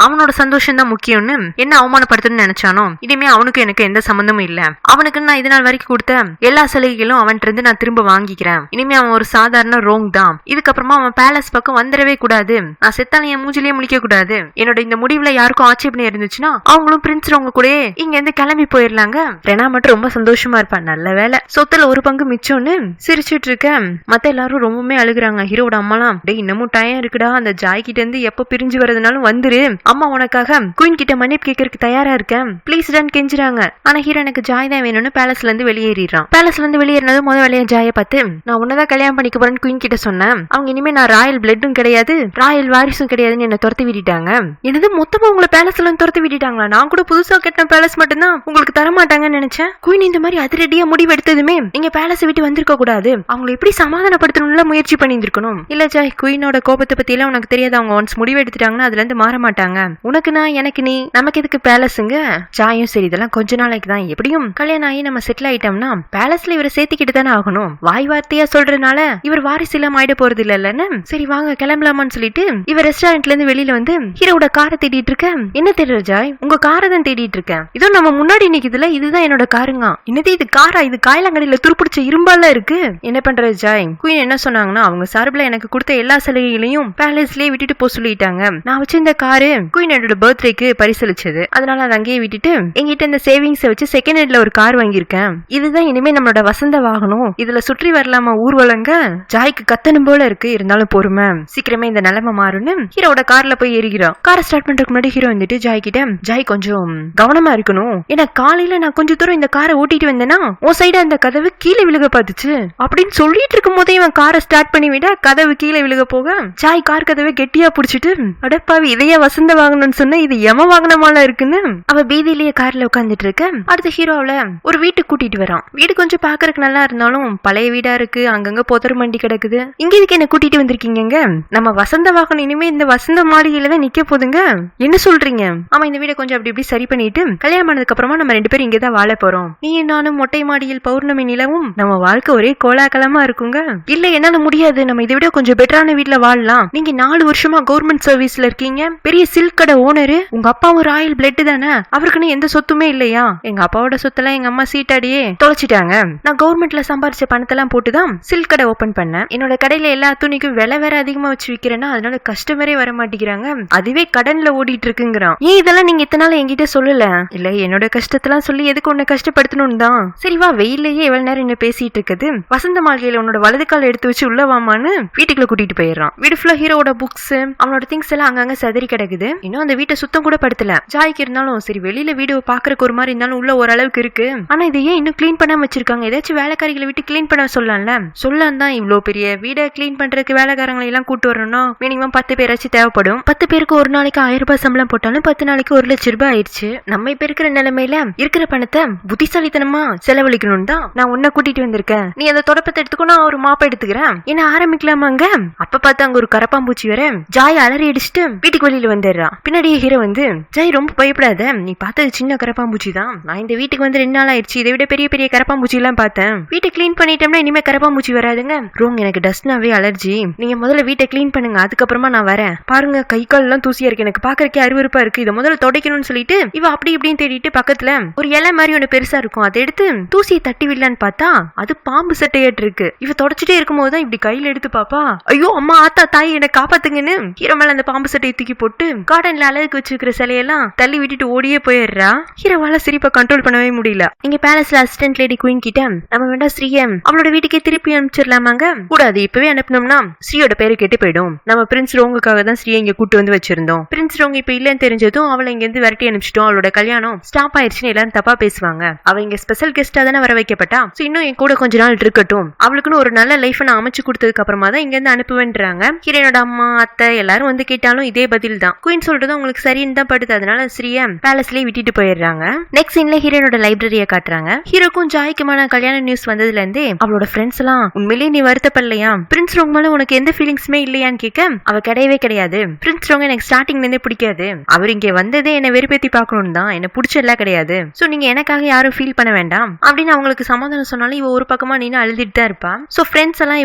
அவனோட சந்தோஷம் தான் முக்கியம்னு என்ன அவமானப்படுத்துன்னு நினைச்சானோ இனிமே அவனுக்கு எனக்கு எந்த சம்பந்தமும் இல்ல. அவனுக்கு நான் இது நாள் வரைக்கும் கொடுத்த எல்லா சலுகைகளும் அவன்கிட்ட இருந்து நான் திரும்ப வாங்கிக்கிறேன். இனிமே அவன் ஒரு சாதாரண ரோங் தான். இதுக்கப்புறமா அவன் பேலஸ் பக்கம் வந்துடவே கூடாது. நான் செத்தாலும் என் மூஞ்சிலேயே முழிக்க கூடாது. என்னோட இந்த முடிவுல யாருக்கும் ஆட்சேபனை இருந்துச்சுன்னா அவங்களும் பிரின்ஸ் ரோங்க கூட இங்க இருந்து கிளம்பி போயிடலாங்க. ரெனா மட்டும் ரொம்ப சந்தோஷமா இருப்பான். நல்ல வேலை சொத்துல ஒரு பங்கு மிச்சம்னு சிரிச்சுட்டு இருக்க. மத்த எல்லாரும் ரொம்பவுமே அழுகுறாங்க. ஹீரோட அம்மாலாம் டே இன்னமும் டைம் இருக்குடா, அந்த ஜாய் கிட்ட இருந்து எப்ப பிரிஞ்சு வரதுனாலும் வந்துரு, அம்மா உனக்காக குயின் கிட்ட மன்னிப்பு கேட்கறதுக்கு தயாரா இருக்கேன், பிளீஸ் டான் கெஞ்சுறாங்க. ஆனா ஹீரோ எனக்கு ஜாய் தான் வேணும்னு பேலஸ்ல இருந்து வெளியேறான். பேலஸ்ல இருந்து வெளியேறினது முதல் வேலையா ஜாயை பார்த்து நான் உன்னதான் கல்யாணம் பண்ணிக்க போறேன்னு குயின் கிட்ட சொன்னேன். அவங்க இனிமே நான் ராயல் பிளட்டும் கிடையாது ராயல் வாரிசும் கிடையாதுன்னு என்ன துரத்தி விட்டுட்டாங்க. எனது மொத்தமா உங்களை பேலஸ்ல இருந்து துரத்தி விட்டுட்டாங்களா? நான் கூட புதுசா கட்டின பேலஸ் மட்டும்தான் உங்களுக்கு தர மாட்டாங்கன்னு நினைச்சேன். குயின் இந்த மாதிரி அதிரடியா முடிவு எடுத்ததுமே நீங்க பேலஸ் விட்டு வந்திருக்க கூடாது. அவங்களை எப்படி சமாதானப்படுத்தணும்ல முயற்சி பண்ணிருக்கணும். இல்ல ஜாய், குயினோட கோபத்தை பத்தி எல்லாம் உனக்கு தெரியாது. அவங்க ஒன்ஸ் முடிவு எடுத்துட்டாங்கன்னா அதுல இருந்து மாற மாட்டாங்க. உனக்கு நான் எனக்கு நீ நமக்கு எதுக்கு பேலஸுங்க. ஜாயும் சரி இதெல்லாம் கொஞ்ச நாளைக்கு தான். எப்படியும் கல்யாணம் ஆகி நம்ம செட்டில் ஆயிட்டோம்னா பேலஸ்ல இவரை சேர்த்துக்கிட்டு தானே ஆகணும். வாய் வார்த்தையா சொல்றதுனால இவர் வாரிசு இல்லாம ஆயிட போறது இல்லன்னு. சரி வாங்க கிளம்பலாமான்னு சொல்லிட்டு இவர் ரெஸ்டாரண்ட்ல இருந்து வெளியில வந்து ஹீரோட காரை தேடிட்டு இருக்க. என்ன தேடுற ஜாய்? உங்க காரை தான் தேடிட்டு இருக்கேன். இதோ நம்ம முன்னாடி நிக்குதுல, இதுதான் என்னோட காருங்க. என்னது இது காரா? இது காயலாங்கடையில துருப்பிடிச்ச இரும்பால இருக்கு. என்ன பண்றது ஜாய்? குயின் என்ன சொன்னாங்கன்னா அவங்க சார்பில் எனக்கு கொடுத்த எல்லா சலுகைகளையும் பேலஸ்லயே விட்டுட்டு போக சொல்லிட்டாங்க. நான் வச்சிருந்த காரு குயினோட பர்த்டேக்கு பரிசளிச்சது. அதனால அதனால அதை அங்கேயே விட்டுட்டு எங்கிட்ட இந்த சேவிங்ஸை வச்சு செகண்ட் ஹேண்ட்ல ஒரு கார் வாங்கியிருக்கேன். இதுதான் இனிமே நம்மளோட வசந்த வாகனம். இதுல சுற்றி வரலாமா ஊர்வலங்க. ஜாய்க்கு கத்தனும் போல இருக்கு. இருந்தாலும் பொறுமை, சீக்கிரமே இந்த நிலைமை மாறுன்னு ஹீரோட கார்ல போய் ஏறிக்கிறோம். காரை ஸ்டார்ட் பண்றதுக்கு முன்னாடி ஹீரோ வந்துட்டு ஜாய் கிட்ட, ஜாய் கொஞ்சம் கவனமா இருக்கணும். ஏன்னா காலையில நான் கொஞ்சம் தூரம் இந்த காரை ஓட்டிட்டு வந்தேன்னா உன் சைடு அந்த கதவு கீழே விழுக பார்த்துச்சு அப்படின்னு சொல்லிட்டு இருக்கும் போதே இவன் காரை ஸ்டார்ட் பண்ணி விட கதவு கீழே விழுக போக ஜாய் கார் கதவை கெட்டியா புடிச்சிட்டு, அடப்பாவி இதையே வசந்த வாங்கணும்னு சொன்ன இது எம வாகனமால இருக்குன்னு அவ பீதியிலேயே கார்ல உட்காந்துட்டு இருக்க. அடுத்த ஹீரோல ஒரு வீட்டுக்கு கூட்டிட்டு வரான். வீடு கொஞ்சம் பாக்குறதுக்கு நல்லா இருந்தாலும் பழைய வீடா இருக்கு. அங்கங்க புதர் மண்டி கிடக்குது. இங்க இதுக்கு என்ன கூட்டிட்டு வந்திருக்கீங்க? நம்ம வசந்த வாகனம் இனிமே இந்த வசந்த மாளிகையில தான் நிக்க போதுங்க. என்ன சொல்றீங்க? ஆமா, இந்த வீடை கொஞ்சம் அப்படி இப்படி சரி பண்ணிட்டு கல்யாணம் பண்ணதுக்கு அப்புறமா நம்ம 2 பேரும் இங்கதான் வாழ போறோம். நீ நானும் மொட்டை மாடியில் பௌர்ணமி நிலவும் நம்ம வாழ்க்கை ஒரே கோலாகலமா இருக்குங்க. இல்ல என்னால முடியாது, நம்ம இதை விட கொஞ்சம் பெட்டரான வீட்டுல வாழலாம். நீங்க 4 வருஷமா கவர்மெண்ட் சர்வீஸ்ல இருக்கீங்க. பெரிய சில்க் கடை ஓனரு. உங்க அப்பாவும் ராயல் பிளட் தானே. அவருக்குன்னு எந்த சொத்துமே இல்லையா? எங்க அப்பாவோட சொத்தெல்லாம் எங்க அம்மா சீட்டாடியே தொலைச்சிட்டாங்க. நான் கவர்மெண்ட்ல சம்பாரிச்ச பணத்தெல்லாம் போட்டுதான் சில்க் கடை ஓபன் பண்ணேன். என்னோட கடையில எல்லா துணிக்கும் விலை வேற அதிகமா வச்சு விக்கிறேன்னா அதனால கஸ்டமரே வர மாட்டேங்கிறாங்க. அதுவே கடன்ல ஓடிட்டு இருக்குங்கிறான். ஏன் இதெல்லாம் நீங்க இத்தனை நாள் என்கிட்ட சொல்லல? இல்ல என்னோட கஷ்டத்தெல்லாம் சொல்லி எதுக்கு உன்னை கஷ்டப்படுத்தணும் தான். சரிவா, வெயிலேயே எவ்வளவு நேரம் என்ன பேசிட்டு இருக்குது. வசந்த மாளிகையில உன்னோட வலது கால எடுத்து வச்சு உள்ள வாமான்னு வீட்டுக்குள்ள கூட்டிட்டு போயிடுறான். வீடு ஃபுல்லா ஹீரோட புக்ஸ், அவனோட திங்ஸ் எல்லாம் அங்கங்க சதறி கிடக்குது. இன்னும் அந்த வீட்டை சுத்தம் கூட படுத்தல. ஜாய்க்கு இருந்தாலும் சரி, வெளியில வீடு பாக்குறதுக்கு ஒரு மாதிரி இருந்தாலும் உள்ள ஓரளவுக்கு இருக்கு. ஆனா இதை ஏன் இன்னும் கிளீன் பண்ணாம வச்சிருக்காங்க? ஏதாச்சும் வேலைக்காரிகளை விட்டு கிளீன் பண்ண சொல்லலாம்ல. சொல்லலாம் தான், இவ்வளவு பெரிய வீடை கிளீன் பண்றதுக்கு வேலைக்காரங்களை எல்லாம் கூட்டு வரணும்னா மினிமம் 10 பேராச்சும் தேவைப்படும். 10 பேருக்கு ஒரு நாளைக்கு 1000 ரூபாய் சம்பளம் போட்டாலும் 10 நாளைக்கு 1 லட்சம் ரூபாய் ஆயிடுச்சு. நம்ம இப்ப இருக்கிற நிலைமையில இருக்கிற பணத்தை புத்திசாலித்தனமா செலவழிக்கணும் தான் நான் உன்னை கூட்டிட்டு வந்திருக்கேன். நீ அந்த தொடப்பத்தை எடுத்துக்கோ, நான் ஒரு மாப்பை எடுத்துக்கிறேன். என்ன ஆரம்பிக்கலாமாங்க? அப்ப பார்த்தா அங்க ஒரு கரப்பாம்பூச்சி வர ஜாய் அலறி அடிச்சுட்டு வீட்டுக்கு வெளியில வந்துடுறான். பின்னாடியே ஹீரோ வந்து, ஜாய் ரொம்ப பயப்படாத, நீ பார்த்தது சின்ன கரப்பாம்பூச்சி தான். நான் இந்த வீட்டுக்கு வந்து 2 நாள் ஆயிடுச்சு. இதை விட பெரிய பெரிய கரப்பாம்பூச்சி எல்லாம் பார்த்தேன். வீட்டை கிளீன் பண்ணிட்டோம்னா இனிமே கரப்பாம்பூச்சி வராதுங்க. ரோங், எனக்கு டஸ்ட்னாவே அலர்ஜி. நீங்க முதல்ல வீட்டை கிளீன் பண்ணுங்க, அதுக்கப்புறமா நான் வரேன். பாருங்க கை கால் எல்லாம் தூசியா இருக்கு, எனக்கு பாக்குறக்கே அருவருப்பா இருக்கு. இதை முதல்ல துடைக்கணும்னு சொல்லிட்டு இவ அப்படி இப்படின்னு தேடிட்டு பக்கத்துல ஒரு இலை மாதிரி ஒண்ணு பெருசா இருக்கும், அதை எடுத்து தூசியை தட்டி விடலான்னு பார்த்தா அது பாம்பு சட்டையாட்டு இருக்கு. இவ தொடச்சிட்டே இருக்கும் போதுதான் இப்படி கையில எடுத்து பாப்பா, ஐயோ அம்மா ஆத்தா தாய் என்ன காப்பாத்துங்கன்னு ஹீரோ மேல அந்த பாம்பு சட்டையை தூக்கி போட்டு கார்டன்ல அழகுக்கு வச்சிருக்கிற சிலையெல்லாம் தள்ளி விட்டுட்டு ஓடியே போயிடுறா. ஹீரோவால சிரிப்பா கண்ட்ரோல் பண்ணவே முடியல. இங்க பேலஸ்ல அசிஸ்டன்ட் லேடி குயின் கிட்ட, நம்ம வேண்டாம் ஸ்ரீய அவளோட வீட்டுக்கே திருப்பி அனுப்பிச்சிடலாமாங்க? கூடாது, இப்பவே அனுப்பினோம்னா ஸ்ரீயோட பேரு கெட்டு போயிடும். நம்ம பிரின்ஸ் ரோங்குக்காக தான் ஸ்ரீயை இங்க கூட்டு வந்து வச்சிருந்தோம். பிரின்ஸ் ரோங் இப்ப இல்லன்னு தெரிஞ்சதும் அவளை இங்க இருந்து விரட்டி அனுப்பிச்சிட்டோம். அவளோட கல்யாணம் ஸ்டாப் ஆயிடுச்சுன்னு எல்லாரும் தப்பா பேசுவாங்க. அவ இங்க ஸ்பெஷல் கெஸ்டா தானே வர வைக்கப்பட்டா. இன்னும் என் கூட கொஞ்ச நாள் இருக்கட்டும், அவளுக்குன்னு ஒரு நல்ல லைஃப் நான் அமைச்சு கொடுத்ததுக்கு அப்புறமா தான் இங்க இருந்து அனுப்புவேன்றாங்க. ஹீரோனோட அம்மா அத்தை எல்லாரும் வந்து கேட்டாலும் இதே பதில் தான். குயின் சொல்றது உங்களுக்கு சரின்னு தான் படுது. அதனால ஸ்ரீய பேலஸ்லயே விட்டுட்டு போயிடுறாங்க. நெக்ஸ்ட் சீன்ல ஹீரோனோட லைப்ரரியை காட்டுறாங்க. ஹீரோக்கும் ஜாய்க்குமான கல்யாண நியூஸ் வந்ததுல இருந்தே அவளோட ஃப்ரெண்ட்ஸ் எல்லாம், உண்மையிலேயே நீ வருத்தப்படலையா? பிரின்ஸ் ரோங் மேல உனக்கு எந்த ஃபீலிங்ஸுமே இல்லையான்னு கேட்க, அவ கிடையவே கிடையாது. பிரின்ஸ் ரோங் எனக்கு ஸ்டார்டிங்ல இருந்தே பிடிக்காது. அவர் இங்க வந்ததே என்ன வெறுப்பேத்தி பாக்கணும் தான், என்ன பிடிச்செல்லாம் கிடையாது. சோ நீங்க எனக்காக யாரும் ஃபீல் பண்ண வேண்டாம் அப்படின்னு அவங்களுக்கு சமாதானம் சொன்னாலும் இவ ஒரு பக்கமா நின்று அழுதுட்டு தான் இருப்பா. சோ ஃப்ரெண்ட்ஸ் எல்லாம்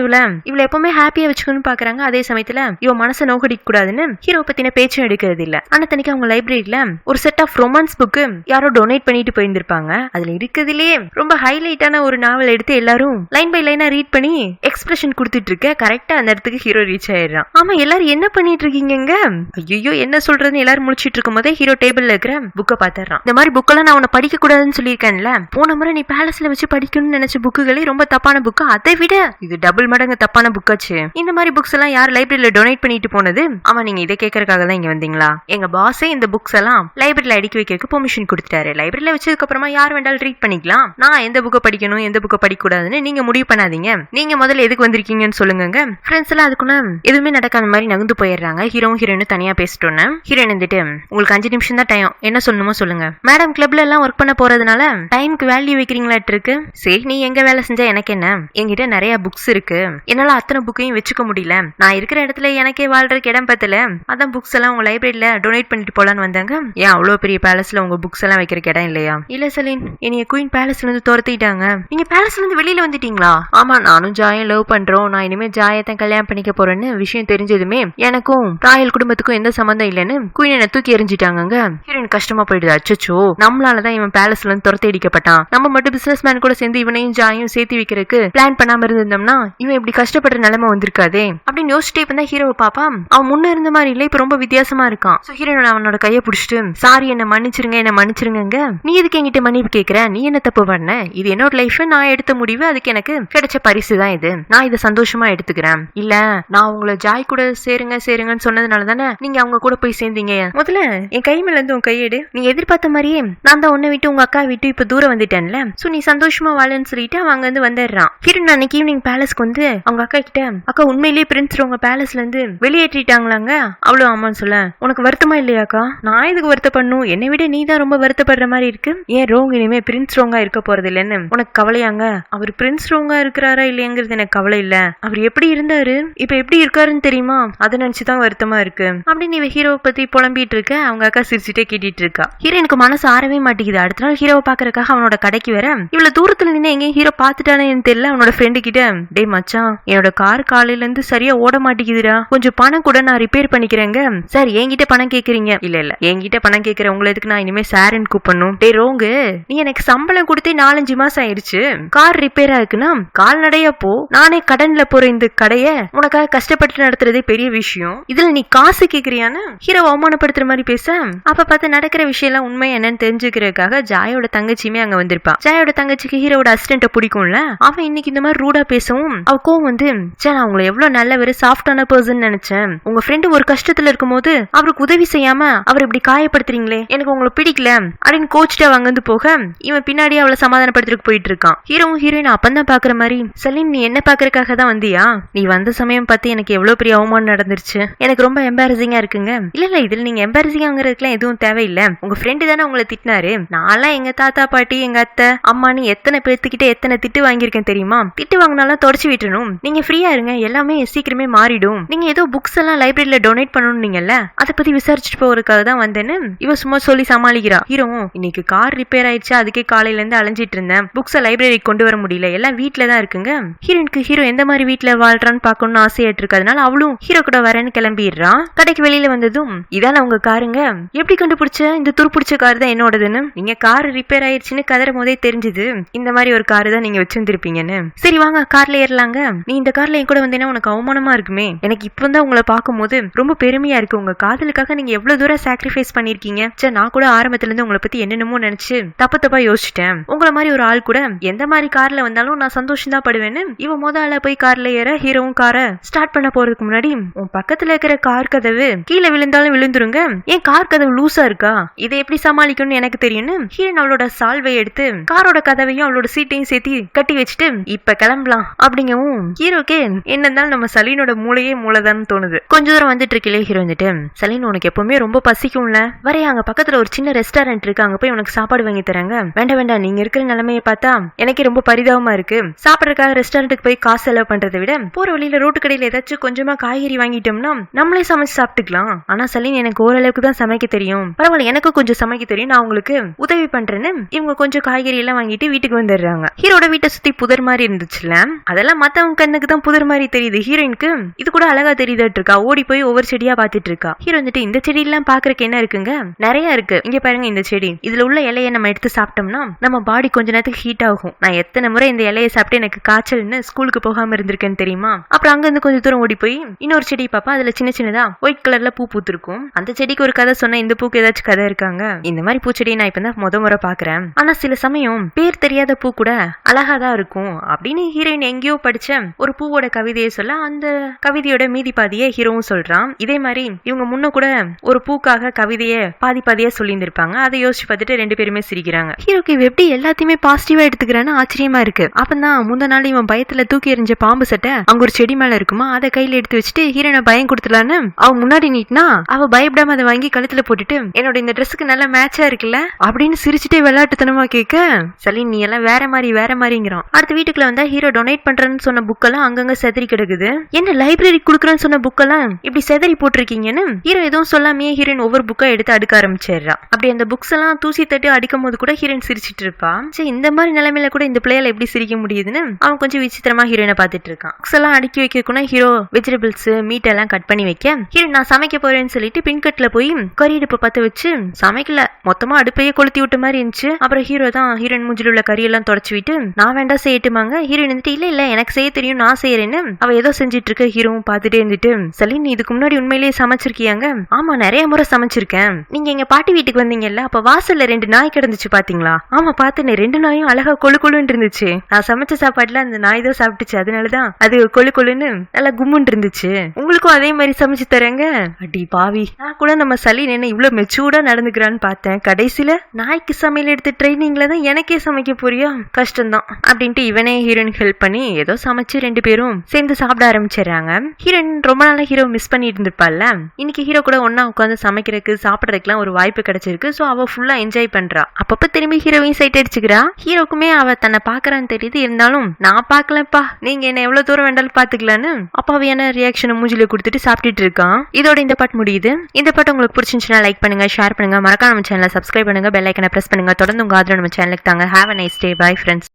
இவளை எப்பவுமே ஹாப்பியா வச்சுக்கணும்னு பாக்குறாங்க. அதே சமயத்துல இவ மனசை நோக்கடிக்க கூடாதுன்னு ஹீரோ பத்தின பேச்சும் எடுக்கிறது இல்ல. ஆனா தனிக்கு அவங்க லைப்ரரியில ஒரு செட் ஆஃப் ரொமான்ஸ் புக் யாரோ டொனேட் பண்ணிட்டு போயிருந்திருப்பாங்க. அதுல இருக்கிறதுலே ரொம்ப ஹைலைட்டான ஒரு நாவல் எடுத்து எல்லாரும் லைன் பை லைனா ரீட் பண்ணி எக்ஸ்பிரஷன் கொடுத்துட்டு இருக்க. கரெக்டா அந்த இடத்துக்கு ஹீரோ ரீச் ஆயிடுறான். ஆமா, எல்லாரும் என்ன பண்ணிட்டு இருக்கீங்க? ஐயோ என்ன சொல்றதுன்னு எல்லாரும் முடிச்சிட்டு இருக்கும் போதே ஹீரோ டேபிள்ல இருக்கிற புக்கை பாத்துறான். இந்த மாதிரி புக்கெல்லாம் நான் உன்னை படிக்க கூடாதுன்னு சொல்லியிருக்கேன்ல. போன முறை நீ பேலஸ்ல வச்சு படிக்கணும்னு நினைச்ச புக்குகளே ரொம்ப தப்பான புக்கு, அதை விட இது டபுள் மடங்கு தப்பான புக்காச்சு. இந்த மாதிரி புக்ஸ் எல்லாம் யார் லைப்ரரியில டொனேட் பண்ணிட்டு போனது? ஆமா, நீங்க இதை கேட்கறதுக்காக தான் இங்க வந்தீங்களா? எங்க பாஸே இந்த புக்ஸ் எல்லாம் லைப்ரரியில அடுக்கி வைக்கிறதுக்கு பெர்மிஷன் கொடுத்துட்டாரு. லைப்ரரியில வச்சதுக்கு அப்புறமா யார் வேண்டாலும் ரீட் பண்ணிக்கலாம். நான் எந்த புக்கை படிக்கணும் எந்த புக்கை படிக்க கூடாதுன்னு நீங்க முடிவு பண்ணாதீங்க. நீங்க முதல்ல எதுக்கு வந்திருக்கீங்கன்னு சொல்லுங்க. ஃப்ரெண்ட்ஸ் எல்லாம் அதுக்குள்ள எதுவுமே நடக்காத மாதிரி நகர்ந்து போயிடுறாங்க. ஹீரோவும் ஹீரோயினும் தனியா பேசிட்டோன்னு ஹீரோயின் வந்துட்டு, உங்களுக்கு 5 நிமிஷம் தான் டைம், என்ன சொல்லணுமோ சொல்லுங்க. மேடம் கிளப்ல எல்லாம் ஒர்க் பண்ண போறதுனால டைமுக்கு வேல்யூ வைக்கிறீங்களாட்டு இருக்கு. சரி, நீ எங்க வேலை செஞ்சா எனக்கு என்ன? என்கிட்ட நிறைய புக்ஸ் இருக்கு, என்னால அத்தனை புக்கையும் வச்சுக்க முடியல. நான் இருக்கிற இடத்துல எனக்கே வாழ்றதுக்கு இடம் பத்தல. அதான் புக்ஸ் எல்லாம் உங்க லைப்ரரியில டொனேட் பண்ணிட்டு போலான்னு வந்தாங்க. ஏன் அவ்வளவு பெரிய பேலஸ்ல உங்க புக்ஸ் எல்லாம் வைக்கிறதுக்கு இடம் இல்லையா? இல்ல சலீன், என்னைய குயின் பேலஸ்ல இருந்து துரத்திட்டாங்க. நீங்க பேலஸ்ல இருந்து வெளியில வந்துட்டீங்களா? ஆமா, நானும் ஜாயும் லவ் பண்றோம். நான் இனிமே ஜாயத்தை கல்யாணம் பண்ணிக்க போறேன்னு விஷயம் தெரிஞ்சதுமே எனக்கும் ராயல் குடும்பத்துக்கும் எந்த சம்பந்தம் இல்லைன்னு குயின் என்ன தூக்கி எறிஞ்சிட்டாங்க. ஹீரோயின் கஷ்டமா போயிடுது. அச்சோ, நம்மளாலதான் இவன் பேலஸ்ல இருந்து துரத்தி அடிக்கப்பட்டான். நம்ம மட்டும் பிசினஸ் மேன் கூட சேர்ந்து இவனையும் ஜாயும் சேர்த்து வைக்கிறதுக்கு பிளான் பண்ணாம இருந்திருந்தோம்னா இவன் இப்படி கஷ்டப்படுற நிலைமை வந்திருக்காதே அப்படின்னு யோசிச்சுட்டே இப்ப ஹீரோவை பாப்பா. அவன் முன்ன இருந்த மாதிரி இல்ல, இப்ப ரொம்ப வித்தியாசமா இருக்கான். ஹீரோயின் அவனோட கையை பிடிச்சிட்டு சாரி என்ன மன்னிச்சிருங்க நீ எதுக்கு என்கிட்ட மன்னிப்பு கேக்குற? நீ என்ன தப்பு பண்ண? இது என்னோட லைஃப், நான் எடுத்த முடிவு, அதுக்கு எனக்கு கிடைச்ச பரிசு தான் இது. நான் இதை சந்தோஷமா எடுத்துக்கிறேன். இல்ல நான் உங்களை ஜாய் கூட சேருங்கன்னு சொன்னதுனால தானே நீங்க அவங்க கூட போய் சேர்ந்தீங்க. முதல்ல என் கை மேல இருந்து உன் கையெடு. நீ எதிர்பார்த்த மாதிரியே நான் தான் உன்னை விட்டு உங்க அக்கா விட்டு இப்ப தூரம் வந்துட்டேன்ல. சோ நீ சந்தோஷமா வாழன்னு சொல்லிட்டு அவன் அங்க இருந்து வந்துடுறான். ஹீரோயின் அன்னைக்கு ஈவினிங் பேலஸ்க்கு வந்து அவங்க அக்கா கிட்ட, அக்கா உண்மையிலேயே பிரின்ஸ் உங்க பேலஸ்ல இருந்து வெளியேற்றிட்டாங்களாங்க. அவ்வளவு ஆமான்னு சொல்ல, உனக்கு வருத்தமா இல்லையாக்கா? நான் இதுக்கு வருத்தப்படணும்? என்னை விட நீ தான் ரொம்ப வருத்தப்படுற மாதிரி இருக்கு. ஏன் ரோங் இனிமே பிரின்ஸ் ரோங்கா இருக்க போறது இல்லன்னு உனக்கு கவலையாங்க? அவர் பிரின்ஸ் ரோங்கா இருக்கிறாரா இல்லையாங்கிறது எனக்கு கவலை இல்ல. அவர் எப்படி இருந்தாரு, இப்ப எப்படி இருக்காருன்னு தெரியுமா? அதை நினைச்சுதான் வருத்தமா இருக்கு அப்படின்னு இவ ஹீரோவை பத்தி புலம்பிட்டு இருக்க. அவங்க அக்கா சிரிச்சுட்டே கேட்டுட்டு இருக்கா. ஹீரோனுக்கு மனசு ஆறவே மாட்டேங்குது. அடுத்த நாள் ஹீரோவை பாக்குறதுக்காக அவனோட கடைக்கு வர, இவ்வளவு தூரத்துல நின்று எங்கேயும் ஹீரோ பாத்துட்டானேன்னு தெரியல. அவனோட ஃப்ரெண்டு கிட்ட, டே மச்சான், என்னோட கார் காலையில இருந்து சரியா ஓட மாட்டேங்குதுடா, கொஞ்சம் பணம் கூட நான் ரிப்பேர் பண்ணிக்கிறேங்க. சார் என்கிட்ட பணம் கேக்குறீங்க? இல்ல என்கிட்ட பணம் கேக்குற உங்களை எதுக்கு நான் இனிமே சார்ன்னு கூப்பிடணும்? டே ரோங்கு, நீ எனக்கு சம்பளம் கொடுத்தே 4-5 மாசம் ஆயிடுச்சு. கார் ரிப்பேர் ஆகுன்னா கால்நடையா போ. நானே கடன்ல போற இந்த கடைய உனக்காக கஷ்டப்பட்டு நடத்துறதே பெரிய விஷயம். இதுல நீ காசு கேக்குறியான்னு ஹீரோ அவமானப்படுத்துற மாதிரி பேச, அப்ப பார்த்து நடக்கிற விஷயம் எல்லாம் உண்மை என்னன்னு தெரிஞ்சுக்கிறதுக்காக ஜாயோட தங்கச்சியுமே அங்க வந்திருப்பா. ஜாயோட தங்கச்சிக்கு ஹீரோட அசிஸ்டன்ட்ட பிடிக்கும்ல. அவன் இன்னைக்கு இந்த மாதிரி ரூடா பேசவும் அவ கோவம் வந்து, சே நான் உங்களை எவ்வளவு நல்ல சாஃப்டான பர்சன் நினைச்சேன். உங்க ஃப்ரெண்டு ஒரு கஷ்டத்துல இருக்கும் போது அவருக்கு உதவி செய்யாம அவர் இப்படி காயப்படுத்துறீங்களே, எனக்கு உங்களை பிடிக்கல அப்படின்னு கோச்சிட்டு அவங்க வந்து போக, இவன் பின்னாடி அவளை சமாதானப்படுத்திட்டு போயிட்டு இருக்கான். ஹீரோவும் ஹீரோயின் அப்பந்தான் பாக்குற மாதிரி, சலீன் நீ என்ன பாக்குறதுக்காக தான் வந்தியா? நீ வந்த சமயம் பார்த்து எனக்கு எவ்வளவு பெரிய அவமானம் நடந்துருச்சு. எனக்கு ரொம்ப எம்பாரசிங்கா இருக்குங்க. இல்ல இதுல நீங்க எம்பாரசிங்கிறதுக்குலாம் எதுவும் தேவையில்லை. உங்க ஃப்ரெண்டு தானே உங்களை திட்டினாரு. நான்லாம் எங்க தாத்தா பாட்டி எங்க அத்தை அம்மானி எத்தனை பேர்த்துக்கிட்ட எத்தனை திட்டு வாங்கியிருக்கேன் தெரியுமா? திட்டு வாங்கினாலும் தொடச்சு விட்டுணும். நீங்க ஃப்ரீயா இருங்க, எல்லாமே சீக்கிரமே மாறிடும். நீங்க ஏதோ புக்ஸ் எல்லாம் லைப்ரரியில டொனேட் பண்ணணும் நீங்கல்ல, அதை பத்தி விசாரிச்சுட்டு போறதுக்காக தான் வந்தேன்னு இவ சும்மா சொல்லி சமாளிக்கிறா. ஹீரோ, இன்னைக்கு கார் ரிப்பேர் ஆயிடுச்சு, அதுக்கே காலையில இருந்து அலைஞ்சிட்டு இருந்தேன், புக்ஸை லைப்ரரிக்கு கொண்டு வர முடியல, எல்லாம் வீட்டுல தான் இருக்குங்க. ஹீரோனுக்கு ஹீரோ எந்த மாதிரி வீட்டுல வாழ்றான்னு பாக்கணும்னு ஆசையாட்டு இருக்கு. அதனால அவளும் ஹீரோ கூட வரேன்னு கிளம்பிடுறான். கடைக்கு வெளியில வந்ததும், இதான உங்க காருங்க, எப்படி கண்டுபிடிச்ச? இந்த துரு பிடிச்ச கார் தான் என்னோடதுன்னு. நீங்க கார் ரிப்பேர் ஆயிடுச்சுன்னு கதற போதே தெரிஞ்சது இந்த மாதிரி ஒரு காரு தான் நீங்க வச்சிருந்திருப்பீங்கன்னு. சரி வாங்க கார்ல ஏறலாங்க. நீ இந்த கார்ல என் கூட வந்தேன்னா உனக்கு அவமானமா இருக்குமே. எனக்கு இப்பதான் உங்களை பார்க்கும்போது ரொம்ப பெருமையா இருக்கு. உங்க காதலுக்காக நீங்க எவ்வளவு தூரம் சாக்ரிஃபைஸ் பண்ணிருக்கீங்க. சரி நான் கூட ஆரம்பத்துல இருந்து உங்களை பத்தி என்னென்னமோ நினைச்சு தப்பா யோசிச்சிட்டேன். உங்களை மாதிரி ஒரு ஆள் கூட எந்த மாதிரி கார்ல வந்தாலும் நான் சந்தோஷம் தான் படுவேன்னு இவன் முதல்ல போய் கார்ல ஏற, ஹீரோவும் காரை ஸ்டார்ட் பண்ண போறதுக்கு முன்னாடி, உன் பக்கத்துல இருக்கிற கார் கதவு கீழே விழுந்தாலும் விழுந்துருங்க, ஏன் கார் கதவு லூசா இருக்கா, இதை எப்படி சமாளிக்கணும்னு எனக்கு தெரியும்னு ஹீரோன் அவளோட சால்வை எடுத்து காரோட கதவையும் அவளோட சீட்டையும் சேர்த்து கட்டி வச்சுட்டு இப்ப கிளம்பலாம் அப்படிங்கவும், ஹீரோக்கே என்ன இருந்தாலும் நம்ம சலீனோட மூளைதான் தோணுது. கொஞ்ச தூரம் வந்துட்டு இருக்கே ஹீரோ வந்துட்டு, சலீன் உனக்கு எப்பவுமே ரொம்ப பசிக்கும்ல, வரையா அங்க பக்கத்துல ஒரு சின்ன ரெஸ்டாரண்ட் இருக்கு, அங்க போய் உனக்கு சாப்பாடு வாங்கி தராங்க. வேண்டாம் நீங்க இருக்கிற நிலைமையை பார்த்தா எனக்கே ரொம்ப பரிதாபமா இருக்கு. சாப்பிடறதுக்காக ரெஸ்டாரண்ட்டுக்கு போய் காசு செலவு பண்றதை விட போற வழியில ரோட்டு கடையில ஏதாச்சும் கொஞ்சமா காய்கறி வாங்கிட்டோம்னா நம்மளே சமைச்சு சாப்பிட்டுக்கலாம். ஆனா சலீன் எனக்கு ஓரளவுக்கு தான் சமைக்க தெரியும், பரவாயில்ல எனக்கு கொஞ்சம் சமைக்க தெரியும், நான் உங்களுக்கு உதவி பண்றேன்னு இவங்க கொஞ்சம் காய்கறி எல்லாம் வாங்கிட்டு வீட்டுக்கு வந்துடுறாங்க. ஹீரோட வீட்டை சுத்தி புதர் மாதிரி இருந்துச்சுல, அதெல்லாம் மத்தவங்க கண்ணுக்கு தான் புதர் மாதிரி தெரியுது. ஹீரோயினுக்கு இது கூட அழகா தெரியுதாட்டு இருக்கா. ஓடி போய் ஒவ்வொரு செடியா பாத்துட்டு இருக்கா. ஹீரோ வந்துட்டு, இந்த செடி எல்லாம் பாக்குறதுக்கு என்ன இருக்குங்க, நிறைய இருக்கு, இங்க பாருங்க இந்த செடி, இதுல உள்ள இலையை நம்ம எடுத்து சாப்பிட்டோம்னா நம்ம பாடி கொஞ்ச நேரத்துக்கு ஹீட் ஆகும். நான் எத்தனை முறை இந்த இலையை சாப்பிட்டு எனக்கு காய்ச்சல்னு ஸ்கூலுக்கு போகாம இருந்திருக்கேன்னு தெரியுமா? அப்புறம் அங்க இருந்து கொஞ்சம் தூரம் ஓடி போய் இன்னொரு செடி பாப்பா, அதுல சின்ன சின்னதா ஒயிட் கலர்ல பூ பூத்திருக்கும். அந்த செடிக்கு ஒரு கதை சொன்னா, இந்த பூக்கு ஏதாச்சும் கதை இருக்காங்க? இந்த மாதிரி பூச்செடியை நான் இப்பதான் முறை பாக்குறேன். ஆனா சில சமயம் பேர் தெரியாத பூ கூட அழகாதான் இருக்கும் அப்படின்னு ஹீரோயின் எங்கேயோ படிச்ச ஒரு பூவோட கவிதையை சொல்ல, அந்த கவிதையோட மீதி பாதியை ஹீரோவும் சொல்றான். இதே மாதிரி இவங்க முன்ன கூட ஒரு பூக்காக கவிதையை பாதியா சொல்லியிருந்திருப்பாங்க. அதை யோசிச்சு பார்த்துட்டு ரெண்டு பேருமே சிரிக்கிறாங்க. ஹீரோக்கு எப்படி எல்லாத்தையுமே பாசிட்டிவா எடுத்துக்கிறான்னு ஆச்சரியமா இருக்கு. அப்பதான் முந்த நாள் இவன் பயத்துல தூக்கி எறிஞ்ச பாம்பு சட்டை அங்க ஒரு செடி மேல இருக்குமா, அதை கையில எடுத்து வச்சுட்டு ஹீரோனை பயம் கொடுத்துலான்னு அவன் முன்னாடி நீட்டினா அவ பயப்படாம அதை வாங்கி கழுத்துல போட்டுட்டு, என்னோட இந்த ட்ரெஸ்ஸுக்கு நல்ல மேட்சா இருக்குல்ல அப்படின்னு சிரிச்சுட்டே விளையாட்டுத்தனமா கேட்க, சலீன் நீ எல்லாம் வேற மாதிரிங்கிறான். அடுத்த வீட்டுக்குள்ள வந்தா ஹீரோ டொனேட் பண்றேன்னு சொன்ன புக்கெல்லாம் அங்கங்க செதறி கிடக்குது. என்ன லைப்ரரி குடுக்கறேன்னு சொன்ன புக்கெல்லாம் இப்படி செதறி போட்டிருக்கீங்கன்னு ஹீரோ எதுவும் சொல்லாமே ஹீரோயின் ஒவ்வொரு புக்கா எடுத்து அடுக்க ஆரம்பிச்சிடுறா. அப்படி அந்த புக்ஸ் எல்லாம் தூசி தட்டி அடிக்கும் போது கூட ஹீரோயின் சிரிச்சிட்டு இருப்பா. சரி இந்த மாதிரி நிலைமையில கூட இந்த பிள்ளையால எப்படி சிரிக்க முடியுதுன்னு அவன் கொஞ்சம் விசித்திரமா ஹீரோயினை பாத்துட்டு இருக்கான். புக்ஸ் எல்லாம் அடுக்கி வைக்கணும்னா ஹீரோ வெஜிடபிள்ஸ் மீட் எல்லாம் கட் பண்ணி வைக்க, ஹீரோயின் நான் சமைக்க போறேன்னு சொல்லிட்டு பின்கட்ல போய் கறி அடுப்பை பத்த வச்சு சமைக்கல, மொத்தமா அடுப்பையே கொளுத்தி விட்ட மாதிரி இருந்துச்சு. அப்புறம் ஹீரோ தான் ஹீரோயின் மூஞ்சில உள்ள கறியெல்லாம் தொடச்சு விட்டு, நான் வேண்டாம் செய்யட்டுமாங்க. ஹீரோயின் வந்துட்டு இல்ல எனக்கு செய்ய தெரியும், நான் செய்யறேன்னு அவ ஏதோ செஞ்சிட்டு இருக்க ஹீரோவும் பாத்துட்டே இருந்துட்டு, சலீன் இதுக்கு முன்னாடி உண்மையிலேயே சமைச்சிருக்கியாங்க? ஆமா நிறைய முறை சமைச்சிருக்கேன். நீங்க நீங்க எங்க பாட்டி வீட்டுக்கு வந்தீங்கல்ல, அப்ப வாசல்ல 2 நாய் கிடந்துச்சு பாத்தீங்களா? ஆமா பார்த்தேனே, 2 நாயும் அழகா கொழு கொழுன்னு இருந்துச்சு. நான் சமைச்ச சாப்பாடுல அந்த நாய் தான் சாப்பிட்டுச்சு, அதனாலதான் அது கொழு கொழுன்னு நல்லா கும்முன்னு இருந்துச்சு. உங்களுக்கும் அதே மாதிரி சமைச்சு தரேங்க. அடி பாவி, நான் கூட நம்ம சளி என்ன இவ்வளவு மெச்சூர்டா நடந்துக்கிறான்னு பார்த்தேன். கடைசியில நாய்க்கு சமையல் எடுத்து ட்ரைனிங்ல தான் எனக்கே சமைக்க போறியா, கஷ்டம்தான் அப்படின்ட்டு இவனே ஹீரோயின் ஹெல்ப் பண்ணி ஏதோ சமைச்சு 2 பேரும் சேர்ந்து சாப்பிட ஆரம்பிச்சிடறாங்க. ஹீரோயின் ரொம்ப நாளா ஹீரோ மிஸ் பண்ணிட்டு இருந்திருப்பாள்ல, இன்னைக்கு ஹீரோ கூட ஒன்னா உட்காந்து சமைக்கிறதுக்கு சாப்பிடறதுக்குலாம் ஒரு வாய்ப்பு கிடைச்சிருக்கு. சோ அவ ஃபுல்லா என்ஜாய் பண்றா. அப்பப்ப திரும்பி ஹீரோயின் சைட் அடிச்சுக்கிறா. ஹீரோக்குமே அவ தன்னை பாக்குறான்னு தெரியுது. இருந்தாலும் நான் பாக்கலப்பா, நீங்க என்ன எவ்வளவு தூரம் வேண்டாலும் பாத்துக்கலான்னு அப்பாவியான ரியாக்ஷன் மூஞ்சில கொடுத்துட்டு சாப்பிட்டுட்டு இருக்கான். இதோட இந்த பாட்டு முடியுது. இந்த பாட்டு உங்களுக்கு பிடிச்சிருந்துச்சுன்னா லைக் பண்ணுங்க, ஷேர் பண்ணுங்க, மறக்காம நம்ம சேனலை சப்ஸ்கிரைப் பண்ணுங்க, பெல் ஐக்கனை பிரஸ் பண்ணுங்க. தொடர்ந்து உங்க ஆதரவு நம்ம சேனலுக்கு தாங்க. Have a nice day. Bye friends.